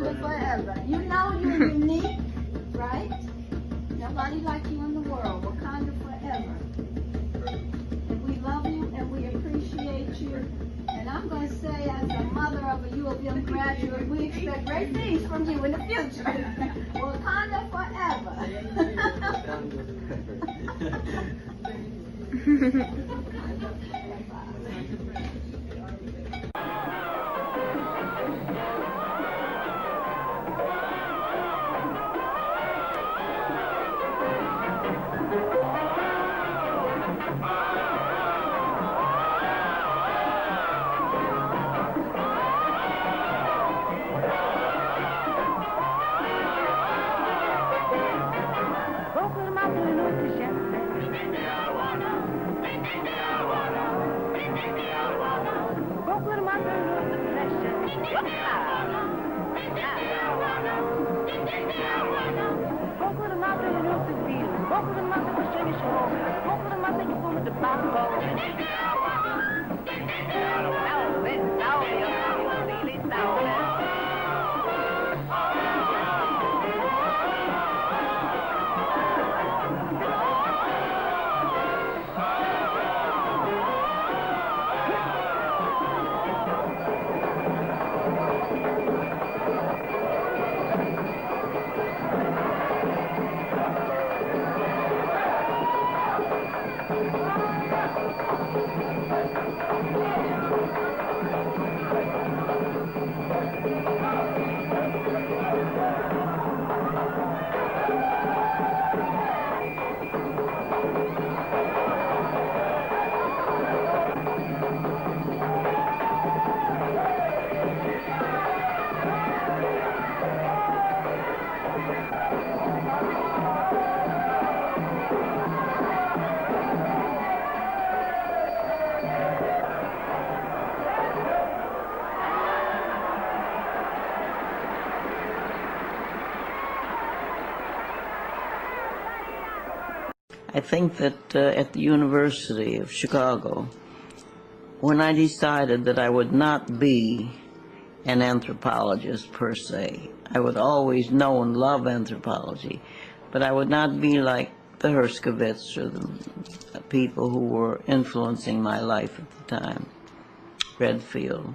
Wakanda forever. You know you're unique, right? Nobody like you in the world. Wakanda forever. And we love you and we appreciate you. And I'm going to say, as a mother of a U of M graduate, we expect great things from you in the future. Wakanda forever. I think that at the University of Chicago, when I decided that I would not be an anthropologist per se, I would always know and love anthropology, but I would not be like the Herskovits or the people who were influencing my life at the time, Redfield.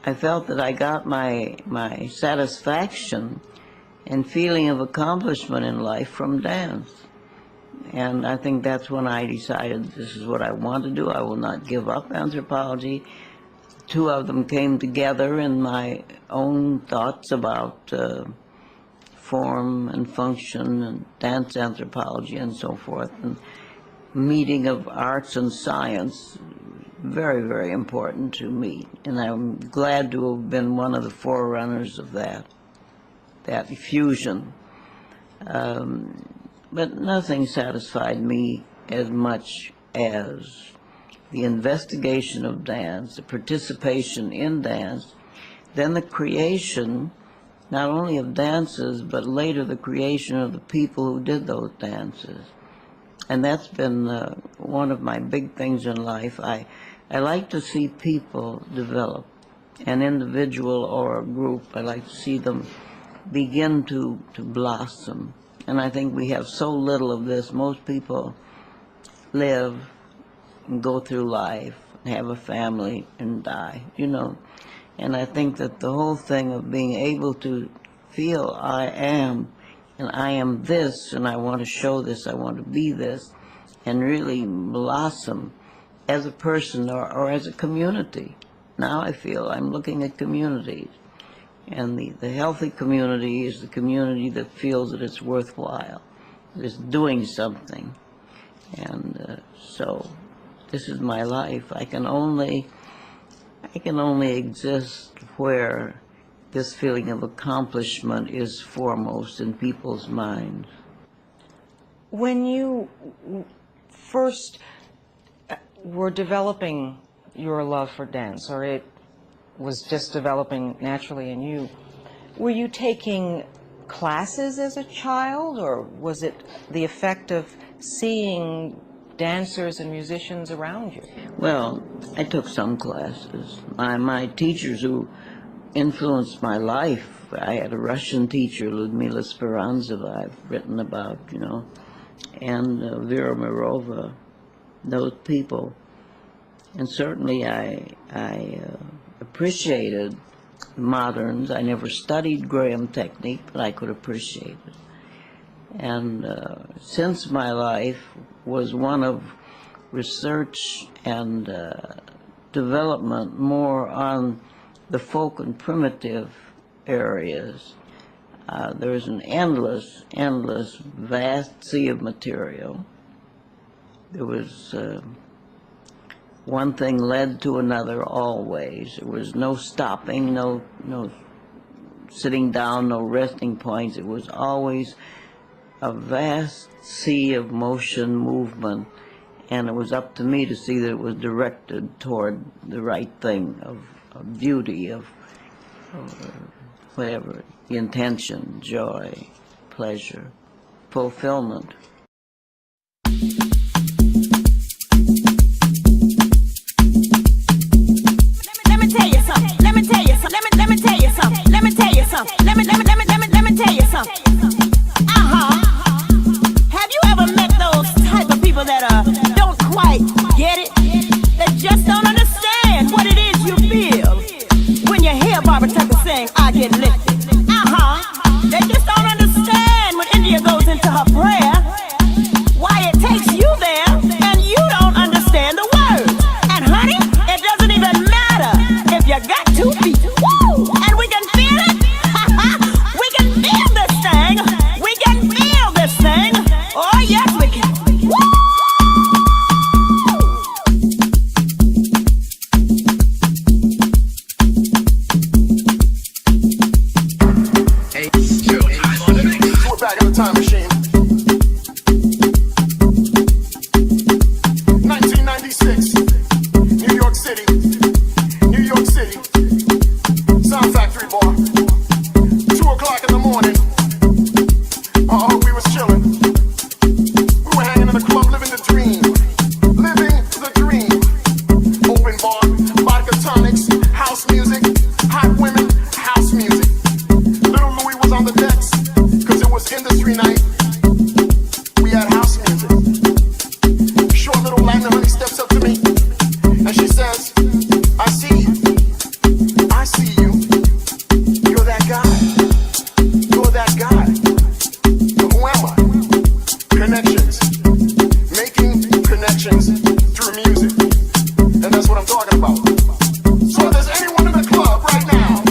I felt that I got my satisfaction and feeling of accomplishment in life from dance. And I think that's when I decided this is what I want to do. I will not give up anthropology. Two of them came together in my own thoughts about form and function and dance anthropology and so forth. And meeting of arts and science, very, very important to me. And I'm glad to have been one of the forerunners of that fusion. But nothing satisfied me as much as the investigation of dance, the participation in dance, then the creation, not only of dances, but later the creation of the people who did those dances. And that's been one of my big things in life. I like to see people develop, an individual or a group. I like to see them begin to blossom. And I think we have so little of this. Most people live and go through life, and have a family, and die, you know. And I think that the whole thing of being able to feel I am, and I am this, and I want to show this, I want to be this, and really blossom as a person or as a community. Now I feel I'm looking at communities. And the healthy community is the community that feels that it's worthwhile, that it's doing something. And so this is my life. I can only exist where this feeling of accomplishment is foremost in people's minds. When you first were developing your love for dance, or it was just developing naturally in you, were you taking classes as a child, or was it the effect of seeing dancers and musicians around you? Well, I took some classes. My teachers who influenced my life. I had a Russian teacher, Ludmila Speranzova, I've written about, you know, and Vera Mirova, those people. And certainly I appreciated moderns. I never studied Graham technique, but I could appreciate it. And since my life was one of research and development more on the folk and primitive areas, there is an endless, vast sea of material. There was one thing led to another always. There was no stopping, no sitting down, no resting points. It was always a vast sea of motion, movement, and it was up to me to see that it was directed toward the right thing, of beauty, of whatever, the intention, joy, pleasure, fulfillment. Let me tell you something. Let me tell you something. Let me tell you something. Let me tell you something. Let me tell you something. Have you ever met those type of people that don't quite get it? That just don't understand what it is you feel when you hear Barbara Tucker sing, "I Get Lifted." They just don't understand when India goes into her prayer, why it takes you there and you don't understand the words. And honey, it doesn't even matter if you got 2 feet. Woo! And we can feel it. We can feel this thing. We can feel this thing. Oh yes, we can. Woo! We're back in the time machine. 1996, New York City. New York City. Sound Factory bar. 2 o'clock in the morning. We was chilling. We were hanging in the club, living the dream. Living the dream. Open bar, vodka tonics, house music, hot women, house music. Little Louis was on the decks, cause it was industry night. We had house music. Short little Latin honey steps up to me, and she says, "I see you. I see you. You're that guy. You're that guy." But who am I? Connections. Making connections through music. And that's what I'm talking about. So if there's anyone in the club right now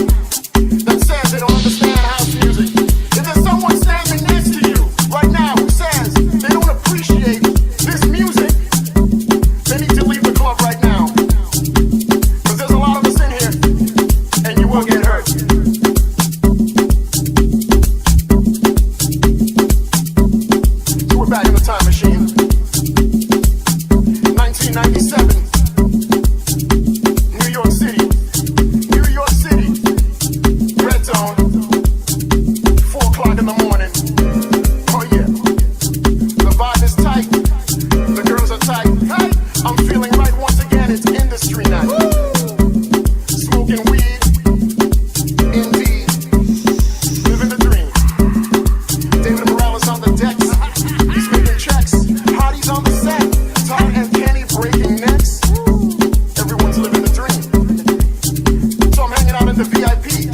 that says they don't understand house music, if there's someone standing next to you right now who says they don't appreciate this music, they need to leave the club right now. Because there's a lot of us in here, and you will get hurt. So we're back in the time machine. 1997. New York City. New York City. Red zone. 4 o'clock in the morning. Oh yeah. The vibe is tight. The girls are tight. Hey, I'm feeling right once again. It's industry night. Smoking weed. Indeed. Living the dream. David Morales on the decks. He's making checks. Hotties on the set. Todd and Kenny breaking necks. Everyone's living the dream. So I'm hanging out in the VIP.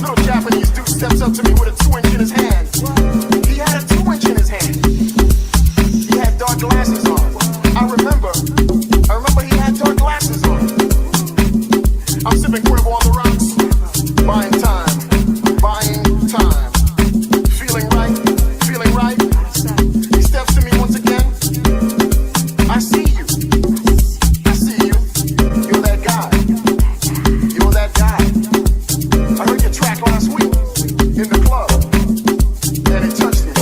Little Japanese dude steps up to me with a 2-inch in his hand. He had a 2-inch in his hand. He had dark glasses on. I remember he had dark glasses on. I'm sipping Cuervo on the rocks. Buying time. Buying time. Feeling right. Feeling right. He steps to me once again. I see you. I see you. You're that guy. You're that guy. I heard your track last week in the club, and it touched me.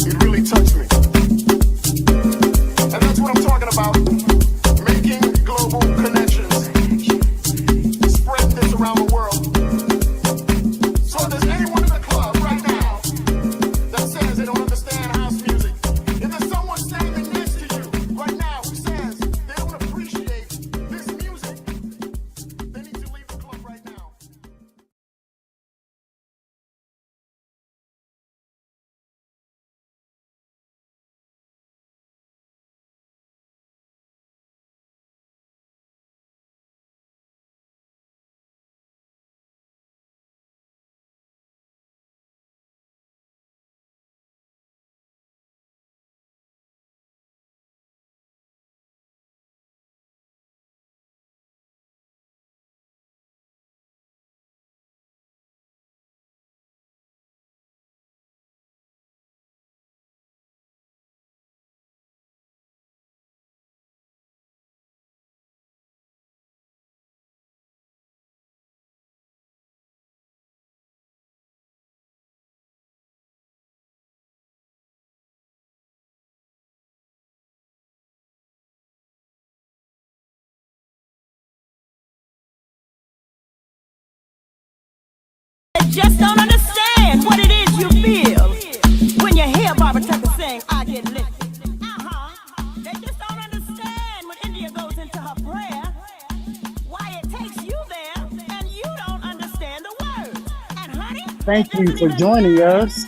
It really touched me. And that's what I'm talking about. Making global connections. Spread this around the world. So if there's anyone in the club right now that says they don't understand house music, if there's someone standing next to you right now who says they don't appreciate this music, they need to leave the club right now. that just don't understand what it is you feel when you hear Barbara Tucker sing, I get lifted. They just don't understand when India goes into her prayer, why it takes you there, and you don't understand the words. And honey, Thank you for joining us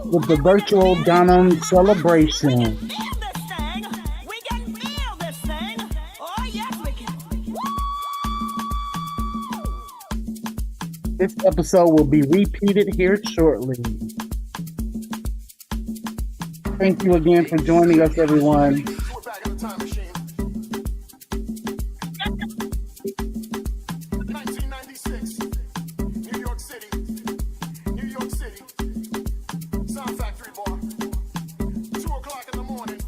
with the virtual Dunham celebration. This episode will be repeated here shortly. Thank you again for joining us, everyone. 1996, New York City, Sound Factory bar, 2 o'clock in the morning.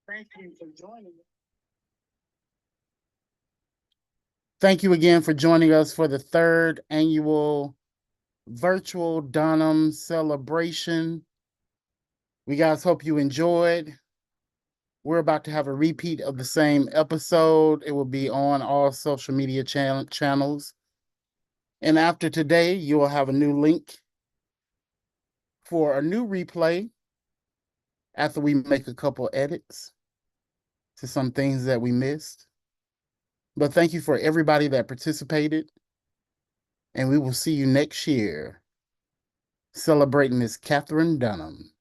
Thank you for joining us. Thank you again for joining us for the 3rd annual virtual Dunham celebration. We guys hope you enjoyed. We're about to have a repeat of the same episode. It will be on all social media channels. And after today, you will have a new link for a new replay after we make a couple edits to some things that we missed. But thank you for everybody that participated. And we will see you next year celebrating Miss Katherine Dunham.